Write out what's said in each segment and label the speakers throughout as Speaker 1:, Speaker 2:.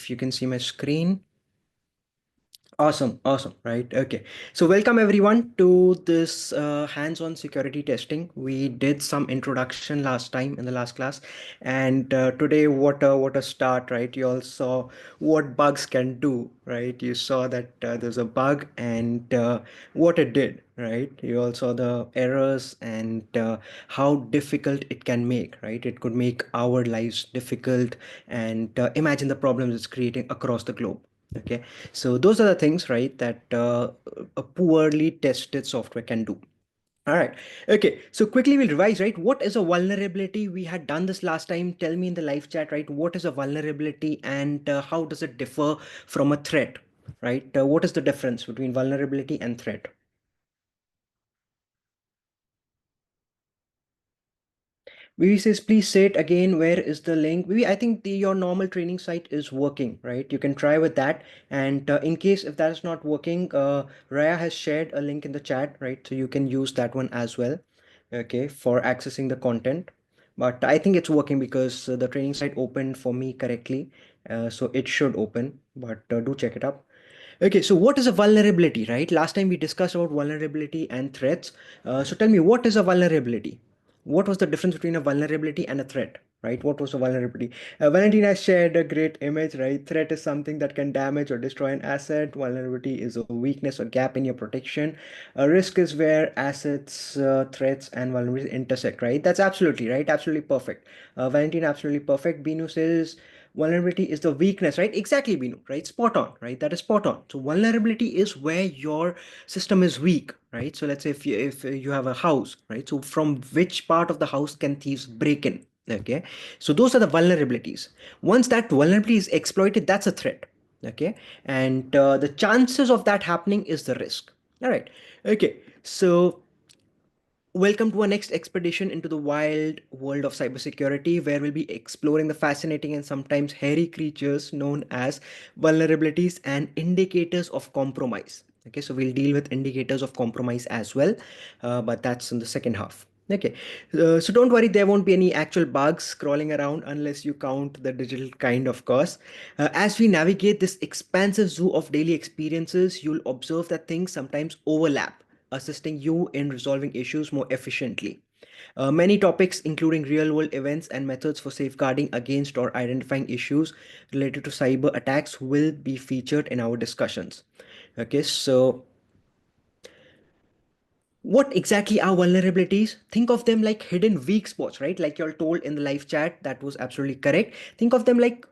Speaker 1: if you can see my screen. Awesome, awesome, right? Okay. So welcome everyone to this hands-on security testing. We did some introduction last time in the last class, and today what a start, right? You all saw what bugs can do, right? You saw that there's a bug and what it did, right? You all saw the errors and how difficult it can make, right? It could make our lives difficult, and imagine the problems it's creating across the globe. Okay, so those are the things, right, that a poorly tested software can do. All right. Okay, so quickly we'll revise, right? What is a vulnerability? We had done this last time. Tell me in the live chat, right? What is a vulnerability and how does it differ from a threat, right? What is the difference between vulnerability and threat? Vivi says, please say it again. Where is the link? Vivi, I think your normal training site is working, right? You can try with that. And in case if that is not working, Raya has shared a link in the chat, right? So you can use that one as well, okay, for accessing the content. But I think it's working because the training site opened for me correctly. So it should open, but do check it up. Okay, so what is a vulnerability, right? Last time we discussed about vulnerability and threats. So tell me, what is a vulnerability? What was the difference between a vulnerability and a threat, right? What was a vulnerability? Valentina shared a great image, right? Threat is something that can damage or destroy an asset. Vulnerability is a weakness or gap in your protection. A risk is where assets, threats, and vulnerabilities intersect, right? That's absolutely right. Absolutely perfect. Valentina, absolutely perfect. Binu says, vulnerability is the weakness, right? Exactly, Binu, right? Spot on, right? That is spot on. So vulnerability is where your system is weak, right? So let's say if you have a house, right? So from which part of the house can thieves break in? Okay, so those are the vulnerabilities. Once that vulnerability is exploited, that's a threat. Okay, and the chances of that happening is the risk. All right. Okay, so welcome to our next expedition into the wild world of cybersecurity, where we'll be exploring the fascinating and sometimes hairy creatures known as vulnerabilities and indicators of compromise. Okay, so we'll deal with indicators of compromise as well, but that's in the second half. Okay, so don't worry, there won't be any actual bugs crawling around unless you count the digital kind, of course. As we navigate this expansive zoo of daily experiences, you'll observe that things sometimes overlap, assisting you in resolving issues more efficiently. Many topics, including real world events and methods for safeguarding against or identifying issues related to cyber attacks, will be featured in our discussions. Okay, so what exactly are vulnerabilities? Think of them like hidden weak spots, right? Like you're told in the live chat, that was absolutely correct. Think of them like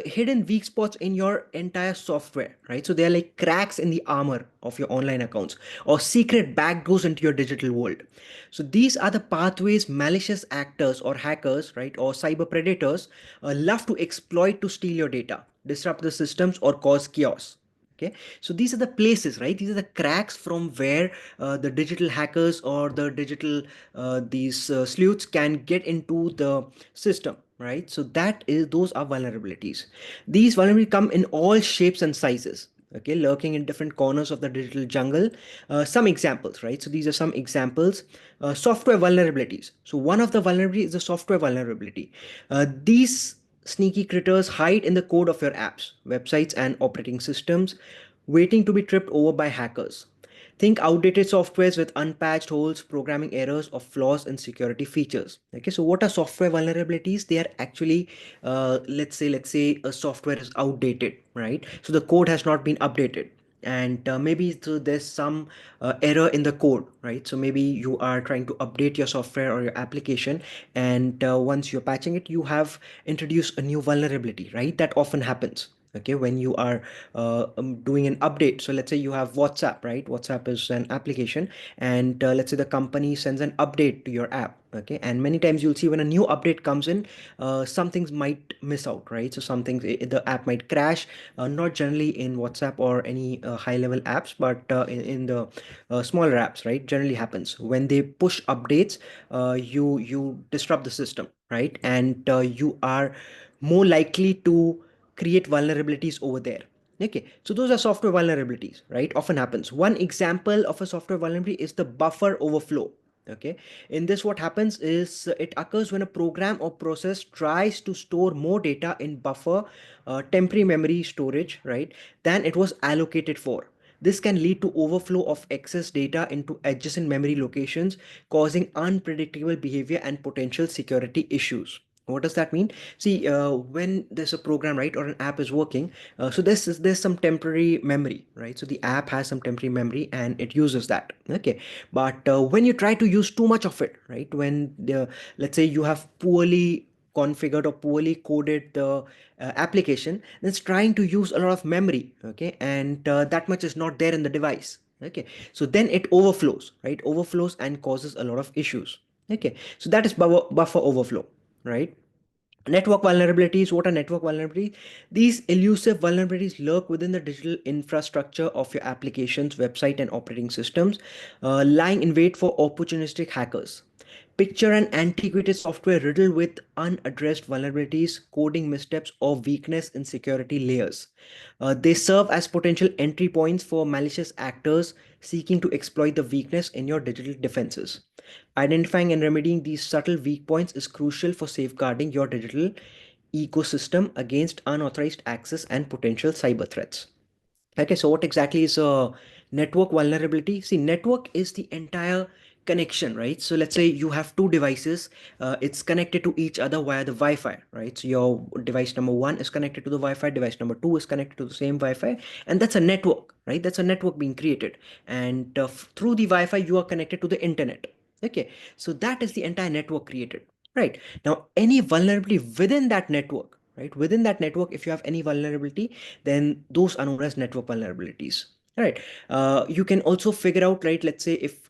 Speaker 1: hidden weak spots in your entire software, right? So they're like cracks in the armor of your online accounts or secret backdoors into your digital world. So these are the pathways malicious actors or hackers, right, or cyber predators love to exploit to steal your data, disrupt the systems, or cause chaos. Okay, so these are the places, right? These are the cracks from where the digital hackers or the digital these sleuths can get into the system, right? So that is, those are vulnerabilities. These vulnerabilities come in all shapes and sizes, okay, lurking in different corners of the digital jungle. Some examples, right? So these are some examples. Software vulnerabilities. So one of the vulnerabilities is the software vulnerability. These sneaky critters hide in the code of your apps, websites, and operating systems, waiting to be tripped over by hackers. Think outdated softwares with unpatched holes, programming errors, or flaws in security features. Okay, so what are software vulnerabilities? They are actually, let's say a software is outdated, right? So the code has not been updated, and maybe so there's some error in the code, right? So maybe you are trying to update your software or your application, and once you're patching it, you have introduced a new vulnerability, right? That often happens, okay, when you are doing an update. So let's say you have WhatsApp, right? WhatsApp is an application, and let's say the company sends an update to your app, okay, and many times you'll see when a new update comes in, some things might miss out, right? So some things, the app might crash, not generally in WhatsApp or any high level apps, but in the smaller apps, right? Generally happens when they push updates. You disrupt the system, right? And you are more likely to create vulnerabilities over there. Okay, so those are software vulnerabilities, right? Often happens. One example of a software vulnerability is the buffer overflow. Okay, in this what happens is it occurs when a program or process tries to store more data in buffer, temporary memory storage, right, than it was allocated for. This can lead to overflow of excess data into adjacent memory locations, causing unpredictable behavior and potential security issues. What does that mean? See, when there's a program, right, or an app is working, so there's some temporary memory, right? So the app has some temporary memory and it uses that. Okay, but when you try to use too much of it, right, when let's say you have poorly configured or poorly coded the application, that's trying to use a lot of memory, okay, and that much is not there in the device. Okay, so then it overflows, right, overflows and causes a lot of issues. Okay, so that is buffer overflow, right? Network vulnerabilities. What are network vulnerabilities? These elusive vulnerabilities lurk within the digital infrastructure of your applications, website, and operating systems, lying in wait for opportunistic hackers. Picture an antiquated software riddled with unaddressed vulnerabilities, coding missteps, or weakness in security layers. They serve as potential entry points for malicious actors seeking to exploit the weakness in your digital defenses. Identifying and remedying these subtle weak points is crucial for safeguarding your digital ecosystem against unauthorized access and potential cyber threats. Okay, so what exactly is a network vulnerability? See, network is the entire connection, right? So let's say you have two devices, it's connected to each other via the Wi-Fi, right? So your device number one is connected to the Wi-Fi, device number two is connected to the same Wi-Fi, and that's a network, right? That's a network being created, and through the Wi-Fi you are connected to the internet. Okay, so that is the entire network created, right? Now, any vulnerability within that network, right? Within that network, if you have any vulnerability, then those are known as network vulnerabilities, right? You can also figure out, right, let's say if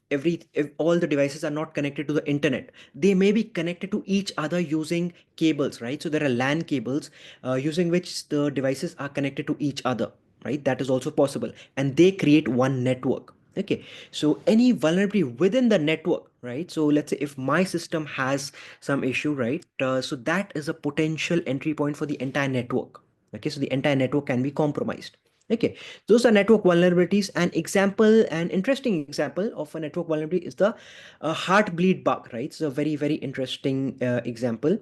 Speaker 1: all the devices are not connected to the internet, they may be connected to each other using cables, right? So there are LAN cables using which the devices are connected to each other, right? That is also possible, and they create one network. Okay, so any vulnerability within the network, right? So let's say if my system has some issue, right, so that is a potential entry point for the entire network. Okay, so the entire network can be compromised. Okay, those are network vulnerabilities. An interesting example of a network vulnerability is the heartbleed bug, right? It's a very very interesting example.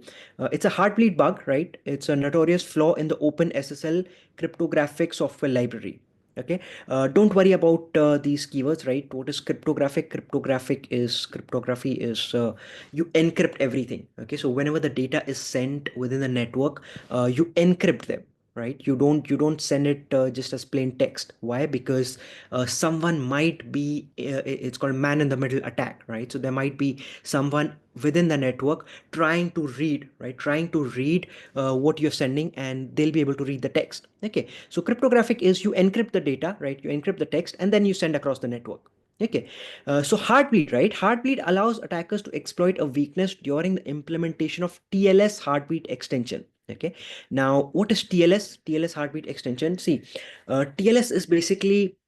Speaker 1: It's a heartbleed bug, right? It's a notorious flaw in the open SSL cryptographic software library. Okay, don't worry about these keywords, right? What is cryptographic? Cryptography is you encrypt everything. Okay, so whenever the data is sent within the network, you encrypt them, right? You don't send it just as plain text. Why? Because someone might be it's called man in the middle attack, right? So there might be someone within the network trying to read, right, trying to read what you're sending, and they'll be able to read the text. Okay, so cryptographic is you encrypt the data, right, you encrypt the text, and then you send across the network. Okay, so heartbleed, right? Heartbleed allows attackers to exploit a weakness during the implementation of TLS heartbeat extension. Okay, now what is TLS? TLS heartbeat extension. See, TLS is basically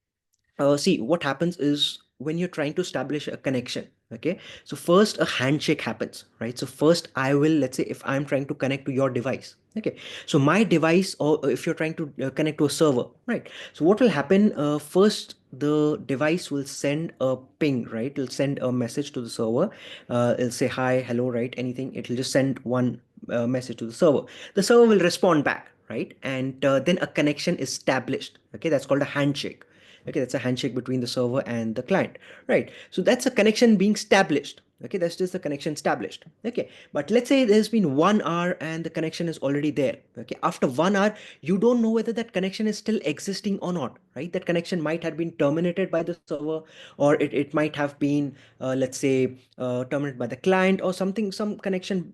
Speaker 1: see what happens is when you're trying to establish a connection. Okay, so first a handshake happens, right? So first I will, let's say if I'm trying to connect to your device. Okay, so my device, or if you're trying to connect to a server, right? So what will happen, first the device will send a ping, right? It'll send a message to the server. It'll say hi, hello, right? Anything, it'll just send one message to the server. The server will respond back, right? And then a connection is established. Okay, that's called a handshake. Okay, that's a handshake between the server and the client, right? So that's a connection being established. Okay, that's just the connection established. Okay, but let's say there's been 1 hour and the connection is already there. Okay, after 1 hour you don't know whether that connection is still existing or not, right? That connection might have been terminated by the server, or it might have been let's say terminated by the client, or something, some connection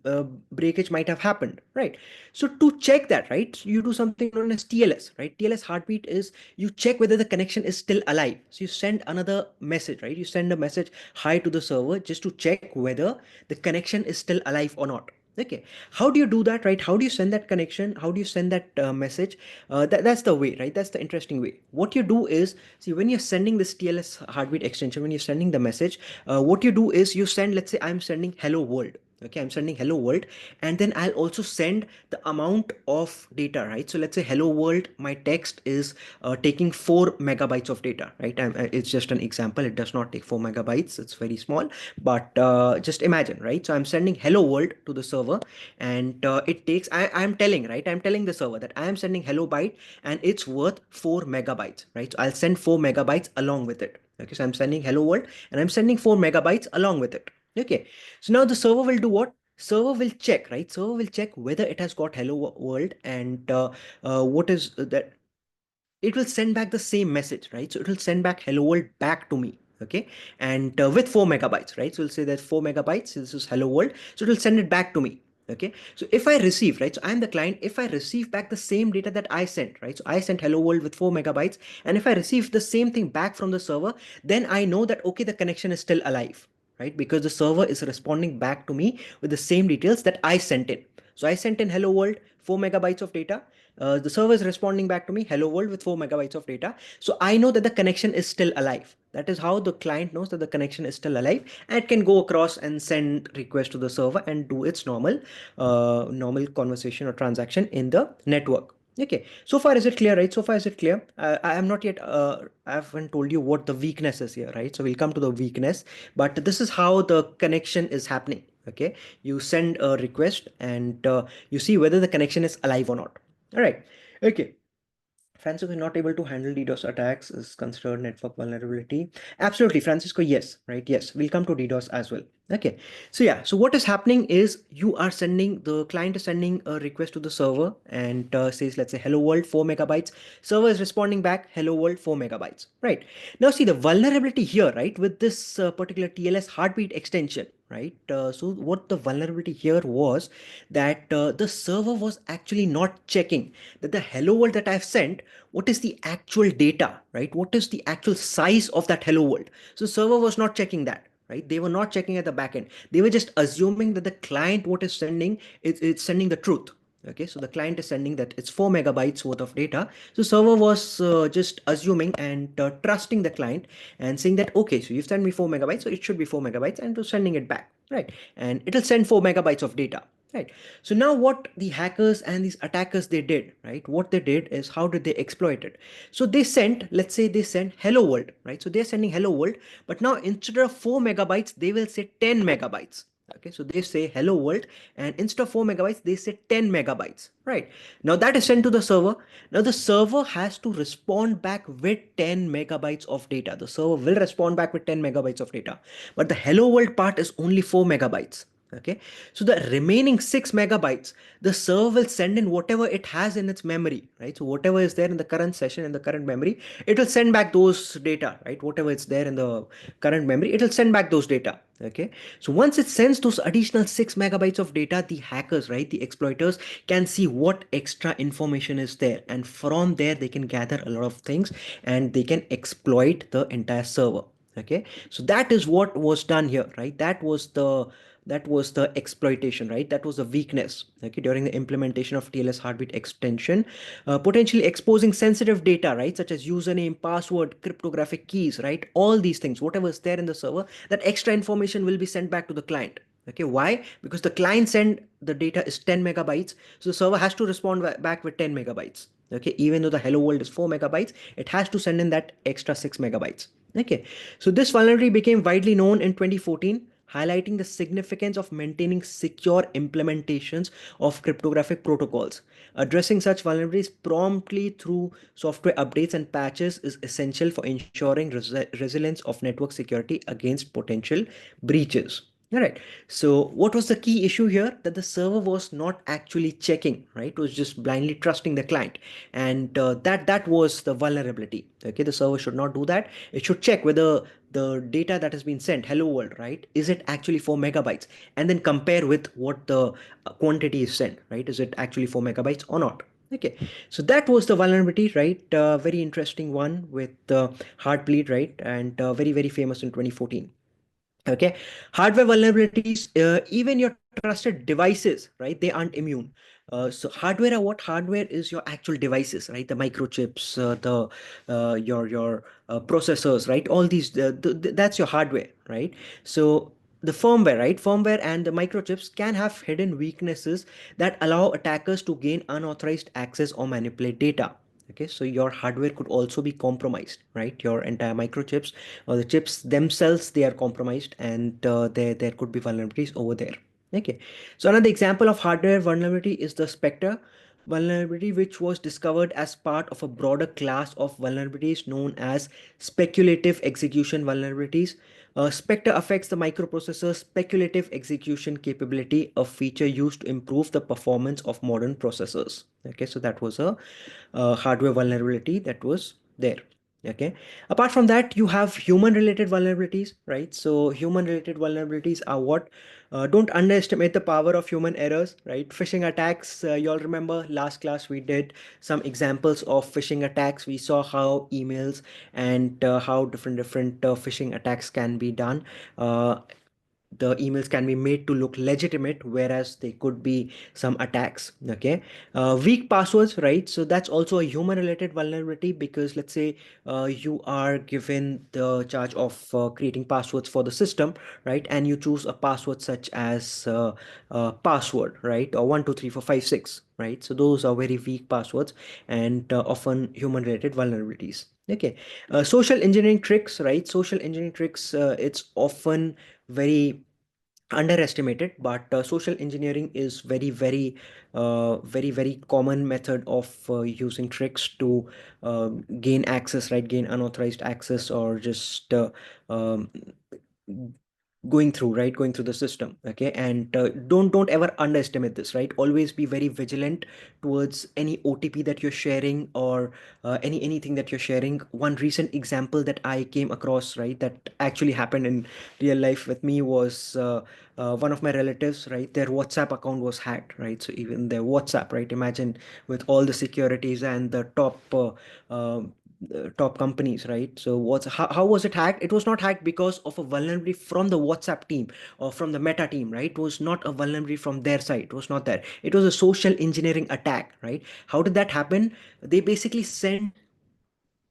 Speaker 1: breakage might have happened, right? So to check that, right, you do something known as TLS, right? TLS heartbeat is you check whether the connection is still alive. So you send another message, right? You send a message hi to the server just to check whether the connection is still alive or not. Okay, how do you do that, right? How do you send that connection? How do you send that message? That's the way, right? That's the interesting way. What you do is, see, when you're sending this TLS heartbeat extension, when you're sending the message, what you do is you send, let's say I'm sending hello world. Okay, I'm sending hello world, and then I'll also send the amount of data, right? So let's say hello world, my text is taking 4 megabytes of data, right? It's just an example. It does not take 4 megabytes. It's very small, but just imagine, right? So I'm sending hello world to the server, and it takes, I'm telling, right? I'm telling the server that I am sending hello byte, and it's worth 4 megabytes, right? So I'll send 4 megabytes along with it. Okay, so I'm sending hello world, and I'm sending 4 megabytes along with it. Okay, so now the server will do what? Server will check, right? Server will check whether it has got hello world, and what is that, it will send back the same message, right? So it will send back hello world back to me. Okay, and with 4 megabytes, right? So we'll say that 4 megabytes, this is hello world, so it will send it back to me. Okay, so if I receive, right, so I'm the client, if I receive back the same data that I sent, right, so I sent hello world with 4 megabytes, and if I receive the same thing back from the server, then I know that okay, the connection is still alive, right? Because the server is responding back to me with the same details that I sent in. So I sent in hello world, 4 megabytes of data. The server is responding back to me hello world with 4 megabytes of data. So I know that the connection is still alive. That is how the client knows that the connection is still alive, and it can go across and send request to the server and do its normal conversation or transaction in the network. Okay, so far is it clear, right? So far is it clear? I am not yet, I haven't told you what the weakness is here, right? So we'll come to the weakness, but this is how the connection is happening. Okay, you send a request, and you see whether the connection is alive or not. All right. Okay. Francisco is not able to handle DDoS attacks is considered network vulnerability. Absolutely, Francisco. Yes, right. Yes, we'll come to DDoS as well. Okay. So yeah. So what is happening is you are sending, the client is sending a request to the server, and says, let's say hello world 4 megabytes. Server is responding back hello world 4 megabytes. Right. Now see the vulnerability here, right? With this particular TLS heartbeat extension, right? So what the vulnerability here was that the server was actually not checking that the hello world that I've sent, what is the actual data, right? What is the actual size of that hello world? So server was not checking that, right? They were not checking at the backend. They were just assuming that the client what is sending, it's sending the truth. Okay, so the client is sending that it's 4 megabytes worth of data. So server was just assuming and trusting the client and saying that okay, so you've sent me 4 megabytes, so it should be 4 megabytes, and to sending it back, right? And it'll send 4 megabytes of data. Right. So now what the hackers and these attackers they did, right? What they did is how did they exploit it? So they sent, let's say they sent hello world, right? So they're sending hello world, but now instead of 4 megabytes, they will say 10 megabytes. Okay, so they say hello world, and instead of 4 megabytes, they say 10 megabytes, right? Now that is sent to the server. Now the server has to respond back with 10 megabytes of data. The server will respond back with 10 megabytes of data, but the hello world part is only 4 megabytes. Okay, so the remaining 6 megabytes, the server will send in whatever it has in its memory, right? So whatever is there in the current session, in the current memory, it will send back those data, right? Whatever it's there in the current memory, it will send back those data. Okay, so once it sends those additional 6 megabytes of data, the hackers, right, the exploiters can see what extra information is there, and from there they can gather a lot of things, and they can exploit the entire server. Okay, so that is what was done here, right? That was the exploitation, right? That was the weakness, okay, during the implementation of TLS heartbeat extension, potentially exposing sensitive data, right, such as username, password, cryptographic keys, right? All these things, whatever is there in the server, that extra information will be sent back to the client. Okay, why? Because the client send the data is 10 megabytes, so the server has to respond back with 10 megabytes. Okay, even though the hello world is 4 megabytes, it has to send in that extra 6 megabytes. Okay, so this vulnerability became widely known in 2014, highlighting the significance of maintaining secure implementations of cryptographic protocols. Addressing such vulnerabilities promptly through software updates and patches is essential for ensuring resilience of network security against potential breaches. All right. So, what was the key issue here? That the server was not actually checking, right? It was just blindly trusting the client, and that was the vulnerability. Okay, the server should not do that. It should check whether the data that has been sent, hello world, right? Is it actually 4 megabytes? And then compare with what the quantity is sent, right? Is it actually 4 megabytes or not? Okay, so that was the vulnerability, right? Very interesting one with Heartbleed, right? And very famous in 2014. Okay, hardware vulnerabilities, even your trusted devices, right, they aren't immune. So hardware are what? Hardware is your actual devices, right? The microchips, the your processors, right? All these, that's your hardware, right? So the firmware, right? Firmware and the microchips can have hidden weaknesses that allow attackers to gain unauthorized access or manipulate data. Okay, so your hardware could also be compromised, right? Your entire microchips or the chips themselves, they are compromised, and there could be vulnerabilities over there. Okay, so another example of hardware vulnerability is the Spectre vulnerability, which was discovered as part of a broader class of vulnerabilities known as speculative execution vulnerabilities. Spectre affects the microprocessor's speculative execution capability, a feature used to improve the performance of modern processors. Okay, so that was a hardware vulnerability that was there. Okay, apart from that, you have human related vulnerabilities, right? So human related vulnerabilities are what, don't underestimate the power of human errors, right? Phishing attacks, you all remember last class we did some examples of phishing attacks. We saw how emails and how different phishing attacks can be done. The emails can be made to look legitimate, whereas they could be some attacks. Okay, weak passwords, right? So that's also a human related vulnerability, because let's say you are given the charge of creating passwords for the system, right? And you choose a password such as password, right? Or 123456, right? So those are very weak passwords and often human related vulnerabilities. Okay, social engineering tricks, right? Social engineering tricks, it's often very underestimated, but social engineering is very common method of using tricks to gain access, right? Gain unauthorized access, or just um, going through, right? Going through the system. Okay, and don't ever underestimate this, right? Always be very vigilant towards any OTP that you're sharing, or anything that you're sharing. One recent example that I came across, right, that actually happened in real life with me was one of my relatives, right? Their WhatsApp account was hacked, right? So even their WhatsApp, right? Imagine, with all the securities and the top companies, right? So how was it hacked? It was not hacked because of a vulnerability from the WhatsApp team or from the Meta team, right? It was not a vulnerability from their side. It was not there. It was a social engineering attack, right? How did that happen? They basically sent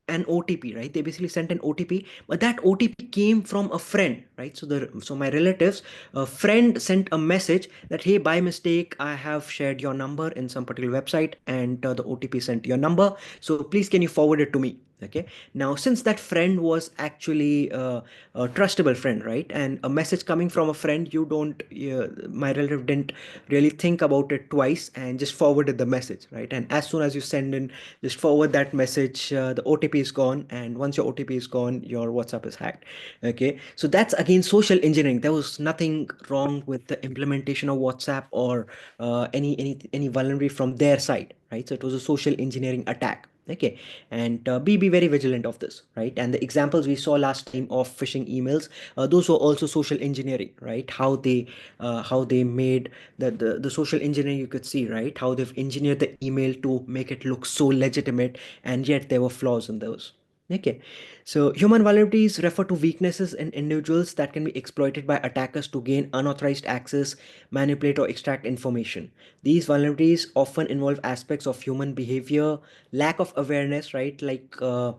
Speaker 1: an OTP, right? They basically sent an OTP, but that OTP came from a friend, right? So my relatives, a friend sent a message that, hey, by mistake, I have shared your number in some particular website, and the OTP sent your number. So please, can you forward it to me? Okay. Now, since that friend was actually a trustable friend, right, and a message coming from a friend, you don't, my relative didn't really think about it twice and just forwarded the message, right? And as soon as you send in, just forward that message, the OTP is gone, and once your OTP is gone, your WhatsApp is hacked. Okay, so that's again social engineering. There was nothing wrong with the implementation of WhatsApp, or any vulnerability from their side, right? So it was a social engineering attack. Okay, and be very vigilant of this, right? And the examples we saw last time of phishing emails, those were also social engineering, right? How they made the social engineering, you could see, right? How they've engineered the email to make it look so legitimate, and yet there were flaws in those. Okay, so human vulnerabilities refer to weaknesses in individuals that can be exploited by attackers to gain unauthorized access, manipulate, or extract information. These vulnerabilities often involve aspects of human behavior, lack of awareness, right? Like the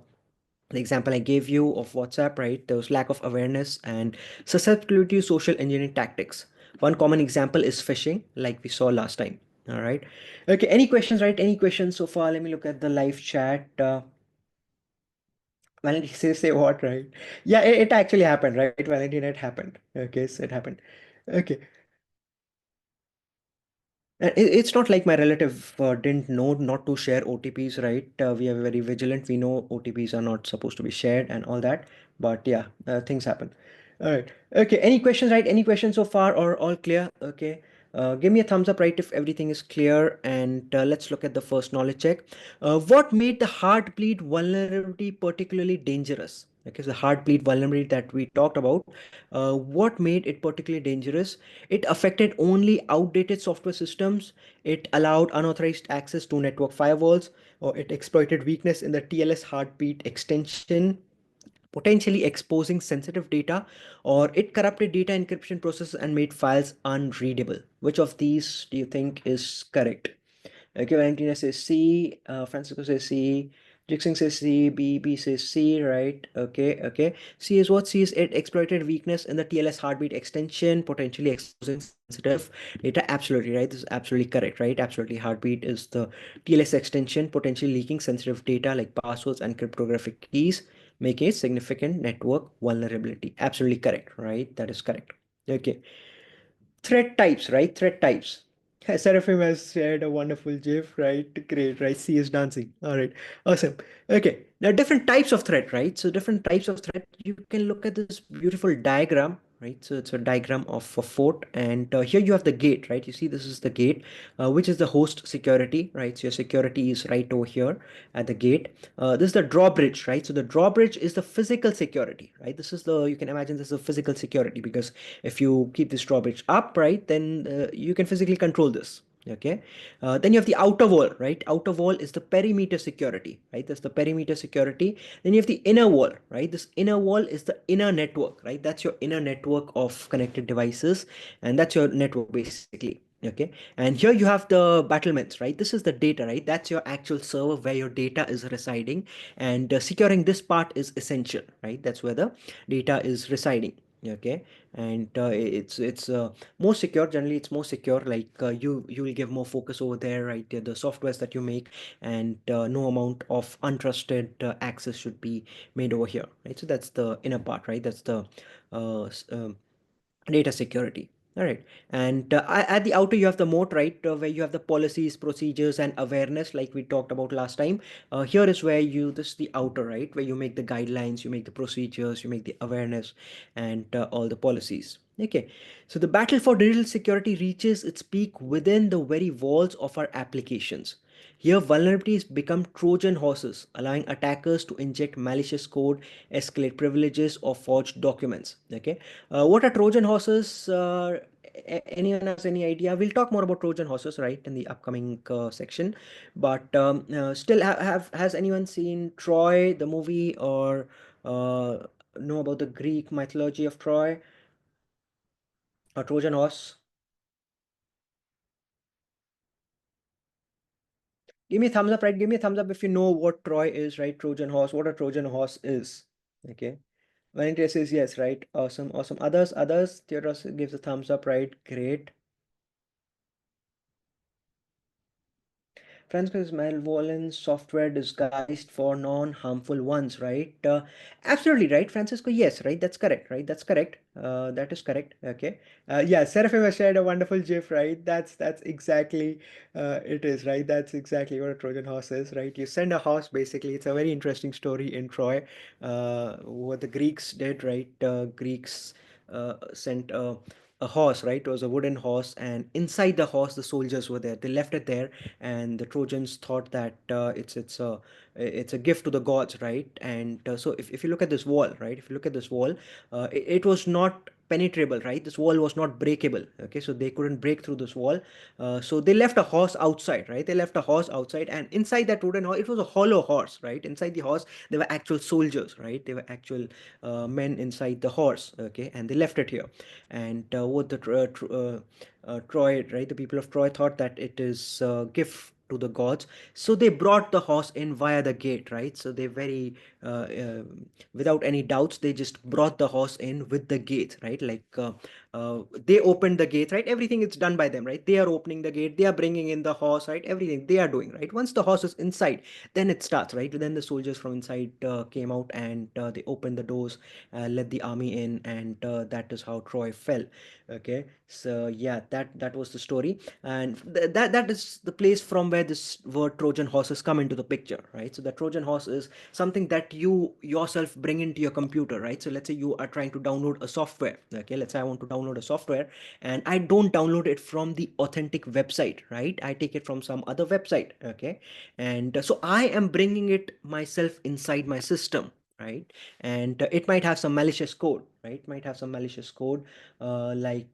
Speaker 1: example I gave you of WhatsApp, right? There was lack of awareness and susceptibility to social engineering tactics. One common example is phishing, like we saw last time. All right. Okay. Any questions, right? Any questions so far? Let me look at the live chat. Valentine, say what, right? Yeah, it actually happened, right? Valentine, it happened. Okay, so it happened. Okay. It's not like my relative didn't know not to share OTPs, right? We are very vigilant. We know OTPs are not supposed to be shared and all that. But yeah, things happen. All right. Okay. Any questions, right? Any questions so far, or all clear? Okay. Give me a thumbs up, right, if everything is clear. And let's look at the first knowledge check. What made the heartbleed vulnerability particularly dangerous? Okay, so the heartbleed vulnerability that we talked about, what made it particularly dangerous? It affected only outdated software systems. It allowed unauthorized access to network firewalls, or it exploited weakness in the TLS heartbeat extension, potentially exposing sensitive data, or it corrupted data encryption processes and made files unreadable. Which of these do you think is correct? Okay, Valentina says C, Francisco says C, Jixing says C, B says C, right? Okay, okay. C is what? C is it exploited weakness in the TLS heartbeat extension, potentially exposing sensitive data. Absolutely right. This is absolutely correct, right? Absolutely. Heartbeat is the TLS extension, potentially leaking sensitive data like passwords and cryptographic keys, make a significant network vulnerability. Absolutely correct, right? That is correct. Okay. Threat types, right? Threat types. Seraphim has shared a wonderful GIF, right? Great, right? C is dancing. All right, awesome. Okay, now different types of threat, right? So different types of threat. You can look at this beautiful diagram, right? So it's a diagram of a fort, and here you have the gate, right? You see, this is the gate, which is the host security, right? So your security is right over here at the gate. This is the drawbridge, right? So the drawbridge is the physical security, right? This is the, you can imagine this is a physical security, because if you keep this drawbridge up, right, then you can physically control this. Okay. Then you have the outer wall, right? Outer wall is the perimeter security, right? That's the perimeter security. Then you have the inner wall, right? This inner wall is the inner network, right? That's your inner network of connected devices, and that's your network basically. Okay. And here you have the battlements, right? This is the data, right? That's your actual server where your data is residing, and securing this part is essential, right? That's where the data is residing. Okay. And it's more secure. Generally it's more secure, like you will give more focus over there, right? The softwares that you make, and no amount of untrusted access should be made over here, right? So that's the inner part, right? That's the uh, s- um, data security. All right. And at the outer you have the moat, right, where you have the policies, procedures, and awareness, like we talked about last time. Here is where you, this is the outer, right, where you make the guidelines, you make the procedures, you make the awareness, and all the policies. Okay. So the battle for digital security reaches its peak within the very walls of our applications. Here, vulnerabilities become Trojan horses, allowing attackers to inject malicious code, escalate privileges, or forge documents. Okay, what are Trojan horses? Anyone has any idea? We'll talk more about Trojan horses, right, in the upcoming section. But still, has anyone seen Troy, the movie, or know about the Greek mythology of Troy or Trojan horse? Give me a thumbs up, right? Give me a thumbs up if you know what Troy is, right? Trojan horse. What a Trojan horse is. Okay. Valentine says yes, right? Awesome, awesome. Others. Theodros gives a thumbs up, right? Great. Francisco is malevolent software disguised for non-harmful ones, right? Absolutely right, Francisco. Yes, right. That's correct, right? That's correct. That is correct. Okay. Yeah, Seraphim has shared a wonderful GIF, right? That's exactly it is, right? That's exactly what a Trojan horse is, right? You send a horse, basically. It's a very interesting story in Troy. What the Greeks did, right? Greeks sent a horse, right? It was a wooden horse, and inside the horse, the soldiers were there. They left it there, and the Trojans thought that it's a gift to the gods, right? And so if you look at this wall, right? If you look at this wall, it was not penetrable, right? This wall was not breakable. Okay, so they couldn't break through this wall. So they left a horse outside, right? They left a horse outside, and inside that wooden horse, it was a hollow horse, right? Inside the horse, there were actual soldiers, right? They were actual men inside the horse. Okay, and they left it here. And what the Troy, right? The people of Troy thought that it is a gift to the gods, so they brought the horse in via the gate, right? So they very without any doubts, they just brought the horse in with the gate, right? Like they opened the gate, right? Everything is done by them, right? They are opening the gate, they are bringing in the horse, right? Everything they are doing, right? Once the horse is inside, then it starts, right? Then the soldiers from inside came out, and they opened the doors, let the army in, and that is how Troy fell. Okay, so yeah, that was the story, and that is the place from where this word Trojan horses come into the picture, right? So the Trojan horse is something that you yourself bring into your computer, right? So let's say you are trying to download a software. Okay, let's say I want to download a software, and I don't download it from the authentic website, right? I take it from some other website. Okay, and so I am bringing it myself inside my system, right? And it might have some malicious code, right? Might have some malicious code, like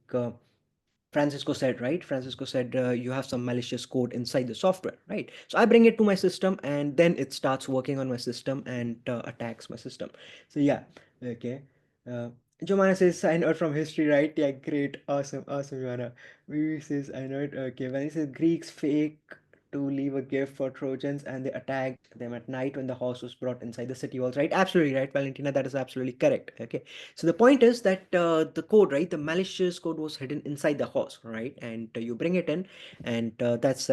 Speaker 1: Francisco said, right? Francisco said you have some malicious code inside the software, right? So I bring it to my system, and then it starts working on my system and attacks my system. So yeah, okay. Uh, Jomana says, I know it from history, right? Yeah, great. Awesome, awesome, Jomana. Vivi says, I know it. Okay, when he says Greeks fake to leave a gift for Trojans and they attacked them at night when the horse was brought inside the city walls, right? Absolutely right, Valentina. That is absolutely correct. Okay. So the point is that the code, right? The malicious code was hidden inside the horse, right? And you bring it in, and that's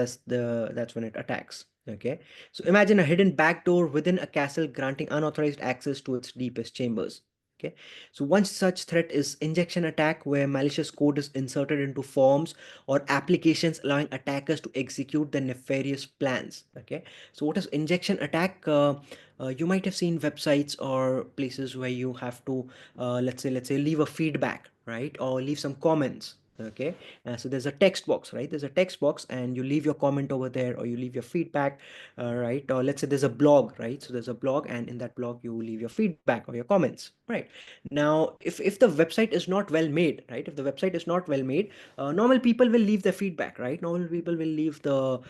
Speaker 1: when it attacks. Okay. So imagine a hidden backdoor within a castle granting unauthorized access to its deepest chambers. Okay. So one such threat is injection attack, where malicious code is inserted into forms or applications allowing attackers to execute their nefarious plans. Okay. So what is injection attack? You might have seen websites or places where you have to let's say leave a feedback, right, or leave some comments. Okay. So there's a text box, right? There's a text box and you leave your comment over there, or you leave your feedback, right? Or let's say there's a blog, right? So there's a blog, and in that blog you leave your feedback or your comments, right? Now if the website is not well made, right, if the website is not well made, normal people will leave their feedback, right? Normal people will leave the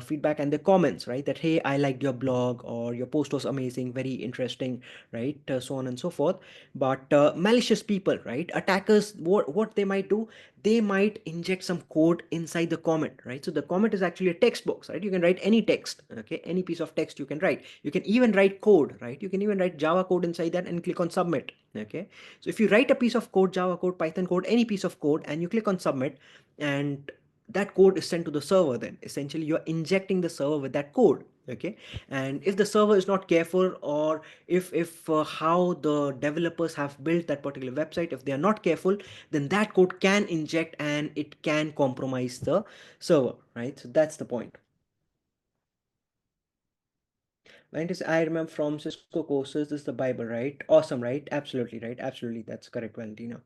Speaker 1: feedback and the comments, right, that hey, I liked your blog, or your post was amazing, very interesting, right, so on and so forth. But malicious people, right, attackers, what they might do, they might inject some code inside the comment, right? So the comment is actually a text box, right? You can write any text, okay, any piece of text you can write. You can even write code, right? You can even write Java code inside that and click on submit. Okay. So if you write a piece of code, Java code, Python code, any piece of code, and you click on submit, and that code is sent to the server, then essentially you're injecting the server with that code. Okay. And if the server is not careful, or if how the developers have built that particular website, if they are not careful, then that code can inject and it can compromise the server, right? So that's the point. I remember from Cisco courses, this is the Bible, right? Awesome, right? Absolutely, right? Absolutely, that's correct, Valentina.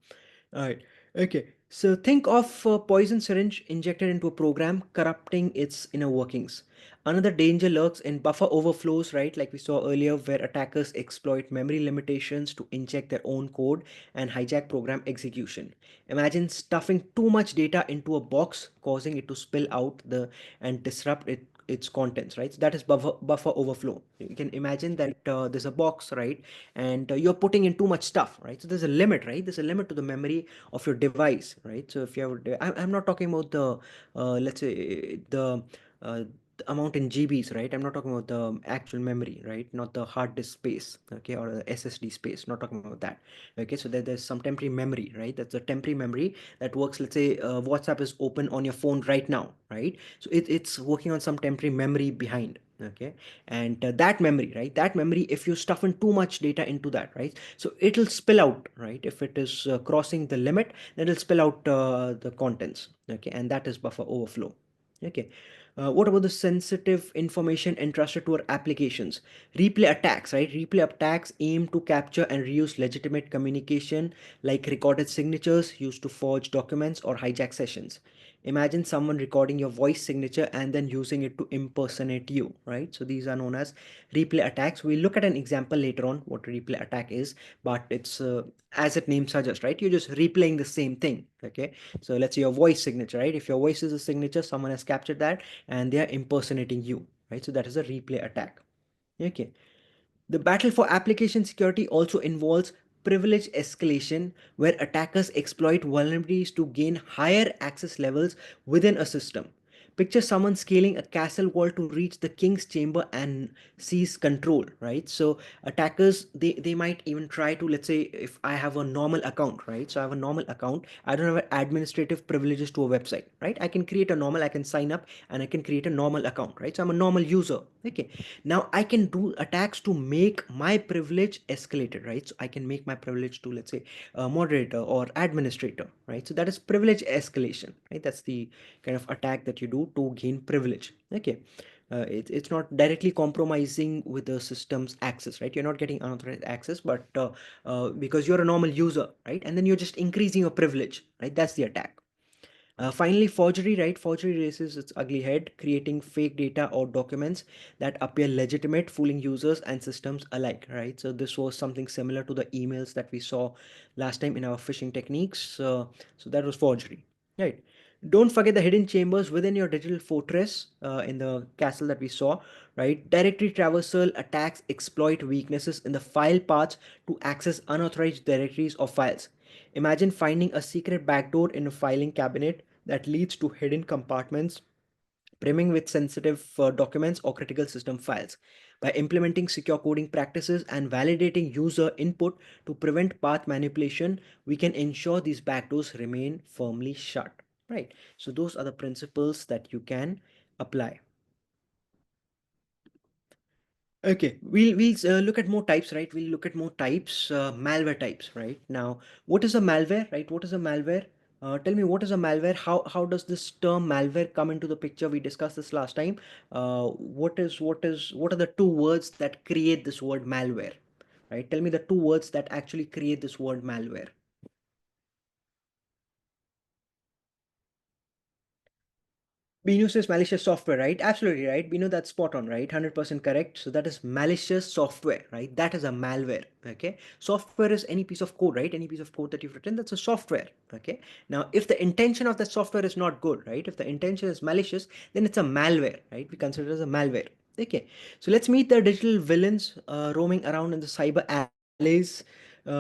Speaker 1: All right. Okay. So think of a poison syringe injected into a program, corrupting its inner workings. Another danger lurks in buffer overflows, right? Like we saw earlier, where attackers exploit memory limitations to inject their own code and hijack program execution. Imagine stuffing too much data into a box, causing it to spill out the and disrupt its contents, right? So that is buffer overflow. You can imagine that there's a box, right, and you're putting in too much stuff, right? So there's a limit, right? There's a limit to the memory of your device, right? So if you have, I'm not talking about the let's say uh, the amount in GBs, right? I'm not talking about the actual memory, right? Not the hard disk space, okay, or the SSD space. Not talking about that. Okay, so there's some temporary memory, right? That's a temporary memory that works. Let's say WhatsApp is open on your phone right now, right? So it's working on some temporary memory behind. Okay. And that memory, right, that memory, if you stuff in too much data into that, right, so it'll spill out, right? If it is crossing the limit, then it'll spill out the contents. Okay. And that is buffer overflow. Okay. What about the sensitive information entrusted to our applications? Replay attacks, right? Replay attacks aim to capture and reuse legitimate communication, like recorded signatures used to forge documents or hijack sessions. Imagine someone recording your voice signature and then using it to impersonate you, right? So these are known as replay attacks. We'll look at an example later on what replay attack is, but it's as its name suggests, right? You're just replaying the same thing. Okay. So let's say your voice signature, right? If your voice is a signature, someone has captured that and they are impersonating you, right? So that is a replay attack. Okay. The battle for application security also involves privilege escalation, where attackers exploit vulnerabilities to gain higher access levels within a system. Picture someone scaling a castle wall to reach the king's chamber and seize control, right? So attackers, they might even try to, let's say if I have a normal account, right? So I have a normal account, I don't have administrative privileges to a website, right? I can create a normal, I can sign up and I can create a normal account, right? So I'm a normal user. Okay. Now I can do attacks to make my privilege escalated, right? So I can make my privilege to, let's say, a moderator or administrator, right? So that is privilege escalation, right? That's the kind of attack that you do to gain privilege. Okay. It's not directly compromising with the system's access, right? You're not getting unauthorized access, but because you're a normal user, right? And then you're just increasing your privilege, right? That's the attack. Finally, forgery, right? Forgery raises its ugly head, creating fake data or documents that appear legitimate, fooling users and systems alike, right? So this was something similar to the emails that we saw last time in our phishing techniques. So that was forgery, right? Don't forget the hidden chambers within your digital fortress in the castle that we saw, right? Directory traversal attacks exploit weaknesses in the file paths to access unauthorized directories or files. Imagine finding a secret backdoor in a filing cabinet that leads to hidden compartments brimming with sensitive documents or critical system files. By implementing secure coding practices and validating user input to prevent path manipulation, we can ensure these backdoors remain firmly shut. Right. So those are the principles that you can apply. Okay, we'll look at more types, right? We'll look at more types, malware types, right? Now, what is a malware, right? What is a malware? Tell me, what is a malware? How does this term malware come into the picture? We discussed this last time. What are the two words that create this word malware, right? Tell me the two words that actually create this word malware. Binu says malicious software, right? Absolutely right. Binu, that's spot on, right? 100% correct. So that is malicious software, right? That is a malware, okay? Software is any piece of code, right? Any piece of code that you've written, that's a software, okay? Now, if the intention of that software is not good, right? If the intention is malicious, then it's a malware, right? We consider it as a malware. Okay, so let's meet the digital villains roaming around in the cyber alleys.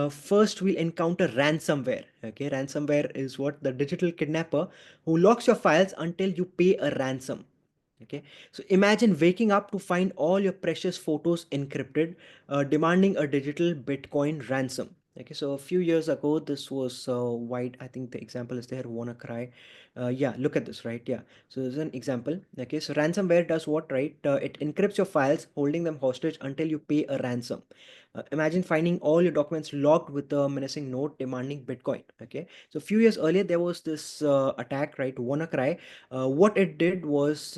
Speaker 1: First, we'll encounter ransomware. Okay, ransomware is what the digital kidnapper who locks your files until you pay a ransom. Okay, so imagine waking up to find all your precious photos encrypted, demanding a digital Bitcoin ransom. Okay, so a few years ago, this was wide. I think the example is there. WannaCry. Yeah, look at this, right? Yeah, so this is an example. Okay, so ransomware does what, right? It encrypts your files, holding them hostage until you pay a ransom. Imagine finding all your documents locked with a menacing note demanding Bitcoin. Okay, so a few years earlier, there was this attack, right? WannaCry. What it did was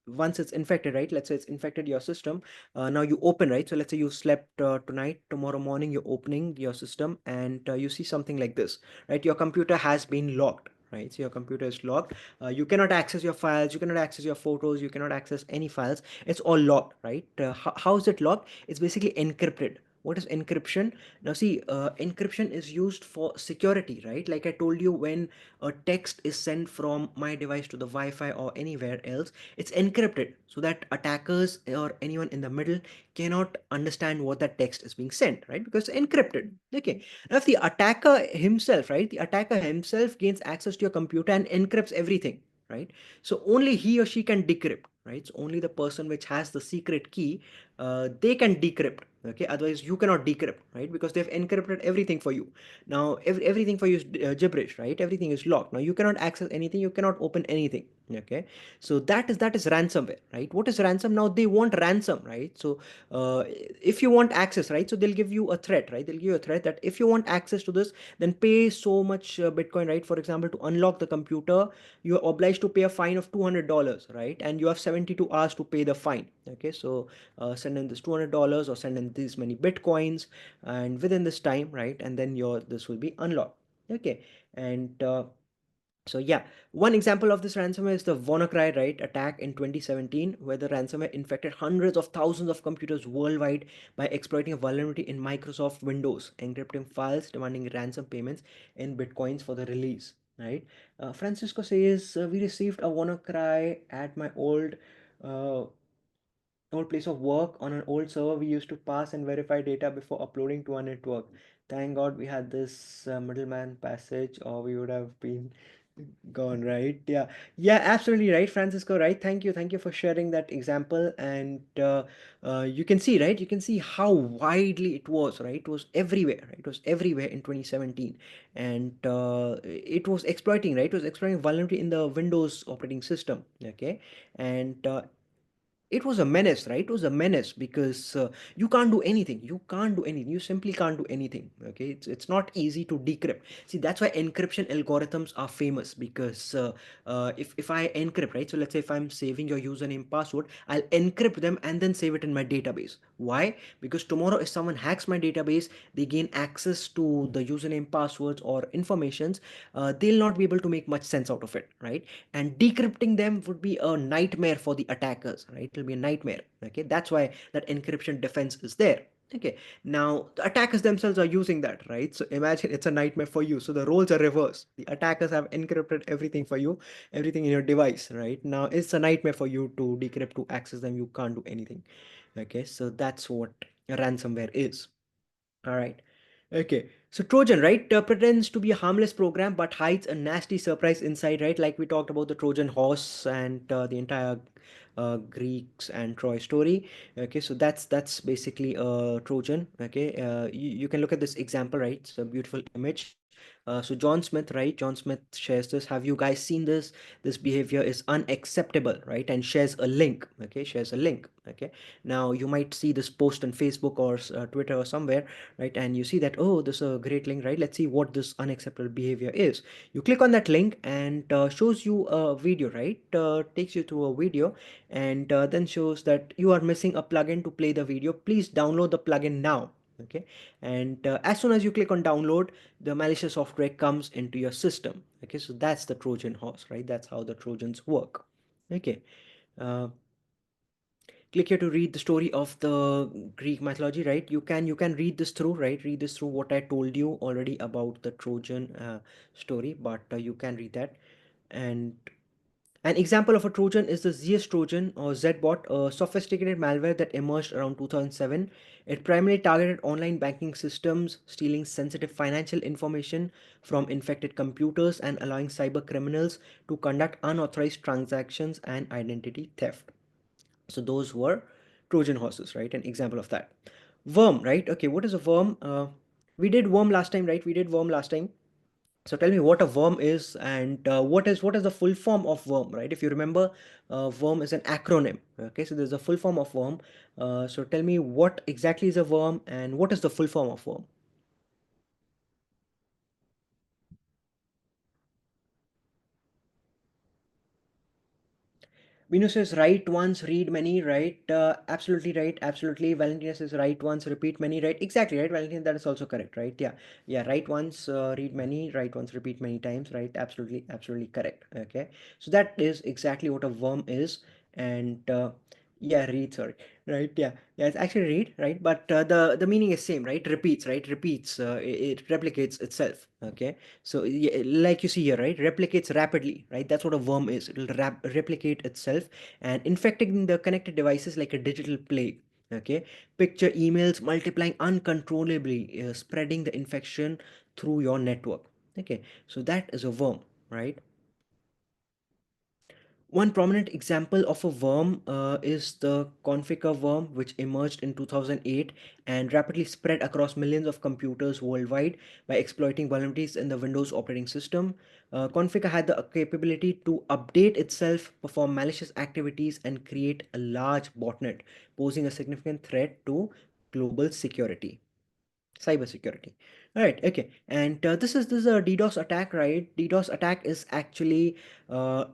Speaker 1: once it's infected, right? Let's say it's infected your system. Now you open, right? So let's say you slept tonight, tomorrow morning you're opening your system and you see something like this, right? Your computer has been locked. Right, so your computer is locked. You cannot access your files. You cannot access your photos. You cannot access any files. It's all locked, right? How is it locked? It's basically encrypted. What is encryption? Now, see, encryption is used for security, right? Like I told you, when a text is sent from my device to the Wi-Fi or anywhere else, it's encrypted so that attackers or anyone in the middle cannot understand what that text is being sent, right? Because it's encrypted. Okay. Now, if the attacker himself, right, the attacker himself gains access to your computer and encrypts everything, right? So only he or she can decrypt, right? So only the person which has the secret key, they can decrypt. Okay, otherwise you cannot decrypt, right? Because they've encrypted everything for you. Now everything for you is gibberish, right? Everything is locked. Now you cannot access anything, you cannot open anything. Okay, so that is ransomware, right? What is ransom? Now they want ransom, right? So if you want access, right, so they'll give you a threat, right? They'll give you a threat that if you want access to this, then pay so much Bitcoin, right? For example, to unlock the computer, you are obliged to pay a fine of $200, right? And you have 72 hours to pay the fine. Okay, so send in this $200 or send in these many Bitcoins, and within this time, right, and then your this will be unlocked. Okay, and so yeah, one example of this ransomware is the WannaCry, right, attack in 2017, where the ransomware infected hundreds of thousands of computers worldwide by exploiting a vulnerability in Microsoft Windows, encrypting files, demanding ransom payments in bitcoins for the release. Right. Francisco says we received a WannaCry at my uh, old place of work on an old server. We used to pass and verify data before uploading to our network. Thank God we had this middleman passage, or we would have been gone, right? Yeah, yeah, absolutely right, Francisco, right? Thank you for sharing that example. And you can see, right? You can see how widely it was, right? It was everywhere, right? It was everywhere in 2017. And it was exploiting, right? It was exploiting vulnerability in the Windows operating system, okay? And it was a menace, right? It was a menace because you can't do anything. You can't do anything. You simply can't do anything. Okay, it's not easy to decrypt. See, that's why encryption algorithms are famous, because if I encrypt, right? So let's say if I'm saving your username password, I'll encrypt them and then save it in my database. Why? Because tomorrow if someone hacks my database, they gain access to the username passwords or informations, they'll not be able to make much sense out of it, right? And decrypting them would be a nightmare for the attackers, right? It'll be a nightmare. Okay, that's why that encryption defense is there. Okay, now the attackers themselves are using that, right? So imagine it's a nightmare for you. So the roles are reversed. The attackers have encrypted everything for you, everything in your device, right? Now it's a nightmare for you to decrypt, to access them. You can't do anything. Okay, so that's what ransomware is. All right. Okay, so Trojan, right, pretends to be a harmless program but hides a nasty surprise inside, right? Like we talked about the Trojan horse and the entire Greeks and Troy story. Okay, so that's basically a Trojan. Okay, you can look at this example, right? It's a beautiful image. So John Smith, right? John Smith shares this. Have you guys seen this? This behavior is unacceptable, right? And shares a link. Okay, shares a link. Okay, now you might see this post on Facebook or Twitter or somewhere, right? And you see that, oh, this is a great link, right? Let's see what this unacceptable behavior is. You click on that link and shows you a video, right? Takes you to a video and then shows that you are missing a plugin to play the video. Please download the plugin now. Okay, and as soon as you click on download, the malicious software comes into your system. Okay, so that's the Trojan horse, right? That's how the Trojans work. Okay, uh, click here to read the story of the Greek mythology, right? You can read this through, right? Read this through what I told you already about the Trojan story, but you can read that. And an example of a Trojan is the ZS Trojan or Zbot, a sophisticated malware that emerged around 2007. It primarily targeted online banking systems, stealing sensitive financial information from infected computers and allowing cyber criminals to conduct unauthorized transactions and identity theft. So those were Trojan horses, right? An example of that. Worm, right? Okay, what is a worm? We did worm last time, right? We did worm last time. So tell me what a worm is and what is the full form of worm, right? If you remember, worm is an acronym. Okay, so there's a full form of worm. So tell me what exactly is a worm and what is the full form of worm? Vinu says write once, read many, right? Absolutely right, absolutely. Valentina says write once, repeat many, right? Exactly right, Valentina. That is also correct, right? Yeah, yeah. Write once, read many, write once, repeat many times, right? Absolutely, absolutely correct. Okay, so that is exactly what a worm is, and yeah, read. Sorry, right? Yeah, yeah. It's actually read, right? But the meaning is same, right? Repeats, right? Repeats. It replicates itself. Okay, so yeah, like you see here, right, replicates rapidly, right? That's what a worm is. It will replicate itself and infecting the connected devices like a digital plague. Okay, picture emails multiplying uncontrollably, spreading the infection through your network. Okay, so that is a worm, right? One prominent example of a worm is the Configure worm, which emerged in 2008 and rapidly spread across millions of computers worldwide by exploiting vulnerabilities in the Windows operating system. Configure had the capability to update itself, perform malicious activities, and create a large botnet, posing a significant threat to global security. Cybersecurity. All right, okay. And this is a DDoS attack, right? DDoS attack is actually a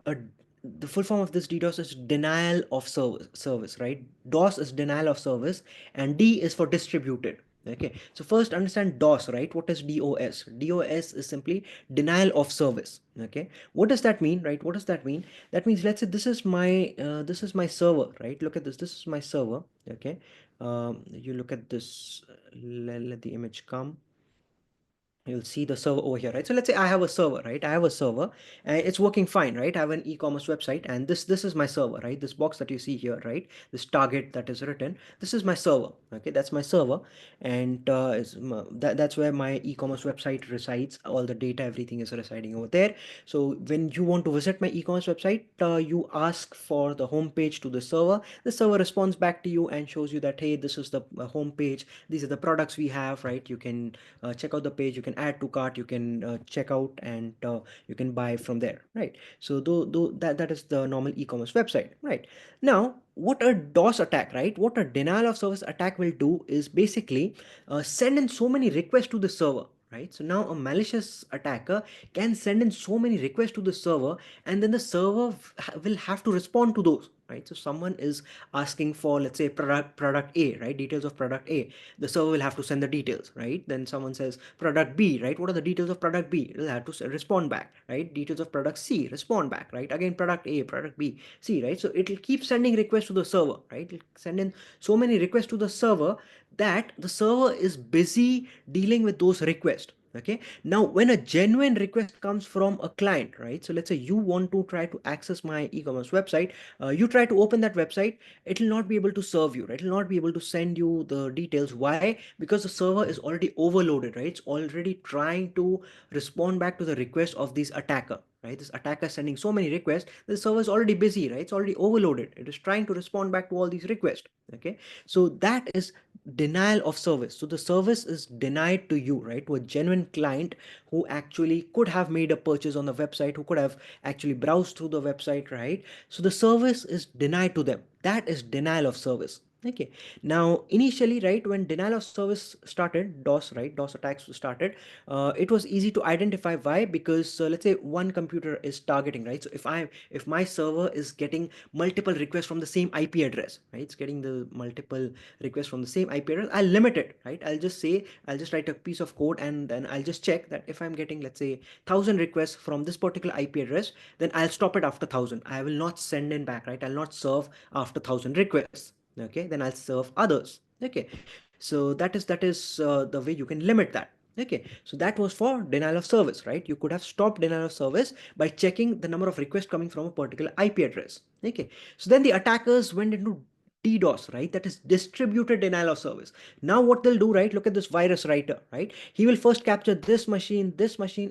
Speaker 1: the full form of this DDoS is denial of service, right? DOS is denial of service, and D is for distributed. Okay, so first understand DOS, right? What is DOS? DOS is simply denial of service. Okay, what does that mean, right? What does that mean? That means, let's say this is my server, right? Look at this. This is my server. Okay, you look at this. Let the image come. You'll see the server over here, right? So let's say I have a server, right? I have a server and it's working fine, right? I have an e-commerce website and this is my server, right? This box that you see here, right? This target that is written, this is my server. Okay, that's my server. And that's where my e-commerce website resides. All the data, everything is residing over there. So when you want to visit my e-commerce website, you ask for the home page to the server responds back to you and shows you that, hey, this is the home page, these are the products we have, right? You can check out the page, you can add to cart, you can check out, and you can buy from there, right? So that is the normal e-commerce website, right? Now what a DOS attack, right, what a denial of service attack will do is basically send in so many requests to the server, right? So now a malicious attacker can send in so many requests to the server, and then the server will have to respond to those, right? So someone is asking for, let's say, product A, right? Details of product A. The server will have to send the details, right? Then someone says product B, right? What are the details of product B? It'll have to respond back, right? Details of product C, respond back, right? Again, product A, product B, C, right? So it'll keep sending requests to the server, right? It'll send in so many requests to the server that the server is busy dealing with those requests, Okay, now when a genuine request comes from a client, right? So let's say you want to try to access my e-commerce website, you try to open that website, it will not be able to serve you, right? It will not be able to send you the details. Why? Because the server is already overloaded, right? It's already trying to respond back to the request of this attacker, right? This attacker is sending so many requests, the server is already busy, right? It's already overloaded. It is trying to respond back to all these requests. Okay, so that is denial of service. So the service is denied to you, right? To a genuine client who actually could have made a purchase on the website, who could have actually browsed through the website, right? So the service is denied to them. That is denial of service. Okay, now initially, right, when denial of service started, DOS, right, DOS attacks started, it was easy to identify. Why? Because let's say one computer is targeting, right? So if my server is getting multiple requests from the same IP address, right, it's getting the multiple requests from the same IP address, I'll limit it, right? I'll just write a piece of code, and then I'll just check that if I'm getting, let's say, 1,000 requests from this particular IP address, then I'll stop it after 1,000. I will not send in back, right? I'll not serve after 1,000 requests. Okay, then I'll serve others. Okay, so that is the way you can limit that. Okay, so that was for denial of service, right? You could have stopped denial of service by checking the number of requests coming from a particular IP address. Okay, so then the attackers went into DDoS, right? That is distributed denial of service. Now what they'll do, right? Look at this virus writer, right? He will first capture this machine,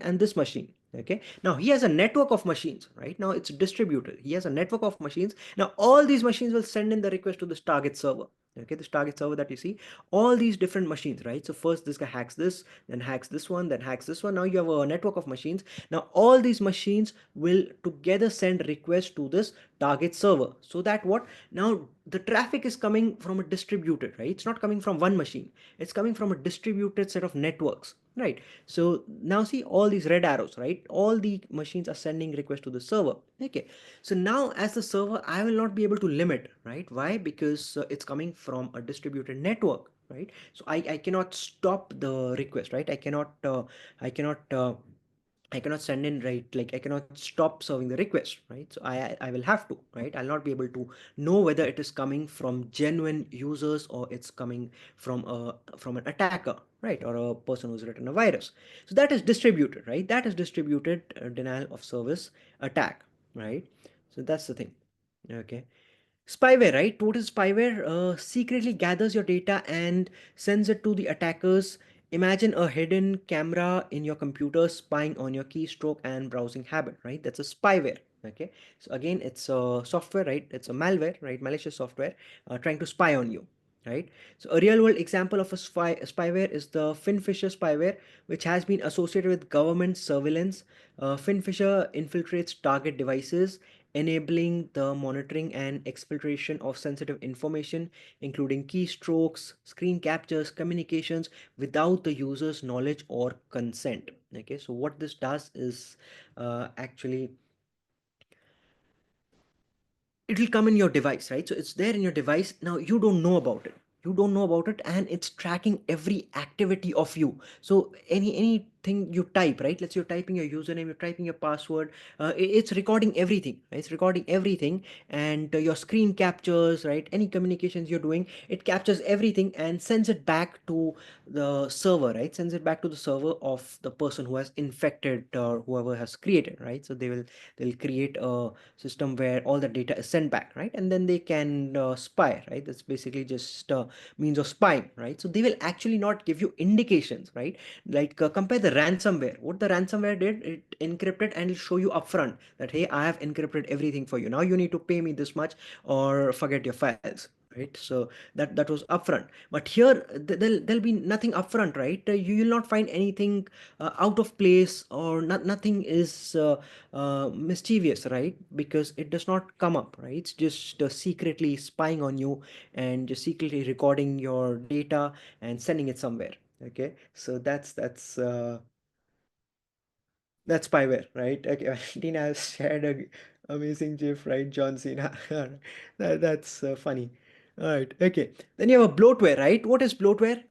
Speaker 1: and this machine. Okay. Now he has a network of machines, right? Now it's distributed. He has a network of machines. Now all these machines will send in the request to this target server. Okay, this target server that you see, all these different machines, right? So first this guy hacks this, then hacks this one, then hacks this one. Now you have a network of machines. Now all these machines will together send requests to this target server, so that what, now the traffic is coming from a distributed, right? It's not coming from one machine, it's coming from a distributed set of networks, right? So now see all these red arrows, right? All the machines are sending requests to the server. Okay, so now as the server, I will not be able to limit, right? Why? Because it's coming from a distributed network, right? So I cannot stop the request, right? I cannot I cannot send in, right? Like I cannot stop serving the request, right? So I will have to, right? I'll not be able to know whether it is coming from genuine users or it's coming from an attacker, right? Or a person who's written a virus. So that is distributed, right? That is distributed denial of service attack, right? So that's the thing. Okay. Spyware, right? What is spyware? Secretly gathers your data and sends it to the attackers. Imagine a hidden camera in your computer spying on your keystroke and browsing habit, right? That's a spyware. Okay. So again, it's a software, right? It's a malware, right? Malicious software trying to spy on you, right? So a real world example of a spyware is the Finfisher spyware, which has been associated with government surveillance. Finfisher infiltrates target devices, enabling the monitoring and exfiltration of sensitive information, including keystrokes, screen captures, communications, without the user's knowledge or consent. Okay, so what this does is actually it will come in your device, right? So it's there in your device. Now you don't know about it. You don't know about it, and it's tracking every activity of you. So anything you type, right? Let's say you're typing your username, you're typing your password. It's recording everything. Right? It's recording everything, and your screen captures, right? Any communications you're doing, it captures everything and sends it back to the server, right? Sends it back to the server of the person who has infected or whoever has created, right? So they'll create a system where all the data is sent back, right? And then they can spy, right? That's basically just means of spying, right? So they will actually not give you indications, right? Like compare the ransomware. What the ransomware did, it encrypted and it'll show you upfront that, hey, I have encrypted everything for you. Now you need to pay me this much or forget your files. Right, so that was upfront, but here there'll be nothing upfront, right? You will not find anything out of place, or nothing is mischievous, right? Because it does not come up, right? It's just secretly spying on you and just secretly recording your data and sending it somewhere. Okay, so that's spyware, right? Okay, Tina has shared a amazing GIF, right? John Cena. That's funny. All right. Okay. Then you have a bloatware, right? What is bloatware?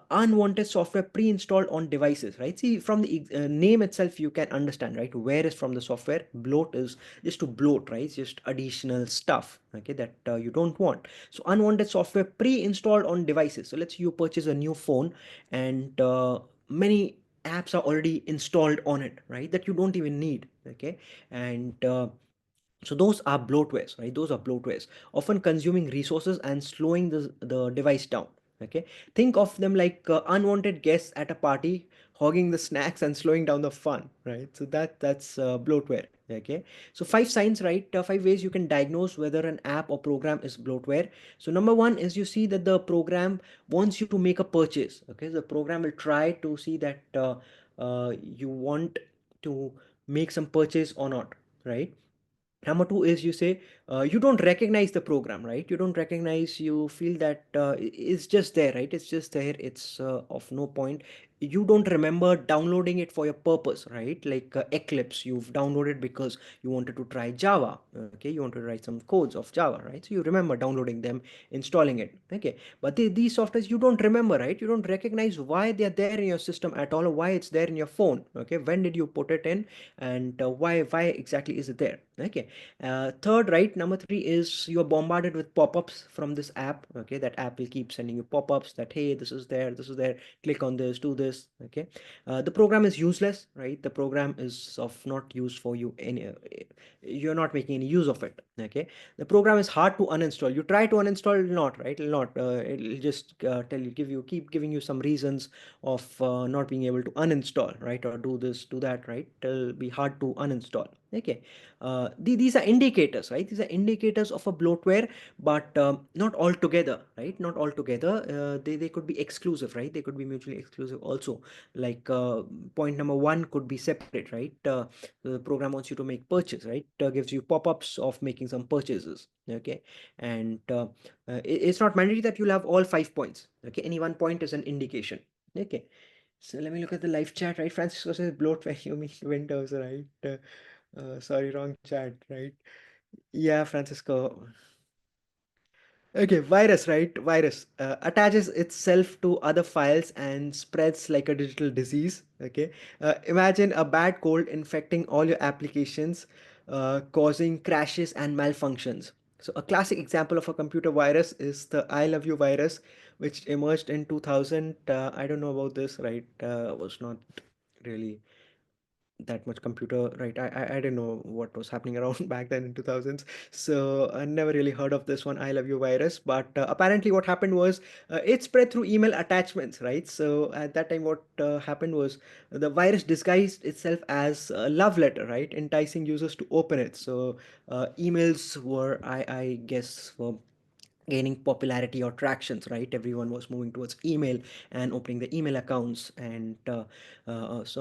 Speaker 1: Unwanted software pre-installed on devices, right? See, from the name itself, you can understand, right? Where is from the software. Bloat is just to bloat, right? It's just additional stuff, okay, that you don't want. So unwanted software pre-installed on devices. So let's say you purchase a new phone, and many apps are already installed on it, right, that you don't even need. Okay. And so those are bloatwares, right? Those are bloatwares, often consuming resources and slowing the device down. Okay, think of them like unwanted guests at a party hogging the snacks and slowing down the fun, right? So that's bloatware. Okay, so five signs, right? Five ways you can diagnose whether an app or program is bloatware. So number one is you see that the program wants you to make a purchase. Okay, the program will try to see that you want to make some purchase or not, right? Number two is you say you don't recognize the program, right? You don't recognize, you feel that it's just there, right? It's just there, it's of no point. You don't remember downloading it for your purpose, right? Like Eclipse, you've downloaded because you wanted to try Java. Okay, you want to write some codes of Java, right? So you remember downloading them, installing it. Okay, but these softwares you don't remember, right? You don't recognize why they're there in your system at all, or why it's there in your phone. Okay, when did you put it in, and why exactly is it there? Okay. Third, right, number three is you are bombarded with pop-ups from this app. Okay, that app will keep sending you pop-ups that, hey, this is there, this is there, click on this, do this. Okay, the program is useless, right? The program is of not use for you any, you're not making any use of it. Okay, the program is hard to uninstall. You try to uninstall, it will not, right? It'll not. It'll just tell you, keep giving you some reasons of not being able to uninstall, right? Or do this, do that, right? It'll be hard to uninstall. Okay, these are indicators, right? These are indicators of a bloatware, but not altogether, right? Not altogether. They could be exclusive, right? They could be mutually exclusive also. Like point number one could be separate, right? The program wants you to make purchase, right? Gives you pop-ups of making some purchases. Okay, and it's not mandatory that you'll have all 5 points. Okay, any one point is an indication. Okay, so let me look at the live chat, right? Francisco says bloatware, you mean Windows, right? Sorry, wrong chat, right? Yeah, Francisco. Okay, virus, right? Virus attaches itself to other files and spreads like a digital disease. Okay, imagine a bad cold infecting all your applications, causing crashes and malfunctions. So, a classic example of a computer virus is the I Love You virus, which emerged in 2000. I don't know about this, right? Was not really that much computer, right? I didn't know what was happening around back then in 2000s, so I never really heard of this one, I Love You virus. But apparently what happened was it spread through email attachments, right? So at that time what happened was the virus disguised itself as a love letter, right, enticing users to open it. So emails were, I guess, were gaining popularity or tractions, right? Everyone was moving towards email and opening the email accounts, and so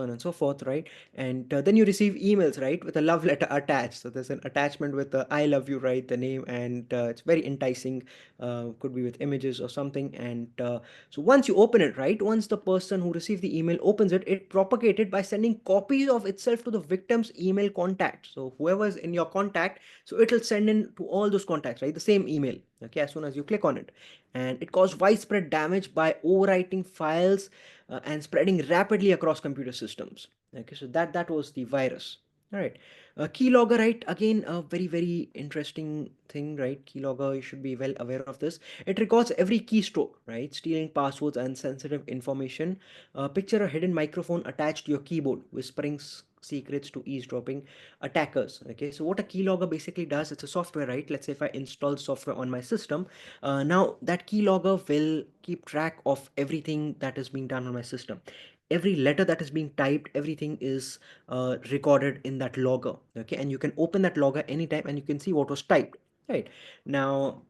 Speaker 1: on and so forth, right? And then you receive emails, right, with a love letter attached. So there's an attachment with the I love you, right, the name, and it's very enticing. Could be with images or something. And so once you open it, right, once the person who received the email opens it, it propagated by sending copies of itself to the victim's email contact. So whoever's in your contact, so it'll send in to all those contacts, right, the same email. Okay, as soon as you click on it, and it caused widespread damage by overwriting files and spreading rapidly across computer systems. Okay, so that was the virus. All right. Keylogger, right? Again, a very interesting thing, right? Keylogger, you should be well aware of this. It records every keystroke, right? Stealing passwords and sensitive information. Picture a hidden microphone attached to your keyboard, whispering secrets to eavesdropping attackers. Okay, so what a keylogger basically does, it's a software, right? Let's say if I install software on my system, now that keylogger will keep track of everything that is being done on my system. Every letter that is being typed, everything is recorded in that logger. Okay, and you can open that logger anytime and you can see what was typed, right? Now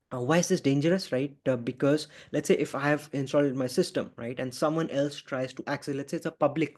Speaker 1: why is this dangerous, right? Because let's say if I have installed it in my system, right, and someone else tries to access, let's say it's a public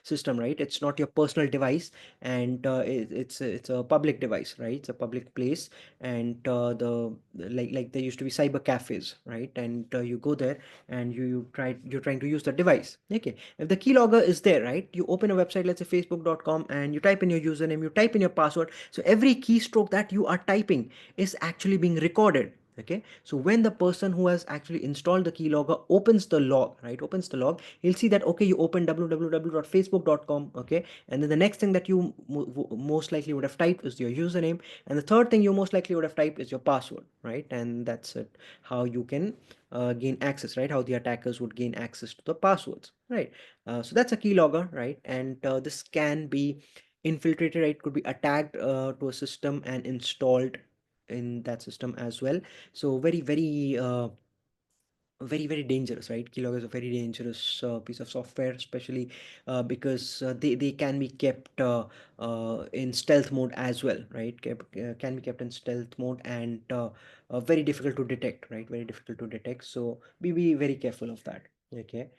Speaker 1: system, right, it's not your personal device, and it's a public device, right, it's a public place. And like there used to be cyber cafes, right, and you go there and you're trying to use the device. Okay, if the keylogger is there, right, you open a website, let's say facebook.com, and you type in your username, you type in your password, so every keystroke that you are typing is actually being recorded. Okay, so when the person who has actually installed the keylogger opens the log, right, opens the log, he'll see that, okay, you open www.facebook.com. Okay, and then the next thing that you most likely would have typed is your username, and the third thing you most likely would have typed is your password, right? And that's it, how you can gain access, right? How the attackers would gain access to the passwords, right? So that's a keylogger, right? And this can be infiltrated, right? Could be attacked to a system and installed in that system as well. So very dangerous, right? Keylogger is a very dangerous piece of software, especially because they can be kept in stealth mode as well, right? Can be kept in stealth mode, and very difficult to detect, right? Very difficult to detect, so be very careful of that. Okay.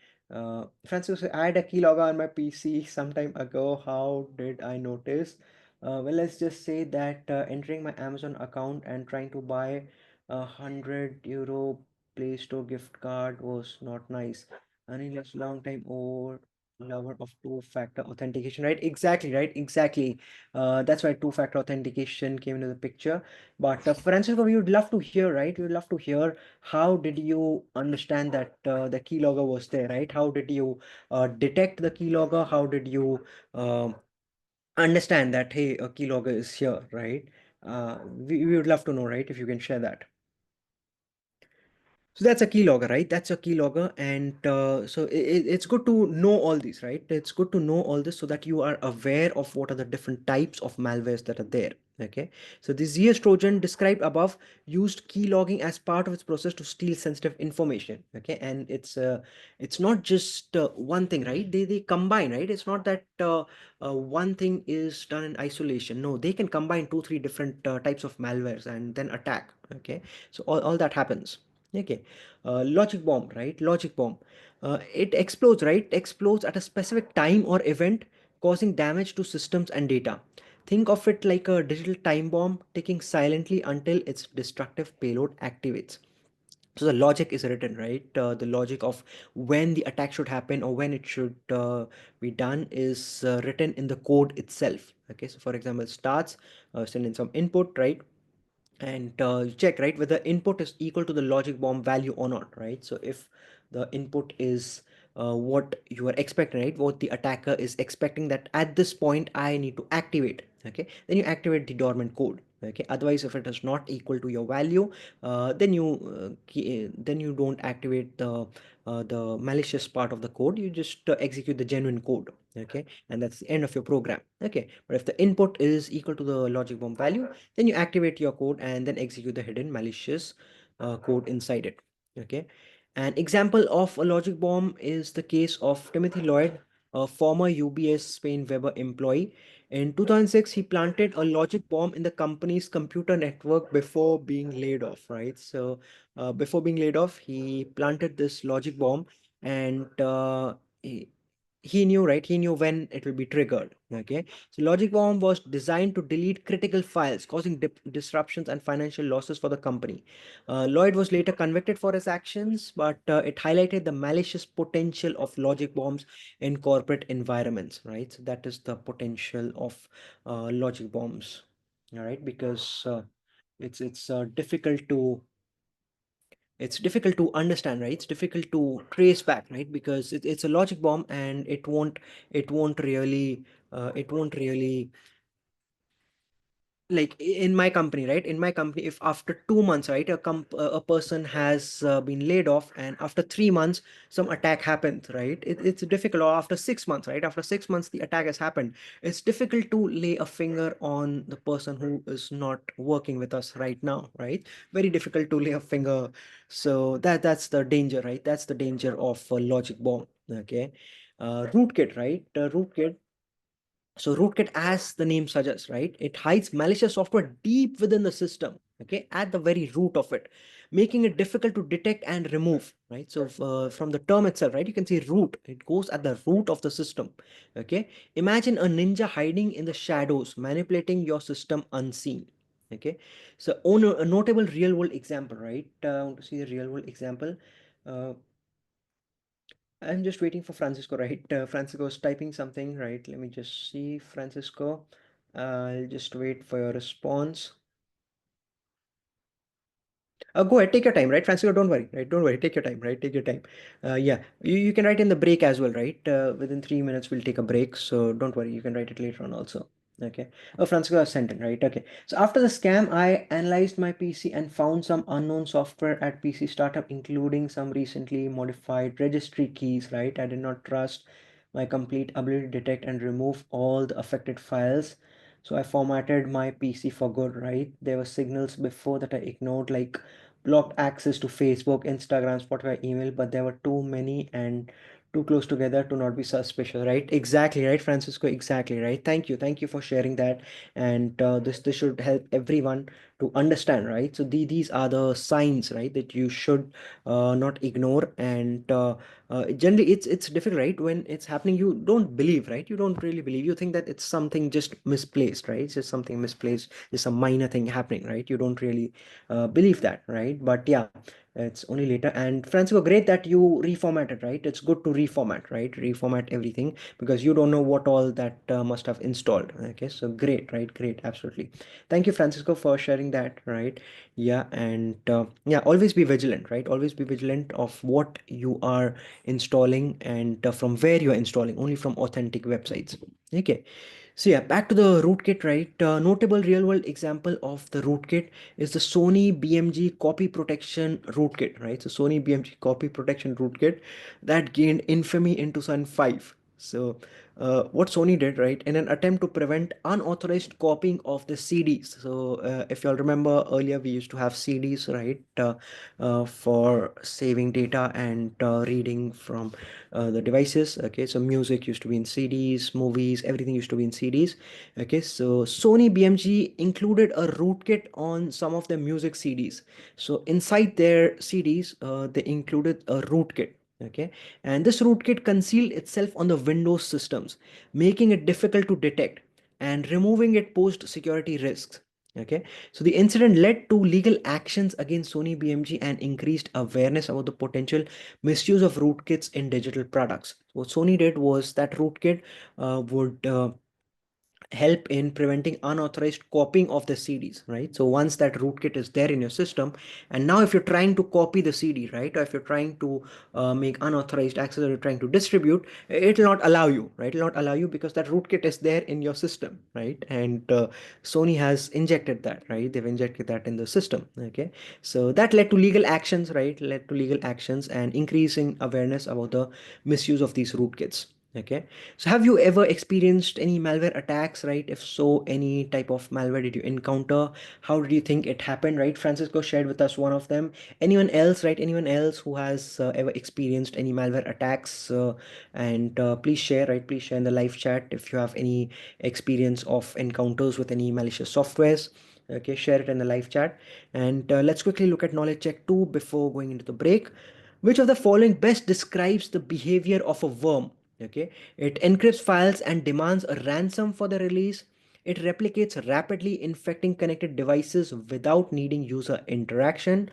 Speaker 1: Francis, I had a keylogger on my PC some time ago. How did I notice? Well, let's just say that entering my Amazon account and trying to buy €100 Play Store gift card was not nice. Unless long time old lover of two-factor authentication, right? Exactly, right? Exactly. That's why two-factor authentication came into the picture. But Francisco, we would love to hear, right? We would love to hear how did you understand that the keylogger was there, right? How did you detect the keylogger? How did you understand that, hey, a keylogger is here, right? We would love to know, right? If you can share that. So that's a keylogger, right? That's a keylogger, and so it's good to know all these, right? It's good to know all this so that you are aware of what are the different types of malwares that are there. Okay, so the ZS Trojan described above used keylogging as part of its process to steal sensitive information. Okay, and it's not just one thing, right? They combine, right? It's not that one thing is done in isolation. No, they can combine two, three different types of malwares and then attack. Okay, so all that happens. Okay, logic bomb, right? Logic bomb. It explodes, right? Explodes at a specific time or event, causing damage to systems and data. Think of it like a digital time bomb ticking silently until its destructive payload activates. So the logic is written, right? The logic of when the attack should happen or when it should be done is written in the code itself. Okay, so for example, starts, send in some input, right? And you check, right, whether input is equal to the logic bomb value or not, right? So if the input is what you are expecting, right, what the attacker is expecting, that at this point I need to activate, okay, then you activate the dormant code. Okay, otherwise if it is not equal to your value, then you don't activate the malicious part of the code. You just execute the genuine code. Okay, and that's the end of your program. Okay, but if the input is equal to the logic bomb value, then you activate your code and then execute the hidden malicious code inside it. Okay, an example of a logic bomb is the case of Timothy Lloyd, a former UBS Spain Weber employee. In 2006, he planted a logic bomb in the company's computer network before being laid off, right? So before being laid off, he planted this logic bomb, and he knew, right? He knew when it will be triggered. Okay, so logic bomb was designed to delete critical files, causing disruptions and financial losses for the company. Lloyd was later convicted for his actions, but it highlighted the malicious potential of logic bombs in corporate environments, right? So that is the potential of logic bombs, all right? Because it's difficult to, it's difficult to understand, right? It's difficult to trace back, right? Because it's a logic bomb, and it won't really, like in my company, right? In my company, if after 2 months, right, a person has been laid off, and after 3 months some attack happens, right? It's difficult. Or after 6 months, right, after 6 months the attack has happened, it's difficult to lay a finger on the person who is not working with us right now, right? Very difficult to lay a finger. So that's the danger, right? That's the danger of a logic bomb. Okay, rootkit, right? Rootkit, so rootkit, as the name suggests, right, it hides malicious software deep within the system, okay, at the very root of it, making it difficult to detect and remove, right? So from the term itself, right, you can see root, it goes at the root of the system. Okay, imagine a ninja hiding in the shadows, manipulating your system unseen. Okay, so on a notable real world example, right? I want to see a real world example. uh, I'm just waiting for Francisco, right? Francisco's typing something, right? Let me just see, Francisco. I'll just wait for your response. Go ahead, take your time, right, Francisco? Don't worry, right? Don't worry, take your time, right? Take your time. Yeah, you can write in the break as well, right? Within 3 minutes, we'll take a break, so don't worry, you can write it later on also. Okay. Oh, Francisco has sent it, right? Okay. So after the scam, I analyzed my PC and found some unknown software at PC startup, including some recently modified registry keys, right? I did not trust my complete ability to detect and remove all the affected files. So I formatted my PC for good, right? There were signals before that I ignored, like blocked access to Facebook, Instagram, Spotify, email, but there were too many and too close together to not be suspicious, right? Exactly, right, Francisco? Exactly, right. Thank you for sharing that, and this should help everyone to understand, right? So these are the signs, right, that you should not ignore, and generally it's difficult, right? When it's happening, you don't believe, right? You don't really believe. You think that it's something just misplaced, right? It's just something misplaced, just a minor thing happening, right? You don't really believe that, right? But yeah, it's only later. And Francisco, great that you reformatted, right? It's good to reformat, right? Reformat everything because you don't know what all that must have installed. Okay, so great, right? Great, absolutely. Thank you, Francisco, for sharing that, right? Yeah, and yeah, always be vigilant, right? Always be vigilant of what you are installing and from where you are installing, only from authentic websites. Okay. So yeah, back to the rootkit, right? Notable real-world example of the rootkit is the Sony BMG copy protection rootkit, right? So Sony BMG copy protection rootkit that gained infamy in 2005. So what Sony did, right, in an attempt to prevent unauthorized copying of the CDs. So if y'all remember earlier, we used to have CDs, right, for saving data and reading from the devices. Okay, so music used to be in CDs, movies, everything used to be in CDs. Okay, so Sony BMG included a rootkit on some of their music CDs. So inside their CDs, they included a rootkit. Okay, and this rootkit concealed itself on the Windows systems, making it difficult to detect, and removing it posed security risks. Okay, so the incident led to legal actions against Sony BMG and increased awareness about the potential misuse of rootkits in digital products. What Sony did was that rootkit would help in preventing unauthorized copying of the CDs, right? So once that rootkit is there in your system, and now if you're trying to copy the CD, right, or if you're trying to make unauthorized access or you're trying to distribute, it will not allow you, right? It will not allow you because that rootkit is there in your system, right? And Sony has injected that, right? They've injected that in the system, okay? So that led to legal actions, right? Led to legal actions and increasing awareness about the misuse of these rootkits. Okay, so have you ever experienced any malware attacks, right? If so, any type of malware did you encounter? How did you think it happened, right? Francisco shared with us one of them. Anyone else, right? Anyone else who has ever experienced any malware attacks? And please share, right? Please share in the live chat if you have any experience of encounters with any malicious softwares. Okay, share it in the live chat. And let's quickly look at knowledge check 2 before going into the break. Which of the following best describes the behavior of a worm? Okay, it encrypts files and demands a ransom for the release. It replicates rapidly, infecting connected devices without needing user interaction.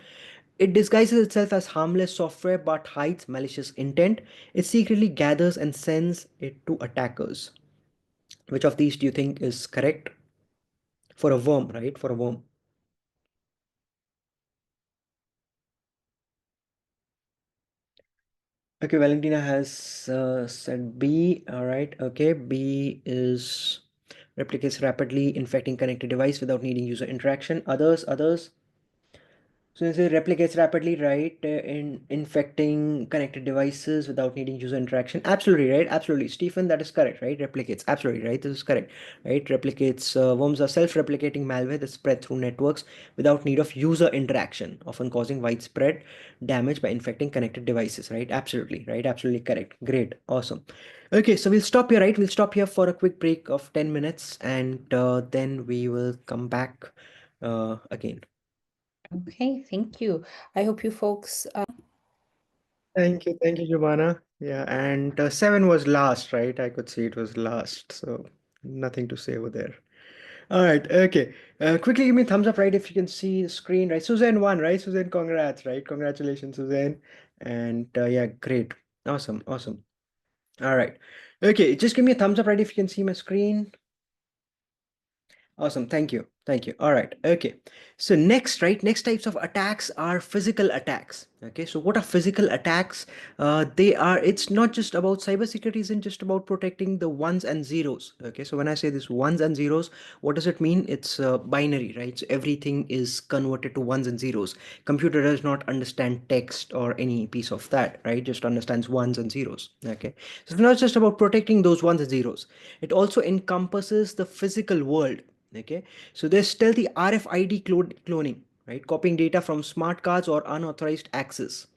Speaker 1: It disguises itself as harmless software but hides malicious intent. It secretly gathers and sends it to attackers. Which of these do you think is correct for a worm, right? For a worm. Okay, Valentina has said B. All right. Okay, B is replicates rapidly, infecting connected device without needing user interaction. Others. So it replicates rapidly, right? In infecting connected devices without needing user interaction. Absolutely right. Absolutely, Stephen. That is correct, right? Replicates. Absolutely right. This is correct, right? Replicates. Worms are self-replicating malware that spread through networks without need of user interaction, often causing widespread damage by infecting connected devices. Right? Absolutely right. Absolutely correct. Great. Awesome. Okay, so we'll stop here, right? We'll stop here for a quick break of 10 minutes, and then we will come back again.
Speaker 2: Okay, thank you. I hope you folks.
Speaker 1: Thank you, Giovanna. Yeah, and seven was last, right? I could see it was last, so nothing to say over there. All right, okay. Quickly give me a thumbs up, right? If you can see the screen, right? Suzanne won, right? Suzanne, congrats, right? Congratulations, Suzanne. And yeah, great. Awesome, awesome. All right. Okay, just give me a thumbs up, right? If you can see my screen. Awesome, thank you. Thank you. All right. Okay. So next, right? Next types of attacks are physical attacks. Okay. So what are physical attacks? They are. It's not just about cybersecurity. Isn't just about protecting the ones and zeros. Okay. So when I say this ones and zeros, what does it mean? It's binary, right? So everything is converted to ones and zeros. Computer does not understand text or any piece of that, right? Just understands ones and zeros. Okay. So it's not just about protecting those ones and zeros. It also encompasses the physical world. Okay, so there's stealthy RFID cloning, right? Copying data from smart cards or unauthorized access.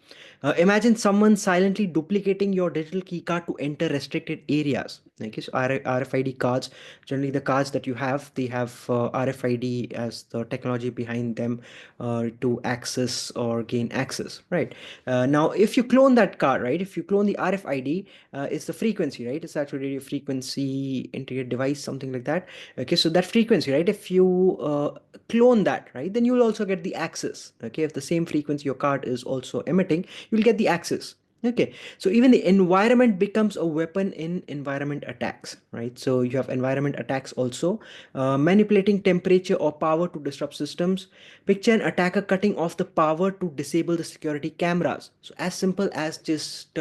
Speaker 1: Imagine someone silently duplicating your digital keycard to enter restricted areas. Okay, so RFID cards, generally the cards that you have, they have RFID as the technology behind them to access or gain access, right? Now, if you clone that card, right? If you clone the RFID, it's the frequency, right? It's actually a frequency integrated device, something like that. Okay, so that frequency, right? If you clone that, right, then you will also get the access. Okay, if the same frequency your card is also emitting, you'll get the access. Okay, so even the environment becomes a weapon in environment attacks, right? So you have environment attacks also, manipulating temperature or power to disrupt systems. Picture an attacker cutting off the power to disable the security cameras. So as simple as just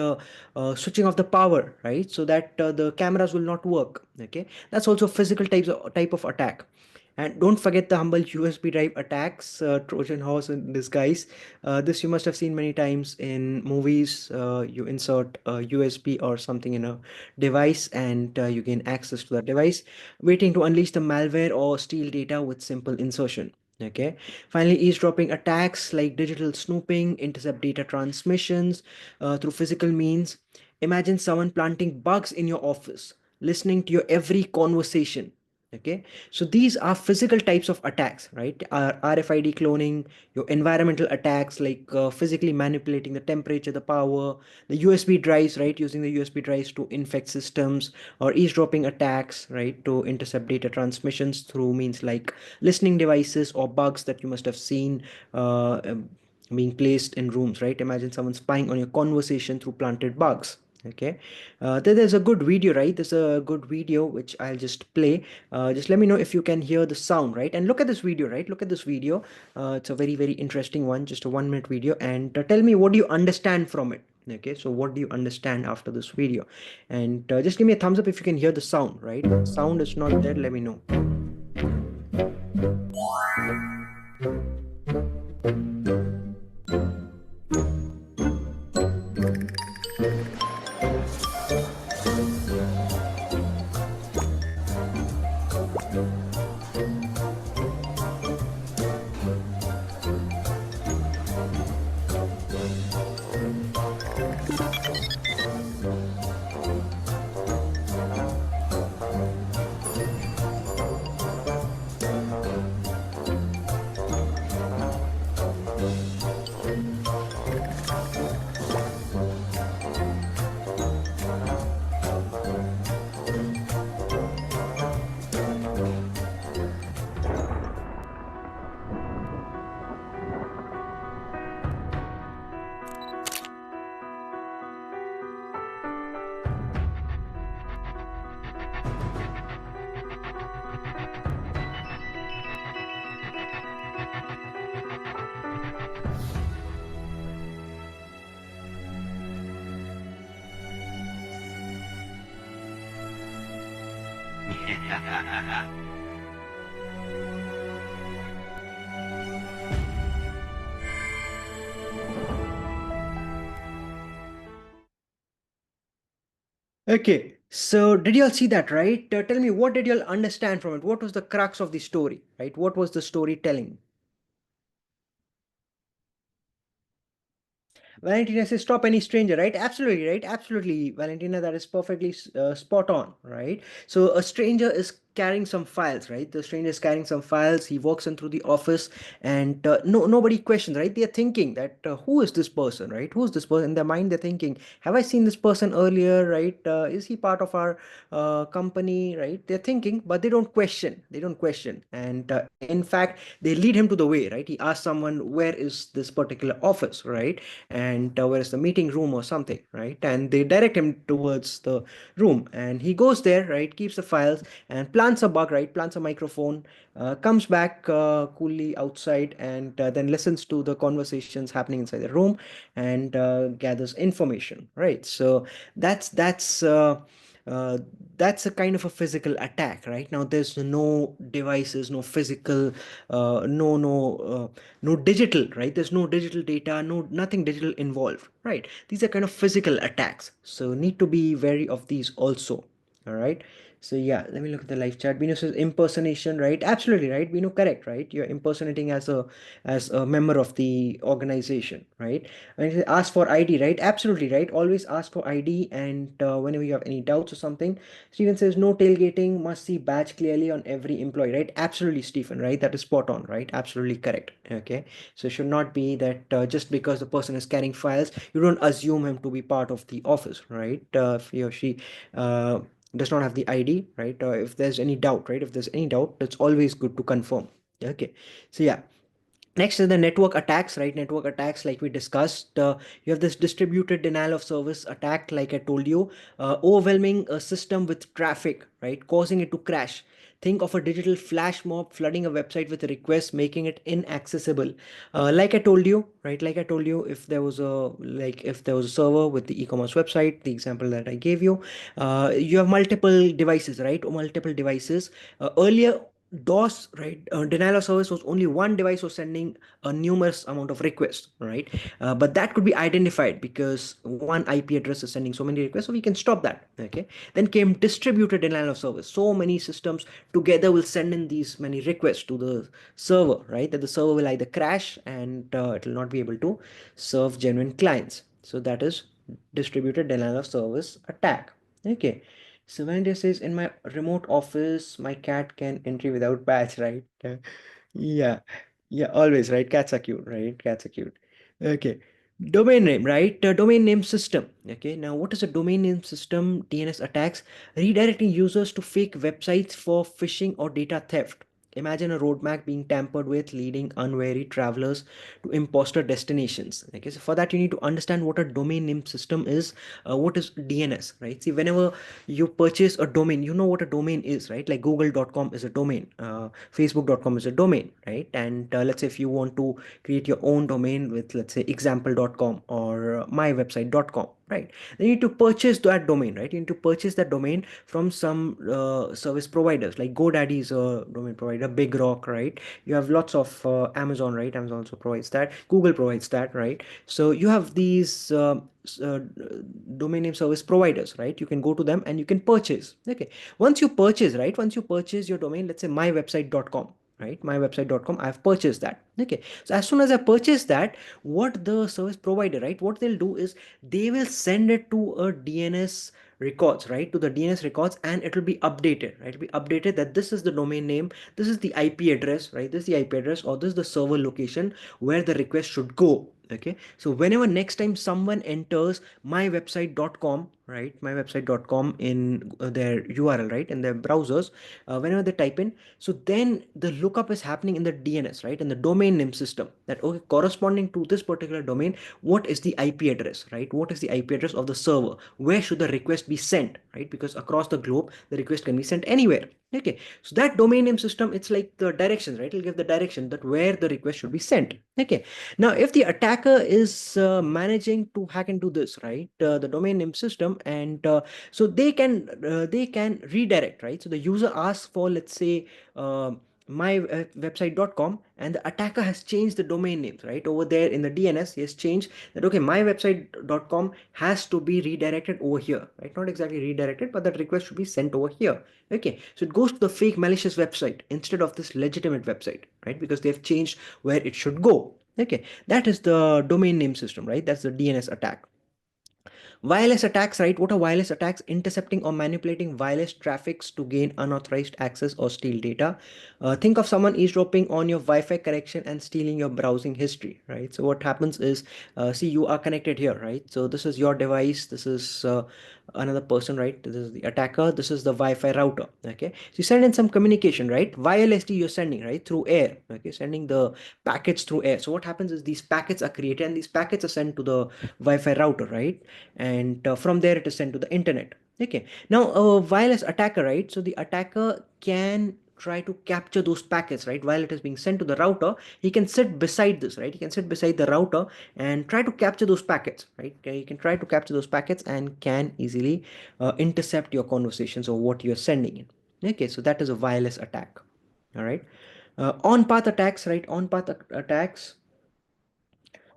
Speaker 1: switching off the power, right? So that the cameras will not work. Okay, that's also physical type of attack. And don't forget the humble USB drive attacks, Trojan horse in disguise. This you must have seen many times in movies. You insert a USB or something in a device and you gain access to that device, waiting to unleash the malware or steal data with simple insertion. Okay. Finally, eavesdropping attacks like digital snooping, intercept data transmissions through physical means. Imagine someone planting bugs in your office, listening to your every conversation. Okay, so these are physical types of attacks, right? RFID cloning, your environmental attacks like physically manipulating the temperature, the power, the USB drives, right? Using the USB drives to infect systems, or eavesdropping attacks, right? To intercept data transmissions through means like listening devices or bugs that you must have seen being placed in rooms, right? Imagine someone spying on your conversation through planted bugs. Okay, there's a good video, right? There's a good video which I'll just play. Just let me know if you can hear the sound, right? And look at this video, right? Look at this video. It's a very, very interesting one, just a 1 minute video. And tell me, what do you understand from it? Okay, so what do you understand after this video? And just give me a thumbs up if you can hear the sound, right? If the sound is not there, let me know. Okay, so did you all see that, right? Tell me, what did you all understand from it? What was the crux of the story, right? What was the story telling? Valentina says, stop any stranger, right? Absolutely, right? Absolutely, Valentina, that is perfectly spot on, right? So a stranger is carrying some files, right? The stranger is carrying some files. He walks in through the office, and nobody questions, right? They're thinking that who is this person, right? Who's this person? In their mind, they're thinking, have I seen this person earlier, right? Is he part of our company, right? They're thinking, but they don't question. They don't question, and in fact, they lead him to the way, right? He asks someone, where is this particular office, right? And where is the meeting room or something, right? And they direct him towards the room, and he goes there, right? Keeps the files and plants plants a bug, right? Plants a microphone, comes back coolly outside, and then listens to the conversations happening inside the room, and gathers information, right? So that's uh, that's a kind of a physical attack. Right now there's no devices, no physical, no digital, right? There's no digital data, no nothing digital involved, right? These are kind of physical attacks, so need to be wary of these also. All right. So yeah, let me look at the live chat. Bino says impersonation, right? Absolutely right. Bino, correct, right? You're impersonating as a member of the organization, right? And it ask for ID, right? Absolutely right. Always ask for ID, and whenever you have any doubts or something. Stephen says no tailgating, must see badge clearly on every employee, right? Absolutely, Stephen, right? That is spot on, right? Absolutely correct. Okay. So it should not be that just because the person is carrying files, you don't assume him to be part of the office, right? If he or she uh, does not have the ID, right? If there's any doubt, right? If there's any doubt, it's always good to confirm. Okay. So yeah, next is the network attacks, right? Network attacks, like we discussed, you have this distributed denial of service attack, like I told you, overwhelming a system with traffic, right, causing it to crash. Think of a digital flash mob flooding a website with requests, making it inaccessible. Like I told you, right? Like I told you, if there was a server with the e-commerce website, the example that I gave you, you have multiple devices, right? Multiple devices. Earlier, DOS, right? Denial of service was only one device was sending a numerous amount of requests, right? But that could be identified because one IP address is sending so many requests, so we can stop that. Okay. Then came distributed denial of service. So many systems together will send in these many requests to the server, right? That the server will either crash and it will not be able to serve genuine clients. So that is distributed denial of service attack. Okay. Savanda says, in my remote office, my cat can enter without badge, right? Yeah, yeah, always, right? Cats are cute, right? Cats are cute. Okay. Domain name, right? Domain name system. Okay. Now, what is a domain name system? DNS attacks, redirecting users to fake websites for phishing or data theft. Imagine a roadmap being tampered with, leading unwary travelers to imposter destinations. Okay, so for that, you need to understand what a domain name system is. What is DNS, right? See, whenever you purchase a domain, you know what a domain is, right? Like google.com is a domain, facebook.com is a domain, right? And let's say if you want to create your own domain with, let's say, example.com or mywebsite.com, right? Then you need to purchase that domain, right? You need to purchase that domain from some service providers, like GoDaddy is a domain provider, Big Rock, right? You have lots of Amazon, right? Amazon also provides that, Google provides that, right? So you have these domain name service providers, right? You can go to them and you can purchase. Okay. Once you purchase, right? Once you purchase your domain, let's say mywebsite.com, right? Mywebsite.com, I've purchased that. Okay. So as soon as I purchase that, what the service provider, right? What they'll do is they will send it to a DNS records, right? To the DNS records, and it will be updated, right? It'll be updated that this is the domain name, this is the IP address, right? This is the IP address, or this is the server location where the request should go. Okay. So whenever next time someone enters mywebsite.com, right? Mywebsite.com in their URL, right? In their browsers, whenever they type in, so then the lookup is happening in the DNS, right? In the domain name system, that okay, corresponding to this particular domain, what is the IP address, right? What is the IP address of the server? Where should the request be sent, right? Because across the globe, the request can be sent anywhere. Okay. So that domain name system, it's like the directions, right? It'll give the direction that where the request should be sent. Okay. Now, if the attacker is managing to hack into this, right, the domain name system, and so they can redirect, right? So the user asks for, let's say, mywebsite.com, and the attacker has changed the domain names, right? Over there in the DNS, he has changed that, okay, mywebsite.com has to be redirected over here, right? Not exactly redirected, but that request should be sent over here. Okay, so it goes to the fake malicious website instead of this legitimate website, right? Because they've changed where it should go. Okay, that is the domain name system, right? That's the DNS attack. Wireless attacks, right? What are wireless attacks? Intercepting or manipulating wireless traffics to gain unauthorized access or steal data. Think of someone eavesdropping on your Wi-Fi connection and stealing your browsing history, right? So what happens is, see, you are connected here, right? So this is your device. This is another person, right? This is the attacker. This is the Wi-Fi router. Okay. So you send in some communication, right? Wirelessly you're sending, right? Through air. Okay. Sending the packets through air. So what happens is these packets are created and these packets are sent to the Wi-Fi router, right? And from there it is sent to the internet. Okay. Now, wireless attacker, right? So the attacker can try to capture those packets, right? While it is being sent to the router, he can sit beside this, right? He can sit beside the router and try to capture those packets, right? Okay, he can try to capture those packets and can easily intercept your conversations or what you're sending in. Okay, so that is a wireless attack. All right. On-path attacks, right? On-path attacks,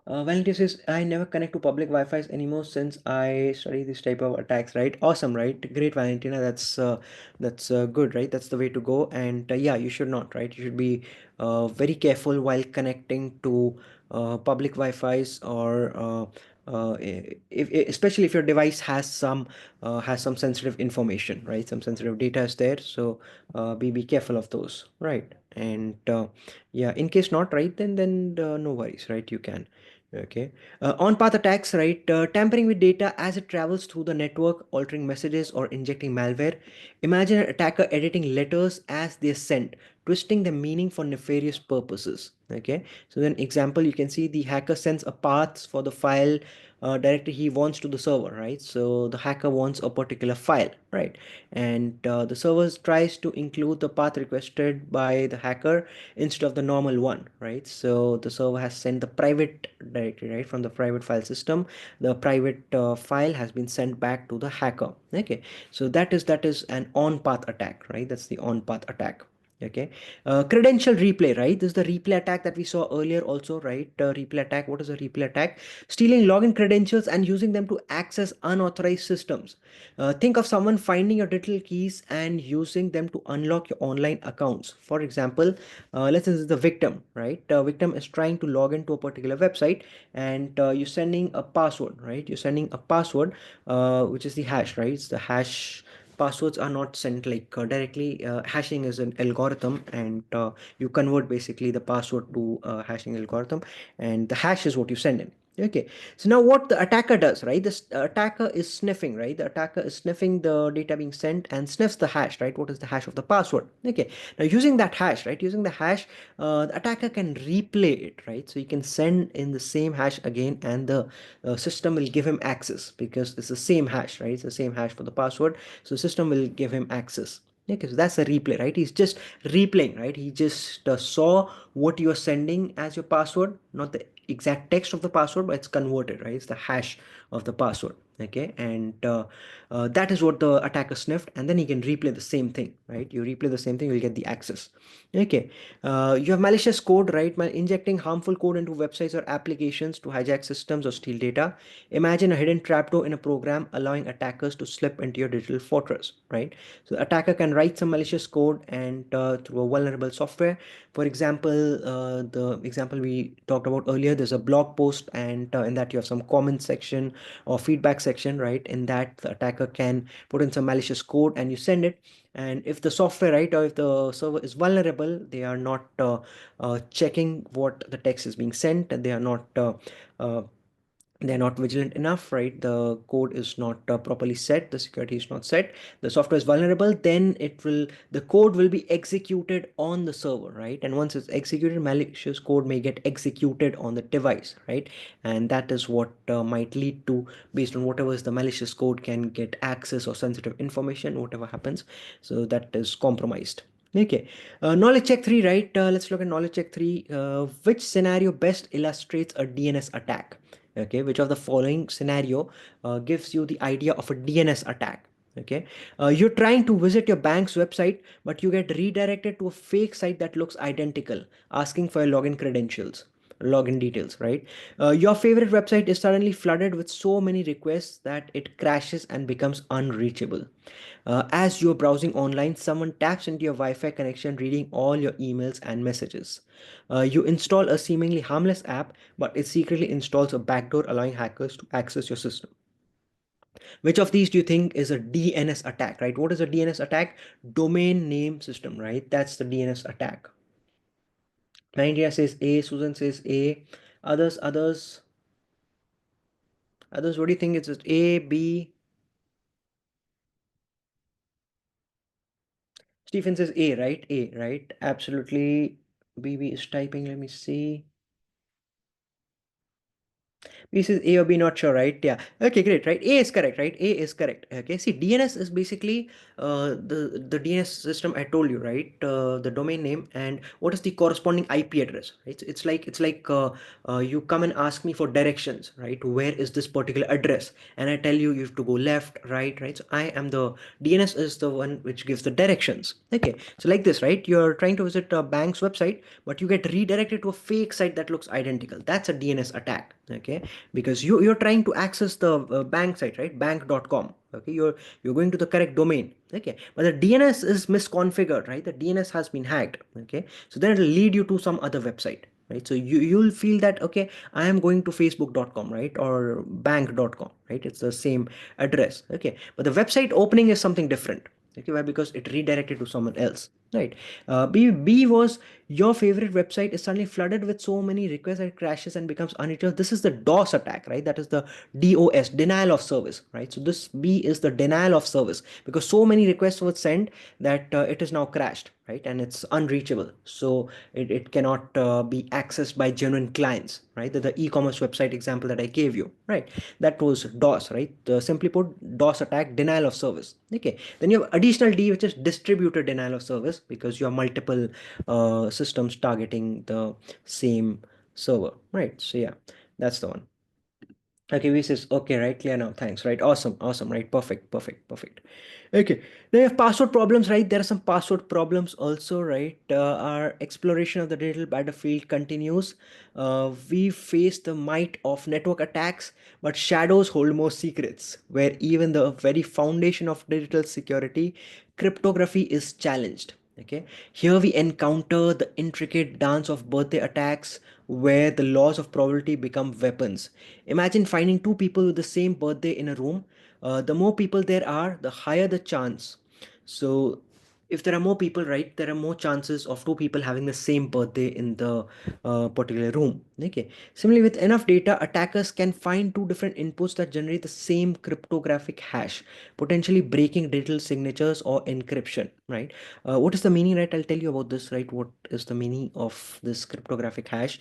Speaker 1: Valentine says, I never connect to public Wi-Fi's anymore since I study this type of attacks, right? Awesome, right? Great, Valentina. That's good, right? That's the way to go. And yeah, you should not, right? You should be very careful while connecting to public Wi-Fi's or especially if your device has some sensitive information, right? Some sensitive data is there, so be careful of those, right? And yeah, in case not, right, then no worries, right? You can. Okay. On-path attacks, right? Tampering with data as it travels through the network, altering messages or injecting malware. Imagine an attacker editing letters as they're sent, twisting the meaning for nefarious purposes. Okay. So then example, you can see the hacker sends a path for the file directly he wants to the server, right? So the hacker wants a particular file, right? And the server tries to include the path requested by the hacker instead of the normal one, right? So the server has sent the private directory, right? From the private file system, the private file has been sent back to the hacker. Okay, so that is an on path attack, right? That's the on path attack. Okay. Credential replay, right? This is the replay attack that we saw earlier also, right? Replay attack. What is a replay attack? Stealing login credentials and using them to access unauthorized systems. Think of someone finding your digital keys and using them to unlock your online accounts. For example, let's say this is the victim, right? Victim is trying to log into a particular website, and you're sending a password, right? You're sending a password, which is the hash, right? It's the hash. Passwords are not sent like directly. Hashing is an algorithm, and you convert basically the password to hashing algorithm, and the hash is what you send in. Okay, so now what the attacker does, right? This attacker is sniffing, right? The attacker is sniffing the data being sent and sniffs the hash, right? What is the hash of the password? Okay, now using that hash, right? Using the hash, the attacker can replay it, right? So you can send in the same hash again, and the system will give him access because it's the same hash, right? It's the same hash for the password, so system will give him access. Okay, so that's a replay, right? He's just replaying, right? He just saw what you're sending as your password, not the exact text of the password, but it's converted, right? It's the hash of the password. Okay, and that is what the attacker sniffed, and then he can replay the same thing, right? You replay the same thing, you'll get the access. Okay, you have malicious code, right? Injecting harmful code into websites or applications to hijack systems or steal data. Imagine a hidden trapdoor in a program allowing attackers to slip into your digital fortress, right? So the attacker can write some malicious code and through a vulnerable software. For example, the example we talked about earlier, there's a blog post, and in that you have some comment section or feedback section, right? In that the attacker can put in some malicious code and you send it. And if the software, right, or if the server is vulnerable, they are not checking what the text is being sent, and uh, they're not vigilant enough, right? The code is not properly set, the security is not set, the software is vulnerable, then the code will be executed on the server, right? And once it's executed, malicious code may get executed on the device, right? And that is what might lead to, based on whatever is the malicious code, can get access or sensitive information, whatever happens, so that is compromised. Okay, knowledge check 3, right? Let's look at knowledge check 3. Which scenario best illustrates a DNS attack? Okay, which of the following scenario gives you the idea of a DNS attack? Okay, you're trying to visit your bank's website, but you get redirected to a fake site that looks identical, asking for your login credentials, login details, right? Your favorite website is suddenly flooded with so many requests that it crashes and becomes unreachable. As you're browsing online, someone taps into your Wi Fi connection, reading all your emails and messages. You install a seemingly harmless app, but it secretly installs a backdoor allowing hackers to access your system. Which of these do you think is a DNS attack, right? What is a DNS attack? Domain name system, right? That's the DNS attack. Nigeria says A, Susan says A. Others, what do you think? It's A, B? Stephen says A, right? A, right? Absolutely. BB is typing. Let me see. This is A or B, not sure, right? Yeah. Okay, great, right? A is correct, right? A is correct. Okay. See, DNS is basically the DNS system I told you, right? The domain name and what is the corresponding IP address, right? So it's like you come and ask me for directions, right? Where is this particular address? And I tell you you have to go left, right, right. So I am the DNS is the one which gives the directions. Okay. So like this, right? You're trying to visit a bank's website, but you get redirected to a fake site that looks identical. That's a DNS attack. Okay, because you're trying to access the bank site, right? Bank.com. Okay, you're going to the correct domain. Okay, but the DNS is misconfigured, right? The DNS has been hacked. Okay, so then it'll lead you to some other website, right? So you'll feel that, okay, I am going to facebook.com, right, or bank.com, right? It's the same address. Okay, but the website opening is something different. Okay, why? Because it redirected to someone else, right? B was your favorite website is suddenly flooded with so many requests that it crashes and becomes unreachable. This is the DOS attack, right? That is the DOS, denial of service, right? So this B is the denial of service because so many requests were sent that it is now crashed, right? And it's unreachable. So it cannot be accessed by genuine clients, right? The e-commerce website example that I gave you, right? That was DOS, right? Simply put, DOS attack, denial of service. Okay. Then you have additional D, which is distributed denial of service because you have multiple systems targeting the same server, right? So yeah, that's the one. Okay, we says okay, right? Clear now. Thanks, right? Awesome, awesome, right? Perfect, perfect, perfect. Okay, now you have password problems, right? There are some password problems also, right? Our exploration of the digital battlefield continues. We face the might of network attacks, but shadows hold more secrets, where even the very foundation of digital security, cryptography, is challenged. Okay, here we encounter the intricate dance of birthday attacks where the laws of probability become weapons. Imagine finding two people with the same birthday in a room. The more people there are, the higher the chance. So if there are more people, right, there are more chances of two people having the same birthday in the particular room. Okay. Similarly, with enough data, attackers can find two different inputs that generate the same cryptographic hash, potentially breaking digital signatures or encryption, right? What is the meaning, right? I'll tell you about this, right? What is the meaning of this cryptographic hash?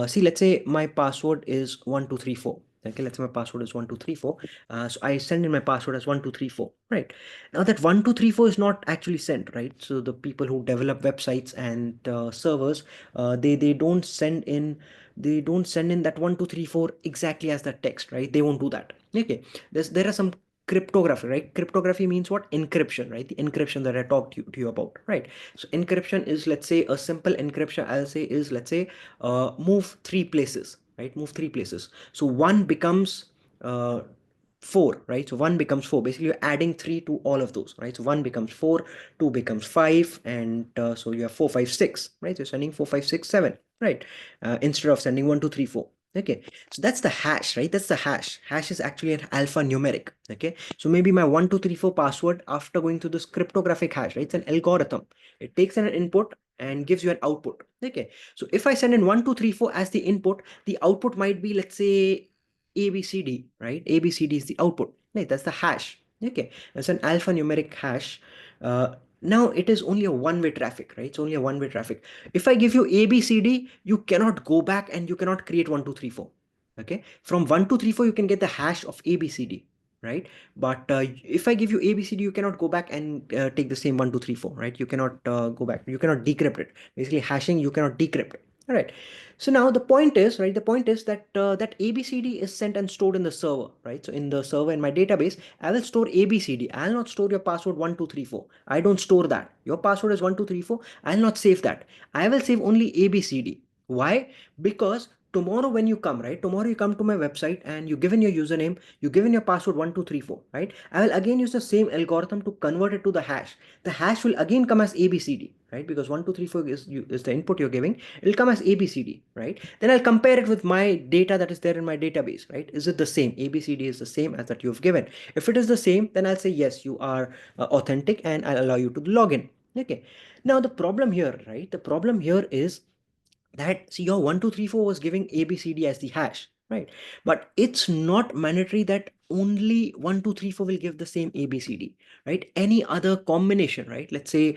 Speaker 1: See, let's say my password is 1234. Okay, let's say my password is 1234. So I send in my password as 1234, right? Now that 1234 is not actually sent, right? So the people who develop websites and servers, they don't send in that 1234 exactly as that text, right? They won't do that. Okay, there are some cryptography, right? Cryptography means what? Encryption, right? The encryption that I talked to you about, right? So encryption is, let's say, a simple encryption I'll say is, let's say, move three places, right? Move three places. So one becomes uh, four, right? So one becomes four. Basically, you're adding three to all of those, right? So one becomes four, two becomes five, and so you have four, five, six, right? So you're sending four, five, six, seven, right? Instead of sending one, two, three, four. Okay, so that's the hash, right? That's the hash. Hash is actually an alphanumeric. Okay, so maybe my 1234 password after going through this cryptographic hash, right? It's an algorithm. It takes an input and gives you an output. Okay, so if I send in 1234 as the input, the output might be, let's say, ABCD, right? ABCD is the output. Right, that's the hash. Okay, it's an alphanumeric hash. Now it is only a one-way traffic, right? It's only a one-way traffic. If I give you ABCD, you cannot go back and you cannot create 1234. Okay, from 1234 you can get the hash of ABCD, right? But if I give you ABCD, you cannot go back and take the same 1234, right? You cannot go back. You cannot decrypt it. Basically, hashing, you cannot decrypt it. All right. So now the point is, right? The point is that that ABCD is sent and stored in the server, right? So in the server in my database, I will store ABCD. I'll not store your password 1234. I don't store that. Your password is 1234. I'll not save that. I will save only ABCD. Why? Because tomorrow when you come, right? Tomorrow you come to my website and you given your username, you given your password 1234, right? I will again use the same algorithm to convert it to the hash. The hash will again come as ABCD, right? Because 1234 is the input you're giving. It'll come as ABCD, right? Then I'll compare it with my data that is there in my database, right? Is it the same? ABCD is the same as that you've given. If it is the same, then I'll say yes, you are authentic, and I'll allow you to log in. Okay. Now the problem here, right? The problem here is that, see, your 1234 was giving ABCD as the hash, right? But it's not mandatory that only 1234 will give the same ABCD, right? Any other combination, right? Let's say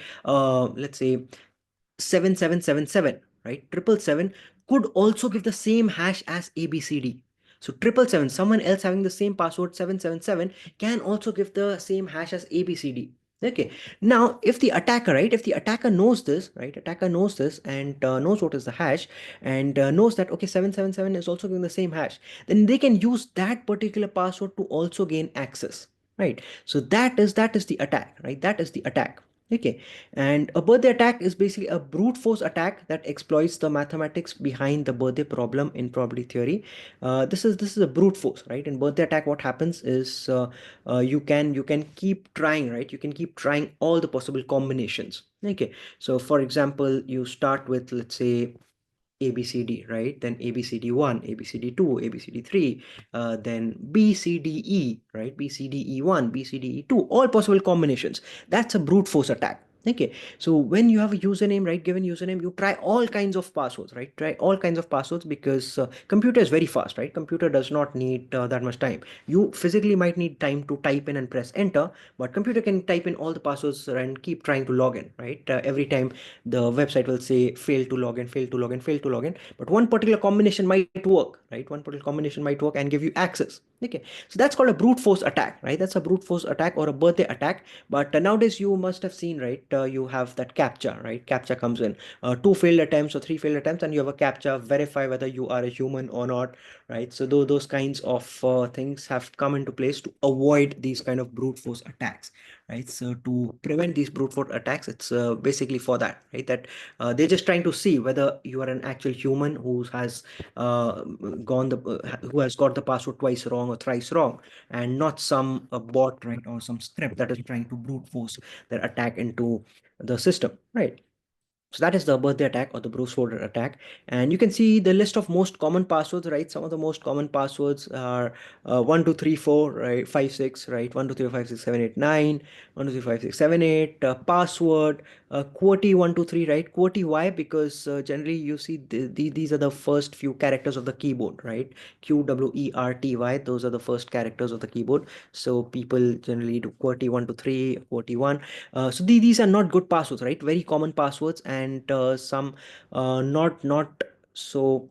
Speaker 1: 7777, right? 777 could also give the same hash as ABCD. So 777, someone else having the same password 777 can also give the same hash as ABCD. Okay. Now, if the attacker, right, if the attacker knows this, right, attacker knows this and knows what is the hash and knows that, okay, 777 is also giving the same hash, then they can use that particular password to also gain access, right? So that is the attack, right? That is the attack. Okay. And a birthday attack is basically a brute force attack that exploits the mathematics behind the birthday problem in probability theory. This is a brute force, right? In birthday attack, what happens is you can keep trying, right? You can keep trying all the possible combinations. Okay. So for example, you start with, let's say, ABCD, right? Then ABCD1, ABCD2, ABCD3, then BCDE, right? BCDE1, BCDE2, all possible combinations. That's a brute force attack. Okay, so when you have a username, right, given username, you try all kinds of passwords, right? Try all kinds of passwords because computer is very fast, right? Computer does not need that much time. You physically might need time to type in and press enter, but computer can type in all the passwords and keep trying to log in, right? Every time the website will say fail to log in, fail to log in, fail to log in, but one particular combination might work, right? One particular combination might work and give you access. Okay, so that's called a brute force attack, right? That's a brute force attack or a birthday attack. But nowadays you must have seen, right? You have that captcha, right? Captcha comes in, two failed attempts or three failed attempts, and you have a captcha, verify whether you are a human or not, right? So those kinds of things have come into place to avoid these kind of brute force attacks, right? So to prevent these brute force attacks, it's basically for that, right? That they're just trying to see whether you are an actual human who has who has got the password twice wrong or thrice wrong, and not some bot, right, or some script that is trying to brute force their attack into the system, right? So that is the birthday attack or the Bruce folder attack. And you can see the list of most common passwords, right? Some of the most common passwords are 1, 2, 3, 4, right? 5, 6, right? 1, 2, 3, 4, 5, 6, 7, 8, 9, 1, 2, 3, 5, 6, 7, 8, password, QWERTY 1, 2, 3, right? QWERTY, why? Because generally you see these are the first few characters of the keyboard, right? QWERTY, those are the first characters of the keyboard. So people generally do QWERTY 1, 2, 3, QWERTY 1. So these are not good passwords, right? Very common passwords, and some not so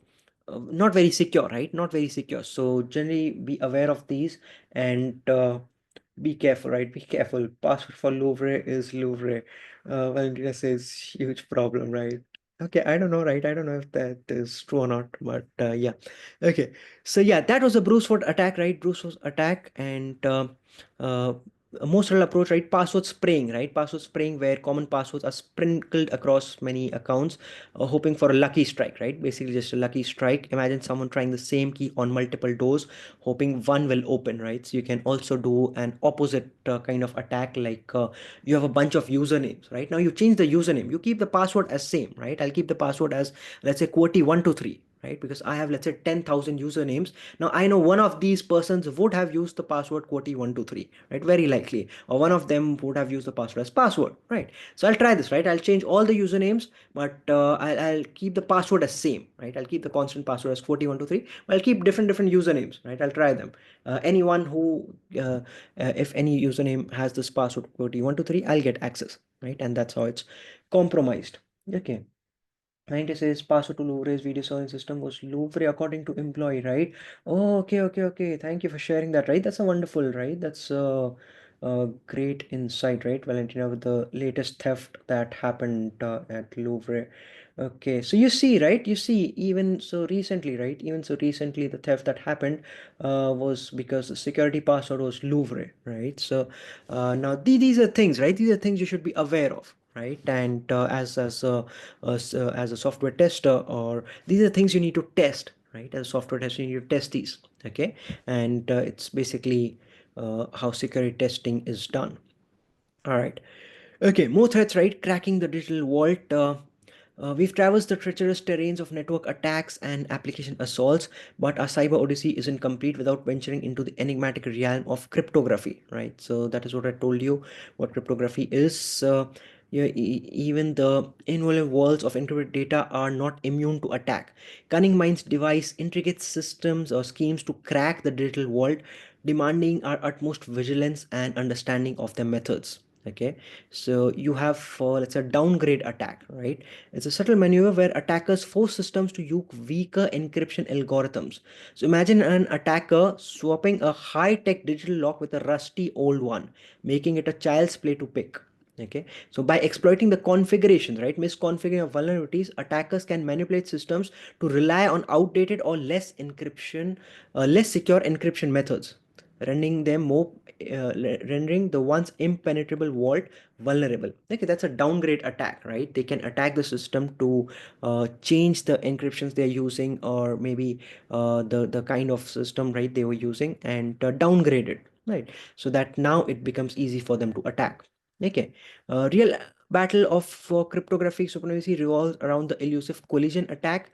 Speaker 1: not very secure, right? Not very secure. So generally be aware of these and be careful, right? Be careful. Password for Louvre is Louvre. Valentina says huge problem, right? Okay, I don't know, right? I don't know if that is true or not, but yeah. Okay, so yeah, that was a Bruce Ford attack, right? Bruce was attack, and uh, a most real approach, right? Password spraying, right? Password spraying, where common passwords are sprinkled across many accounts, hoping for a lucky strike, right? Basically, just a lucky strike. Imagine someone trying the same key on multiple doors, hoping one will open, right? So you can also do an opposite kind of attack, like you have a bunch of usernames, right? Now you change the username, you keep the password as same, right? I'll keep the password as, let's say, QWERTY123, right? Because I have, let's say, 10,000 usernames. Now I know one of these persons would have used the password QWERTY123, right? Very likely. Or one of them would have used the password as password, right? So I'll try this, right? I'll change all the usernames, but I'll keep the password as same, right? I'll keep the constant password as QWERTY123, but I'll keep different usernames, right? I'll try them. Anyone who, if any username has this password QWERTY123, I'll get access, right? And that's how it's compromised. Okay. 90 says password to Louvre's video serving system was Louvre according to employee, right? Oh, okay. Thank you for sharing that, right? That's a wonderful, right? That's a great insight, right, Valentina, with the latest theft that happened at Louvre. Okay, so you see, right? You see, even so recently, right? Even so recently, the theft that happened was because the security password was Louvre, right? So now these are things, right? These are things you should be aware of, right? And as a software tester, or these are things you need to test, right? As a software tester, you need to test these, okay? And it's basically how security testing is done. All right. Okay, more threats, right? Cracking the digital vault. We've traversed the treacherous terrains of network attacks and application assaults, but our cyber odyssey isn't complete without venturing into the enigmatic realm of cryptography, right? So that is what I told you, what cryptography is. Yeah, even the inviolable walls of encrypted data are not immune to attack. Cunning minds devise intricate systems or schemes to crack the digital vault, demanding our utmost vigilance and understanding of their methods. Okay, so you have let's say downgrade attack, right? It's a subtle maneuver where attackers force systems to use weaker encryption algorithms. So imagine an attacker swapping a high-tech digital lock with a rusty old one, making it a child's play to pick. Okay, so by exploiting the configurations, right, misconfiguring of vulnerabilities, attackers can manipulate systems to rely on outdated or less secure encryption methods, rendering them more rendering the once impenetrable vault vulnerable. Okay, that's a downgrade attack, right? They can attack the system to change the encryptions they're using, or maybe the kind of system, right, they were using, and downgrade it, right? So that now it becomes easy for them to attack. Okay, real battle of cryptographic supremacy revolves around the elusive collision attack.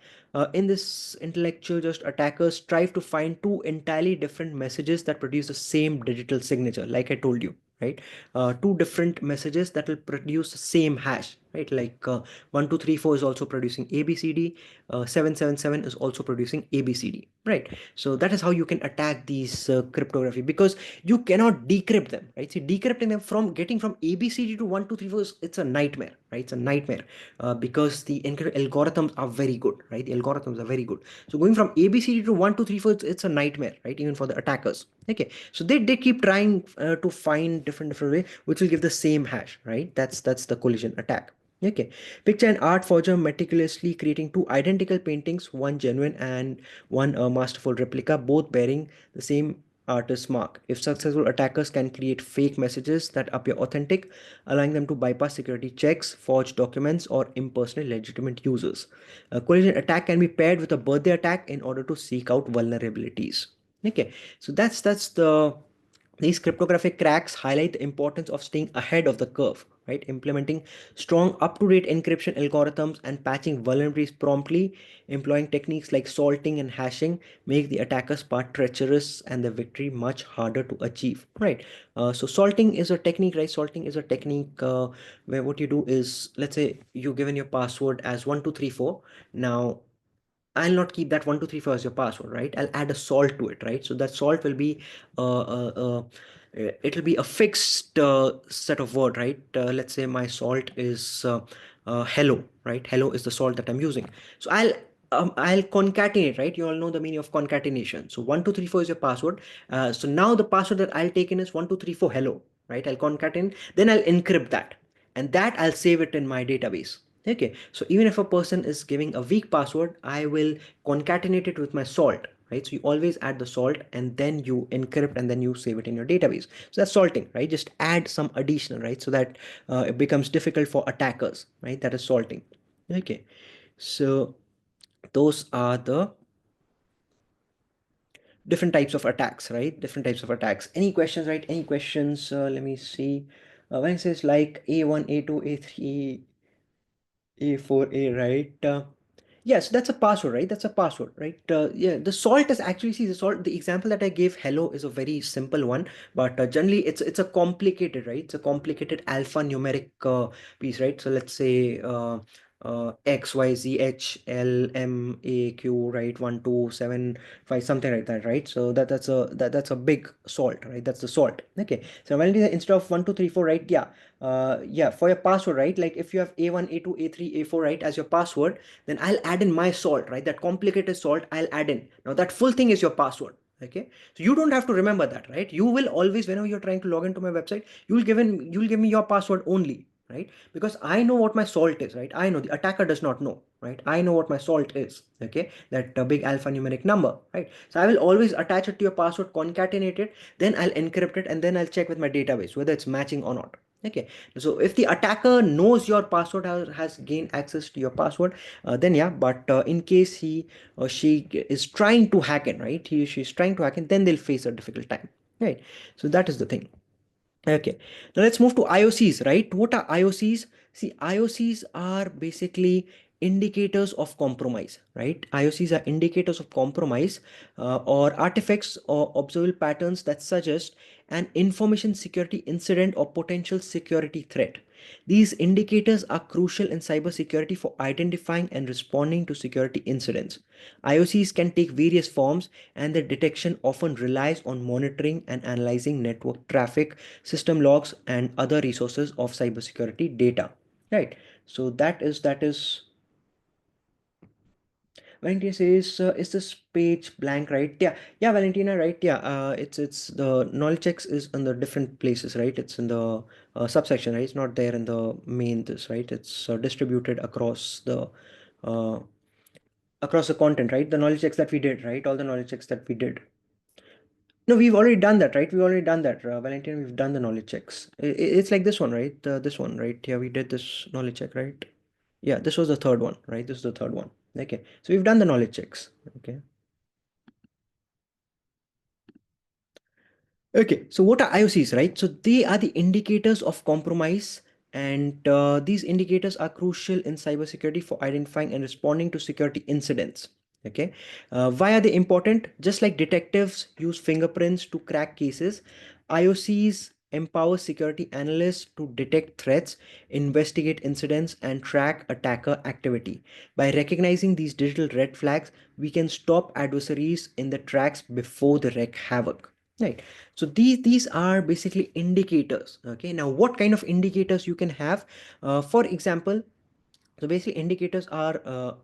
Speaker 1: In this intellectual just attackers strive to find two entirely different messages that produce the same digital signature, like I told you, right? Two different messages that will produce the same hash, right? Like 1234 is also producing ABCD, 777 is also producing ABCD, right? So that is how you can attack these cryptography, because you cannot decrypt them, right? See, decrypting them from getting from ABCD to 1234 is, it's a nightmare, right? It's a nightmare, because the algorithms are very good, right? The algorithms are very good. So going from ABCD to 1234, it's a nightmare, right? Even for the attackers. Okay, so they keep trying to find different way which will give the same hash, right? That's the collision attack. Okay, picture an art forger meticulously creating two identical paintings, one genuine and one a masterful replica, both bearing the same artist's mark. If successful, attackers can create fake messages that appear authentic, allowing them to bypass security checks, forge documents, or impersonate legitimate users. A collision attack can be paired with a birthday attack in order to seek out vulnerabilities. Okay, so that's the these cryptographic cracks highlight the importance of staying ahead of the curve, right? Implementing strong, up-to-date encryption algorithms and patching vulnerabilities promptly, employing techniques like salting and hashing, make the attacker's path treacherous and the victory much harder to achieve, right? So salting is a technique, right? Salting is a technique where what you do is, let's say you given your password as 1234. Now I'll not keep that 1234 as your password, right? I'll add a salt to it, right? So that salt will be uh, uh, uh, it'll be a fixed set of word, right? Let's say my salt is hello, right? Hello is the salt that I'm using. So I'll concatenate, right? You all know the meaning of concatenation. So 1234 is your password. So now the password that I'll take in is 1234 hello, right? I'll concatenate, then I'll encrypt that, and that I'll save it in my database. Okay, so even if a person is giving a weak password, I will concatenate it with my salt, right? So you always add the salt and then you encrypt and then you save it in your database. So that's salting, right? Just add some additional, right? So that it becomes difficult for attackers, right? That is salting. Okay, so those are the different types of attacks, right? Different types of attacks. Any questions, right? Any questions? Let me see. When it says like A1, A2, A3, A4A, right? Yes, that's a password, right? That's a password, right? Yeah, the salt is actually, see, the salt. The example that I gave, hello, is a very simple one, but generally it's a complicated, right? It's a complicated alphanumeric piece, right? So let's say X Y Z H L M A Q, right? 1275, something like that, right? So that's a big salt, right? That's the salt. Okay. So when instead of 1234, right? Yeah, yeah, for your password, right? Like if you have A1, A2, A3, A4, right, as your password, then I'll add in my salt, right? That complicated salt I'll add in. Now that full thing is your password. Okay, so you don't have to remember that, right? You will always, whenever you're trying to log into my website, you'll give me your password only, right? Because I know what my salt is, right? I know, the attacker does not know, right? I know what my salt is. Okay, that big alphanumeric number, right? So I will always attach it to your password, concatenate it, then I'll encrypt it, and then I'll check with my database whether it's matching or not. Okay, so if the attacker knows your password, has gained access to your password, then yeah, but in case he or she is trying to hack in, right, she's trying to hack in, then they'll face a difficult time, right? So that is the thing. Okay, now let's move to IOCs, right? What are IOCs? See, IOCs are basically indicators of compromise, right? IOCs are indicators of compromise, or artifacts or observable patterns that suggest an information security incident or potential security threat. These indicators are crucial in cybersecurity for identifying and responding to security incidents. IOCs can take various forms, and their detection often relies on monitoring and analyzing network traffic, system logs, and other resources of cybersecurity data. Right. So that is Valentina says, "Is this page blank, right?" Yeah, yeah, Valentina, right? Yeah, it's the knowledge checks is in the different places, right? It's in the subsection, right? It's not there in the main this, right? It's distributed uh, across the content, right? The knowledge checks that we did, right? All the knowledge checks that we did. No, we've already done that, right? We've already done that, Valentina. We've done the knowledge checks. It's like this one, right? This one, right? Yeah, we did this knowledge check, right? Yeah, this was the third one, right? This is the third one. Okay, so we've done the knowledge checks. Okay. Okay, so what are IOCs, right? So they are the indicators of compromise, and these indicators are crucial in cybersecurity for identifying and responding to security incidents. Okay, why are they important? Just like detectives use fingerprints to crack cases, IOCs empower security analysts to detect threats, investigate incidents, and track attacker activity. By recognizing these digital red flags, we can stop adversaries in the tracks before they wreak havoc. Right. So these are basically indicators. Okay. Now, what kind of indicators you can have? For example, so basically, indicators are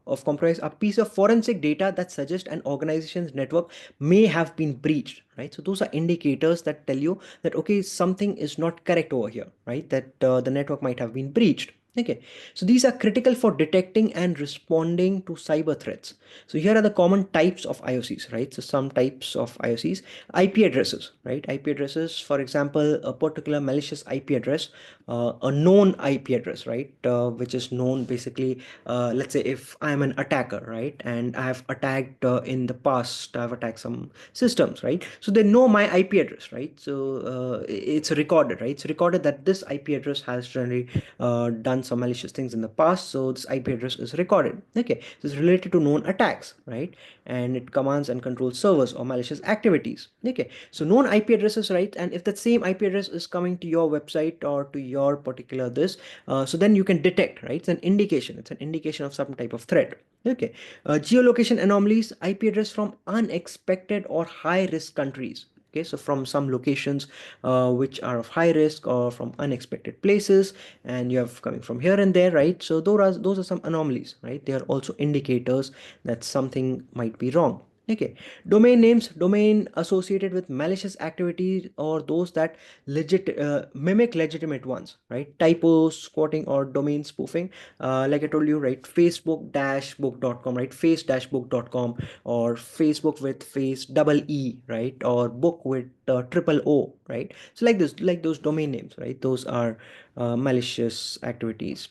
Speaker 1: of comprise a piece of forensic data that suggests an organization's network may have been breached, right? So those are indicators that tell you that okay, something is not correct over here, right? That the network might have been breached. Okay, so these are critical for detecting and responding to cyber threats. So here are the common types of IOCs, right? So some types of IOCs, IP addresses, right? IP addresses, for example, a particular malicious IP address, a known IP address, right? Which is known basically, let's say if I'm an attacker, right? And I have attacked in the past, I've attacked some systems, right? So they know my IP address, right? So it's recorded, right? It's recorded that this IP address has generally done some malicious things in the past. So this IP address is recorded. Okay. So it's related to known attacks, right? And it commands and controls servers or malicious activities. Okay. So known IP addresses, right? And if that same IP address is coming to your website or to your particular this, so then you can detect, right? It's an indication. It's an indication of some type of threat. Okay. Geolocation anomalies, IP address from unexpected or high risk countries. Okay, so from some locations which are of high risk or from unexpected places, and you have coming from here and there, right? So those are some anomalies, right? They are also indicators that something might be wrong. Okay, domain names, domain associated with malicious activities or those that mimic legitimate ones, right? Typos, squatting, or domain spoofing. Like I told you, right? Facebook-book.com, right? Face-book.com, or Facebook with face double E, right? Or book with triple O, right? So like this, like those domain names, right? Those are malicious activities.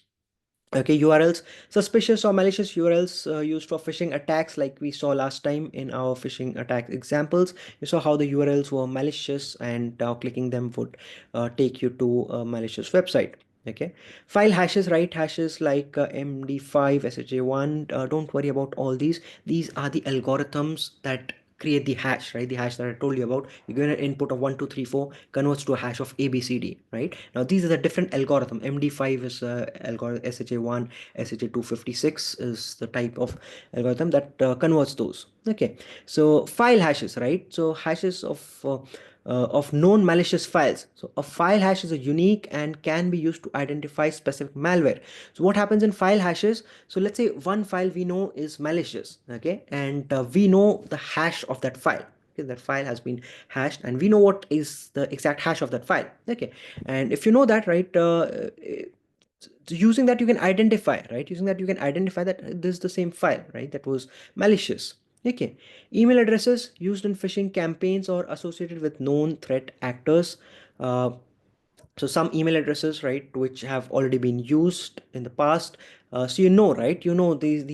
Speaker 1: Okay, URLs, suspicious or malicious URLs used for phishing attacks, like we saw last time in our phishing attack examples. You saw how the URLs were malicious, and clicking them would take you to a malicious website. Okay, file hashes, right? Hashes like MD5, SHA1. Don't worry about all these. These are the algorithms that create the hash, right? The hash that I told you about. You get an input of 1 2 3 4, converts to a hash of ABCD, right? Now these are the different algorithm. MD5 is algorithm, SHA1, SHA256 is the type of algorithm that converts those. Okay, so file hashes, right? So hashes of known malicious files. So a file hash is a unique and can be used to identify specific malware. So what happens in file hashes? So let's say one file we know is malicious, okay, and we know the hash of that file. Okay, that file has been hashed, and we know what is the exact hash of that file. Okay, and if you know that, right, so using that you can identify, right? Using that you can identify that this is the same file, right? That was malicious. Okay, email addresses used in phishing campaigns or associated with known threat actors. Uh, so some email addresses, right, which have already been used in the past, so you know, right, you know these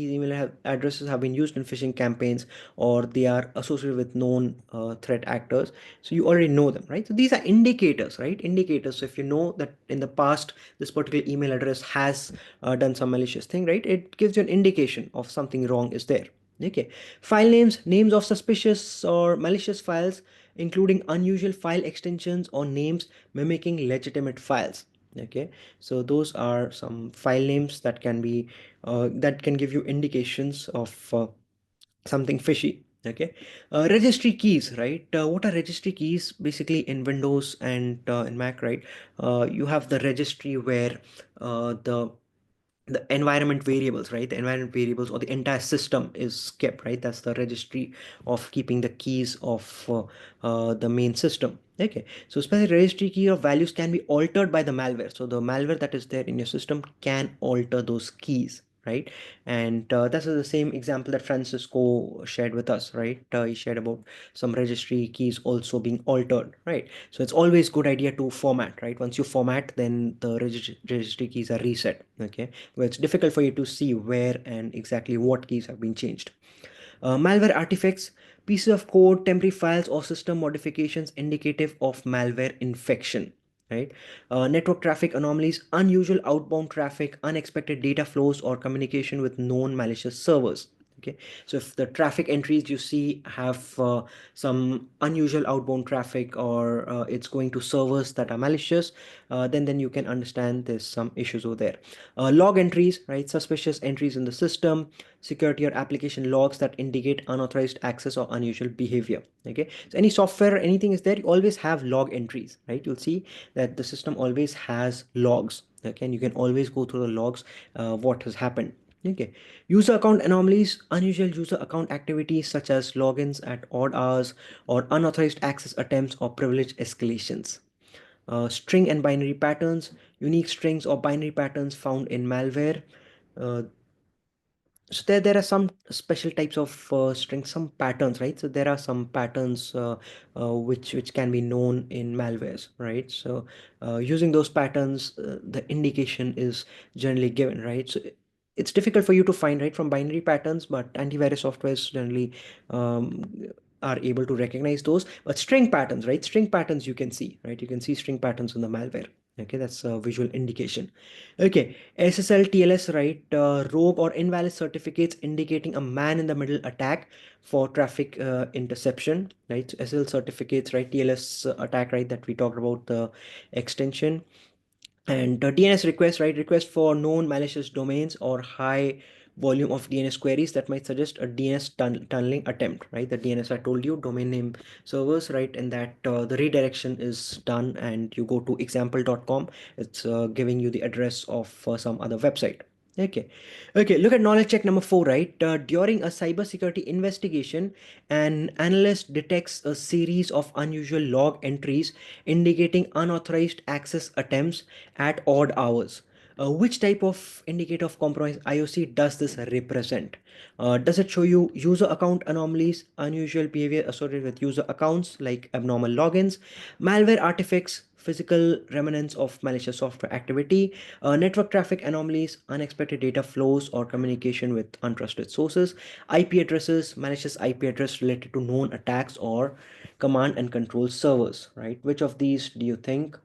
Speaker 1: addresses have been used in phishing campaigns, or they are associated with known threat actors, so you already know them, right? So these are indicators, right? Indicators. So if you know that in the past this particular email address has done some malicious thing, right, it gives you an indication of something wrong is there. Okay, file names, names of suspicious or malicious files, including unusual file extensions or names mimicking legitimate files. Okay, so those are some file names that can be that can give you indications of something fishy. Okay, registry keys, right? What are registry keys? Basically, in Windows and in Mac, right? You have the registry where the environment variables, right? The environment variables or the entire system is kept, right? That's the registry of keeping the keys of the main system. Okay, so specific registry key of values can be altered by the malware. So the malware that is there in your system can alter those keys, right? And that's the same example that Francisco shared with us, right? He shared about some registry keys also being altered, right? So it's always good idea to format, right? Once you format, then the registry keys are reset. Okay, where it's difficult for you to see where and exactly what keys have been changed. Malware artifacts, pieces of code, temporary files, or system modifications indicative of malware infection. Right? Network traffic anomalies, unusual outbound traffic, unexpected data flows, or communication with known malicious servers. Okay, so if the traffic entries you see have some unusual outbound traffic, or it's going to servers that are malicious, then you can understand there's some issues over there. Log entries, right? Suspicious entries in the system, security or application logs that indicate unauthorized access or unusual behavior. Okay, so any software or anything is there, you always have log entries, right? You'll see that the system always has logs. Okay, and you can always go through the logs, what has happened. Okay, user account anomalies, unusual user account activities such as logins at odd hours or unauthorized access attempts or privilege escalations. String and binary patterns, unique strings or binary patterns found in malware. Uh, so there are some special types of strings, some patterns, right? So there are some patterns which can be known in malwares, right? So using those patterns, the indication is generally given, right? So it's difficult for you to find, right, from binary patterns, but antivirus softwares generally um, are able to recognize those. But string patterns, right? String patterns you can see, right? You can see string patterns in the malware. Okay, that's a visual indication. Okay, SSL TLS, right? Rogue or invalid certificates indicating a man-in-the-middle attack for traffic interception, right? So SSL certificates, right? TLS attack, right? That we talked about the extension. And DNS request, right? Request for known malicious domains or high volume of DNS queries that might suggest a DNS tunneling attempt, right? The DNS I told you, domain name servers, right? And that the redirection is done and you go to example.com. It's giving you the address of some other website. Okay. Okay. Look at knowledge check number 4, right? During a cybersecurity investigation, an analyst detects a series of unusual log entries indicating unauthorized access attempts at odd hours. Which type of indicator of compromised IOC does this represent? Does it show you user account anomalies, unusual behavior associated with user accounts like abnormal logins, malware artifacts, physical remnants of malicious software activity, network traffic anomalies, unexpected data flows or communication with untrusted sources, IP addresses, malicious IP address related to known attacks or command and control servers, right? Which of these do you think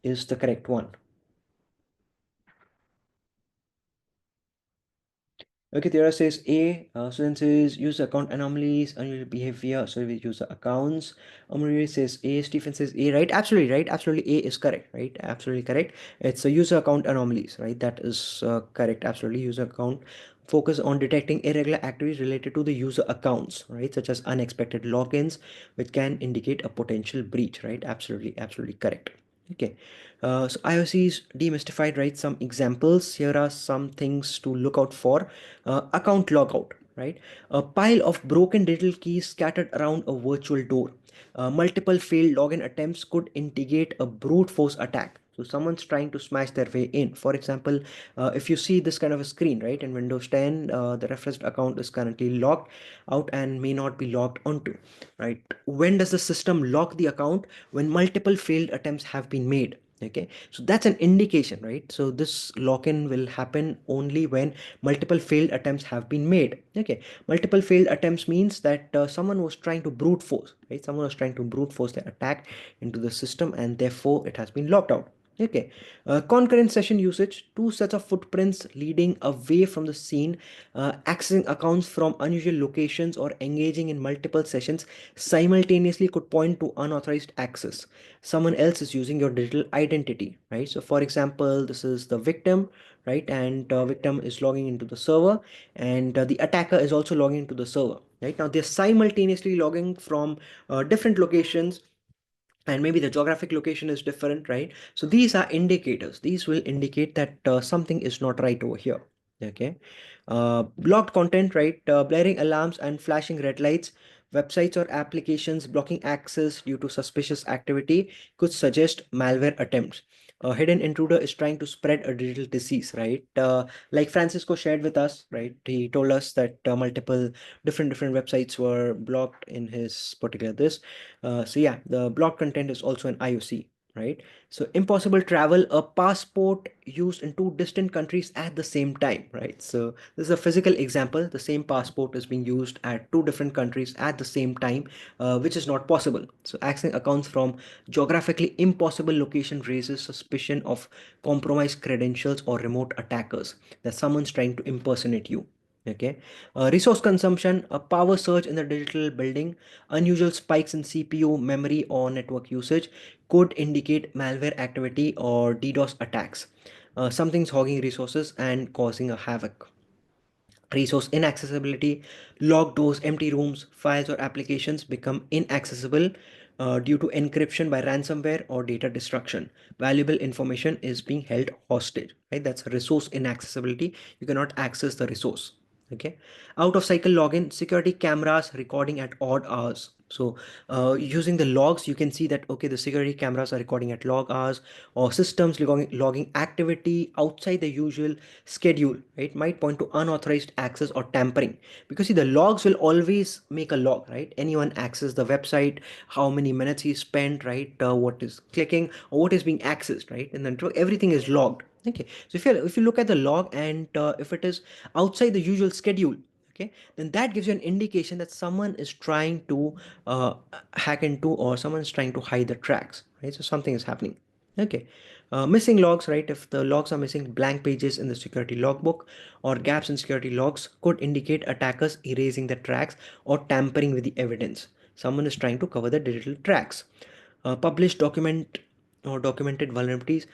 Speaker 1: is the correct one? Okay, Tiara says A. Susan says user account anomalies, unusual behavior, sorry, with user accounts. Amuri says A. Stephen says A. Right? Absolutely right. Absolutely A is correct. Right? Absolutely correct. It's a user account anomalies. Right? That is correct. Absolutely. User account focus on detecting irregular activities related to the user accounts, right? Such as unexpected logins, which can indicate a potential breach. Right? Absolutely. Absolutely correct. Okay, so IOC is demystified, right? Some examples. Here are some things to look out for. Account logout, right? A pile of broken digital keys scattered around a virtual door. Multiple failed login attempts could indicate a brute force attack. So someone's trying to smash their way in. For example, if you see this kind of a screen, right, in Windows 10, the referenced account is currently locked out and may not be logged onto, right? When does the system lock the account? When multiple failed attempts have been made. Okay, so that's an indication, right? So this lock-in will happen only when multiple failed attempts have been made. Okay, multiple failed attempts means that someone was trying to brute force, right? Someone was trying to brute force their attack into the system and therefore it has been locked out. Okay. Concurrent session usage, two sets of footprints leading away from the scene, accessing accounts from unusual locations, or engaging in multiple sessions simultaneously could point to unauthorized access. Someone else is using your digital identity, right? So, for example, this is the victim, right? And victim is logging into the server, and the attacker is also logging into the server, right? Now, they're simultaneously logging from different locations, and maybe the geographic location is different, right? So these are indicators. These will indicate that something is not right over here. Okay. Blocked content, right? Blaring alarms and flashing red lights, websites or applications blocking access due to suspicious activity could suggest malware attempts. A hidden intruder is trying to spread a digital disease, right? Like Francisco shared with us, right? He told us that multiple different websites were blocked in his particular this. So yeah, the blocked content is also an IOC, right? So impossible travel, a passport used in two distant countries at the same time, right? So this is a physical example. The same passport is being used at two different countries at the same time, which is not possible. So accessing accounts from geographically impossible location raises suspicion of compromised credentials or remote attackers, that someone's trying to impersonate you. Okay. Resource consumption, a power surge in the digital building, unusual spikes in CPU, memory, or network usage could indicate malware activity or DDoS attacks. Something's hogging resources and causing a havoc. Resource inaccessibility, locked doors, empty rooms, files, or applications become inaccessible due to encryption by ransomware or data destruction. Valuable information is being held hostage, right? That's resource inaccessibility. You cannot access the resource. Okay. Out of cycle login, security cameras recording at odd hours. So using the logs, you can see that, okay, the security cameras are recording at log hours, or systems logging activity outside the usual schedule, right? Might point to unauthorized access or tampering. Because see, the logs will always make a log, right? Anyone access the website, how many minutes he spent, right? What is clicking or what is being accessed, right? And then everything is logged. Okay. So if you look at the log, and if it is outside the usual schedule, okay, then that gives you an indication that someone is trying to uh, hack into, or someone is trying to hide the tracks, right? So something is happening. Okay. Missing logs, right? If the logs are missing, blank pages in the security logbook or gaps in security logs could indicate attackers erasing the tracks or tampering with the evidence. Someone is trying to cover the digital tracks. Published document or documented vulnerabilities,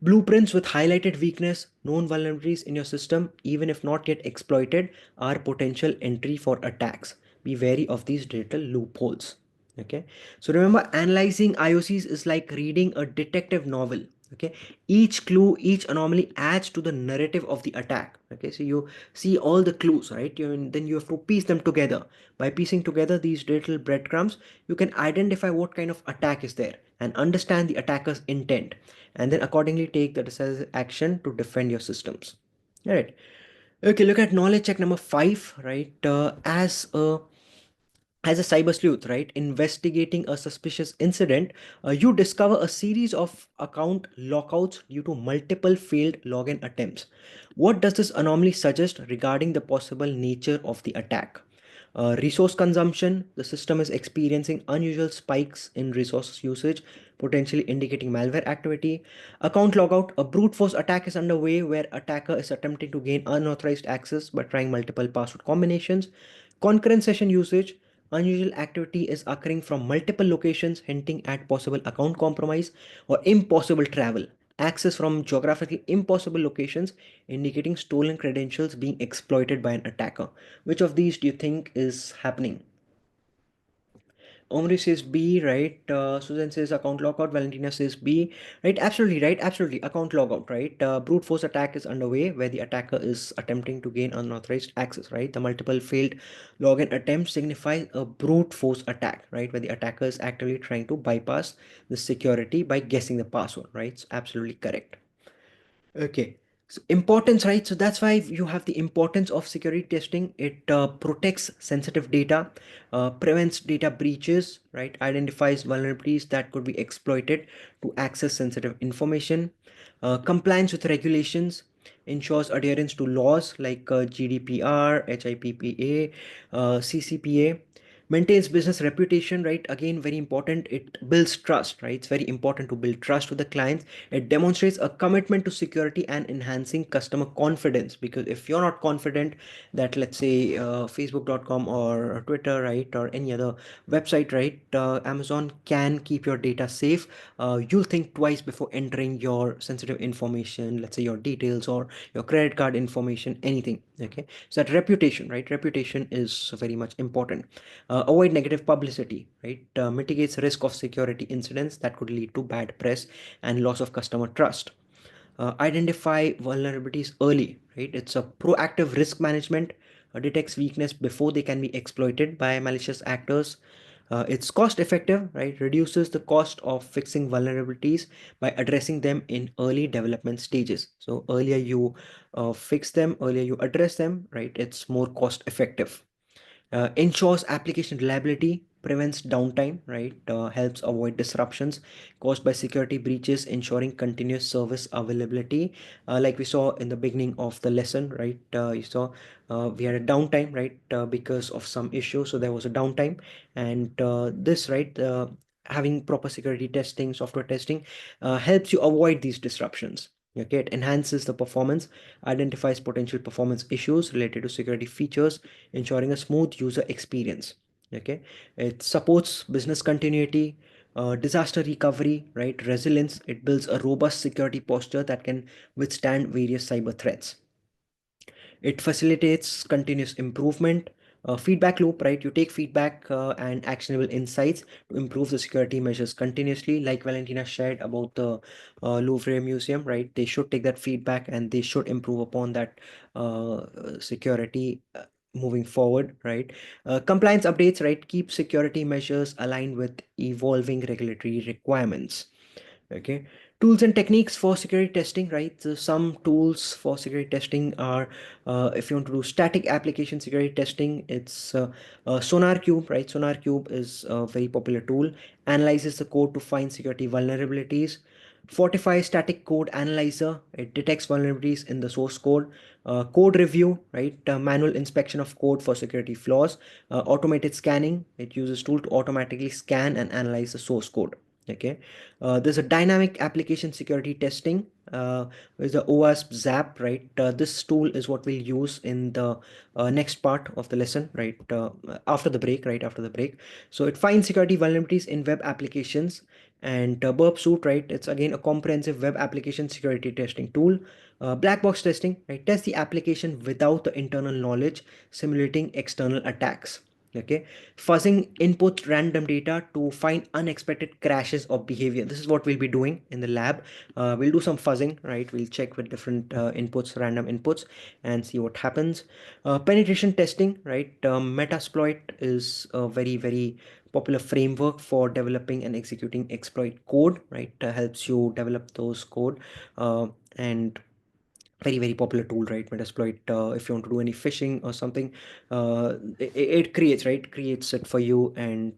Speaker 1: blueprints with highlighted weakness, known vulnerabilities in your system, even if not yet exploited, are potential entry for attacks. Be wary of these digital loopholes. Okay. So remember, analyzing IOCs is like reading a detective novel. Okay. Each clue, each anomaly adds to the narrative of the attack. Okay. So you see all the clues, right? Then you have to piece them together. By piecing together these digital breadcrumbs, you can identify what kind of attack is there and understand the attacker's intent, and then accordingly take the decisive action to defend your systems. All right. Okay, look at knowledge check number 5, right? As a cyber sleuth, right, investigating a suspicious incident, you discover a series of account lockouts due to multiple failed login attempts. What does this anomaly suggest regarding the possible nature of the attack? Resource consumption, the system is experiencing unusual spikes in resource usage, potentially indicating malware activity. Account logout, a brute force attack is underway where attacker is attempting to gain unauthorized access by trying multiple password combinations. Concurrent session usage, unusual activity is occurring from multiple locations, hinting at possible account compromise. Or impossible travel, access from geographically impossible locations, indicating stolen credentials being exploited by an attacker. Which of these do you think is happening? Omri says B, right? Susan says account logout. Valentina says B, right? Absolutely, right? Absolutely. Account logout, right? Brute force attack is underway where the attacker is attempting to gain unauthorized access, right? The multiple failed login attempts signify a brute force attack, right? Where the attacker is actively trying to bypass the security by guessing the password, right? It's absolutely correct. Okay. So importance, right? So that's why you have the importance of security testing. It protects sensitive data, prevents data breaches, right? Identifies vulnerabilities that could be exploited to access sensitive information. Compliance with regulations, ensures adherence to laws like GDPR, HIPPA, CCPA. Maintains business reputation, right? Again, very important. It builds trust, right? It's very important to build trust with the clients. It demonstrates a commitment to security and enhancing customer confidence, because if you're not confident that, let's say, facebook.com or twitter, right, or any other website, right, amazon can keep your data safe, you'll think twice before entering your sensitive information, let's say your details or your credit card information, anything. Okay, so that reputation, right, reputation is very much important. Avoid negative publicity, right? Mitigates risk of security incidents that could lead to bad press and loss of customer trust. Identify vulnerabilities early, right? It's a proactive risk management, detects weakness before they can be exploited by malicious actors. It's cost effective, right? Reduces the cost of fixing vulnerabilities by addressing them in early development stages. So earlier you fix them, earlier you address them, right? It's more cost effective. Ensures application reliability, prevents downtime, right? Helps avoid disruptions caused by security breaches, ensuring continuous service availability. Like we saw in the beginning of the lesson, right? You saw we had a downtime, right? Because of some issue, so there was a downtime, and this, right? Having proper security testing, software testing, helps you avoid these disruptions. Okay, it enhances the performance, identifies potential performance issues related to security features, ensuring a smooth user experience. Okay, it supports business continuity, disaster recovery, right, resilience. It builds a robust security posture that can withstand various cyber threats. It facilitates continuous improvement, feedback loop, right? You take feedback and actionable insights to improve the security measures continuously. Like Valentina shared about the Louvre Museum, right? They should take that feedback and they should improve upon that security moving forward, right? Compliance updates, right? Keep security measures aligned with evolving regulatory requirements. Okay, tools and techniques for security testing, right? So some tools for security testing are, if you want to do static application security testing, it's sonar cube, right? Sonar cube is a very popular tool, analyzes the code to find security vulnerabilities. Fortify static code analyzer, it detects vulnerabilities in the source code. Code review, right? Manual inspection of code for security flaws. Automated scanning, it uses tool to automatically scan and analyze the source code. Okay, there's a dynamic application security testing. There's the OWASP ZAP, right? This tool is what we'll use in the next part of the lesson, right? After the break, right? After the break. So it finds security vulnerabilities in web applications. And Burp Suite, right? It's again a comprehensive web application security testing tool. Black box testing, right? Test the application without the internal knowledge, simulating external attacks. Okay, fuzzing input random data to find unexpected crashes of behavior. This is what we'll be doing in the lab. We'll do some fuzzing, right? We'll check with different inputs, random inputs, and see what happens. Penetration testing, right? Metasploit is a very popular framework for developing and executing exploit code, right? Helps you develop those code, and very popular tool, right? Metasploit. If you want to do any phishing or something, it creates, right, creates it for you. And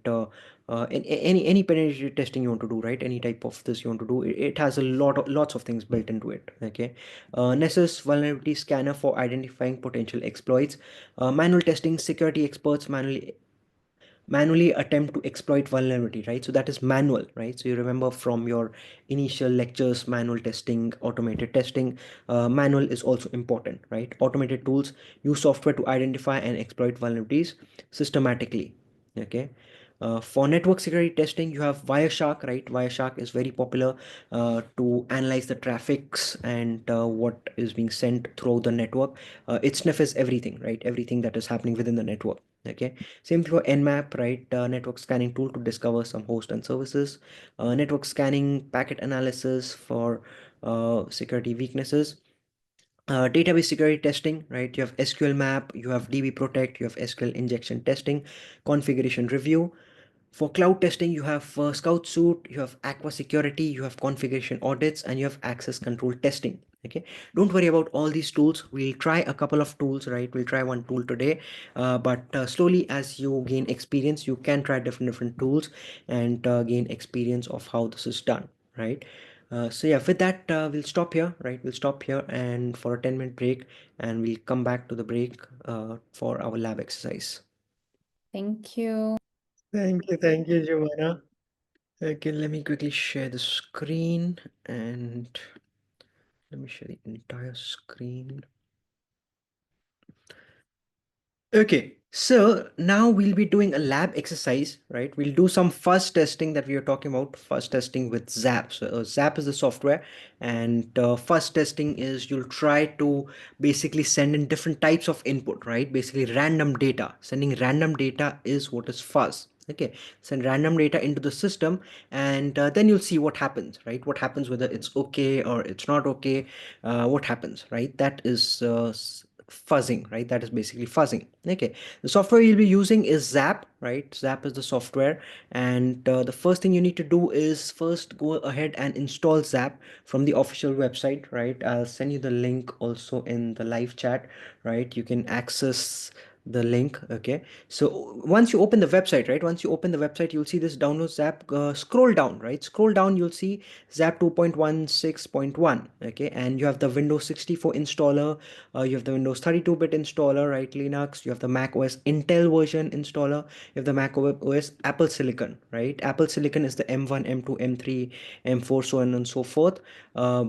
Speaker 1: any penetration testing you want to do, right, any type of this you want to do, it has a lots of things built into it. Okay, Nessus vulnerability scanner for identifying potential exploits. Manual testing, security experts manually attempt to exploit vulnerability, right? So that is manual, right? So you remember from your initial lectures, manual testing, automated testing. Manual is also important, right? Automated tools use software to identify and exploit vulnerabilities systematically. Okay, for network security testing, you have Wireshark, right? Wireshark is very popular to analyze the traffics and what is being sent through the network. It sniffs everything, right? Everything that is happening within the network. Okay, same for Nmap, right? Network scanning tool to discover some host and services. Network scanning, packet analysis for security weaknesses. Database security testing, right? You have SQL map, you have DB protect, you have SQL injection testing, configuration review. For cloud testing, you have Scout Suite, you have Aqua Security, you have configuration audits, and you have access control testing. Okay, don't worry about all these tools. We'll try a couple of tools, right? We'll try one tool today, but slowly as you gain experience, you can try different tools and gain experience of how this is done, right? So yeah, with that, we'll stop here, right? We'll stop here and for a 10-minute break, and we'll come back to the break for our lab exercise.
Speaker 2: Thank you.
Speaker 1: Thank you, Giovanna. Okay, let me quickly share the screen and let me share the entire screen. Okay, so now we'll be doing a lab exercise, right? We'll do some fuzz testing that we were talking about, fuzz testing with Zap. So Zap is the software, and fuzz testing is you'll try to basically send in different types of input, right? Basically random data. Sending random data is what is fuzz. Okay, send random data into the system, and then you'll see what happens, right? What happens, whether it's okay or it's not okay. What happens, right? That is fuzzing, right? That is basically fuzzing. Okay, the software you'll be using is Zap, right? Zap is the software, and the first thing you need to do is first go ahead and install Zap from the official website, right? I'll send you the link also in the live chat, right? You can access the link. Okay, so once you open the website, right, once you open the website, you'll see this download Zap. Scroll down, right, scroll down, you'll see Zap 2.16.1. Okay, and you have the Windows 64 installer, you have the Windows 32-bit installer, right, Linux, you have the Mac OS Intel version installer, you have the Mac OS Apple Silicon, right? Apple Silicon is the M1, M2, M3, M4, so on and so forth.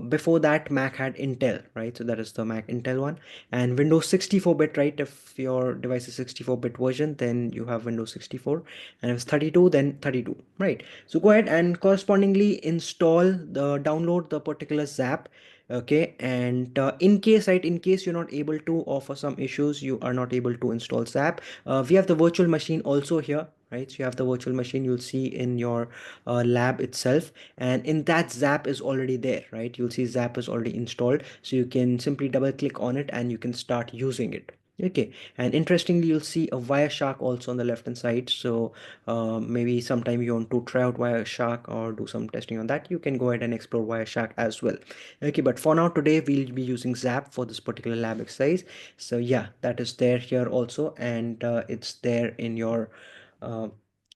Speaker 1: Before that, Mac had Intel, right? So that is the Mac Intel one. And Windows 64-bit, right? If your device is 64-bit version, then you have Windows 64. And if it's 32, then 32, right? So go ahead and correspondingly install download the particular Zap. Okay, and in case, right, in case you're not able to, or for some issues you are not able to install Zap, we have the virtual machine also here, right? So you have the virtual machine, you'll see in your lab itself, and in that Zap is already there, right? You'll see Zap is already installed, so you can simply double click on it and you can start using it. Okay, and interestingly, you'll see a Wireshark also on the left hand side. So maybe sometime you want to try out Wireshark or do some testing on that, you can go ahead and explore Wireshark as well. Okay, but for now today we'll be using Zap for this particular lab exercise. So yeah, that is there here also, and it's there in your uh,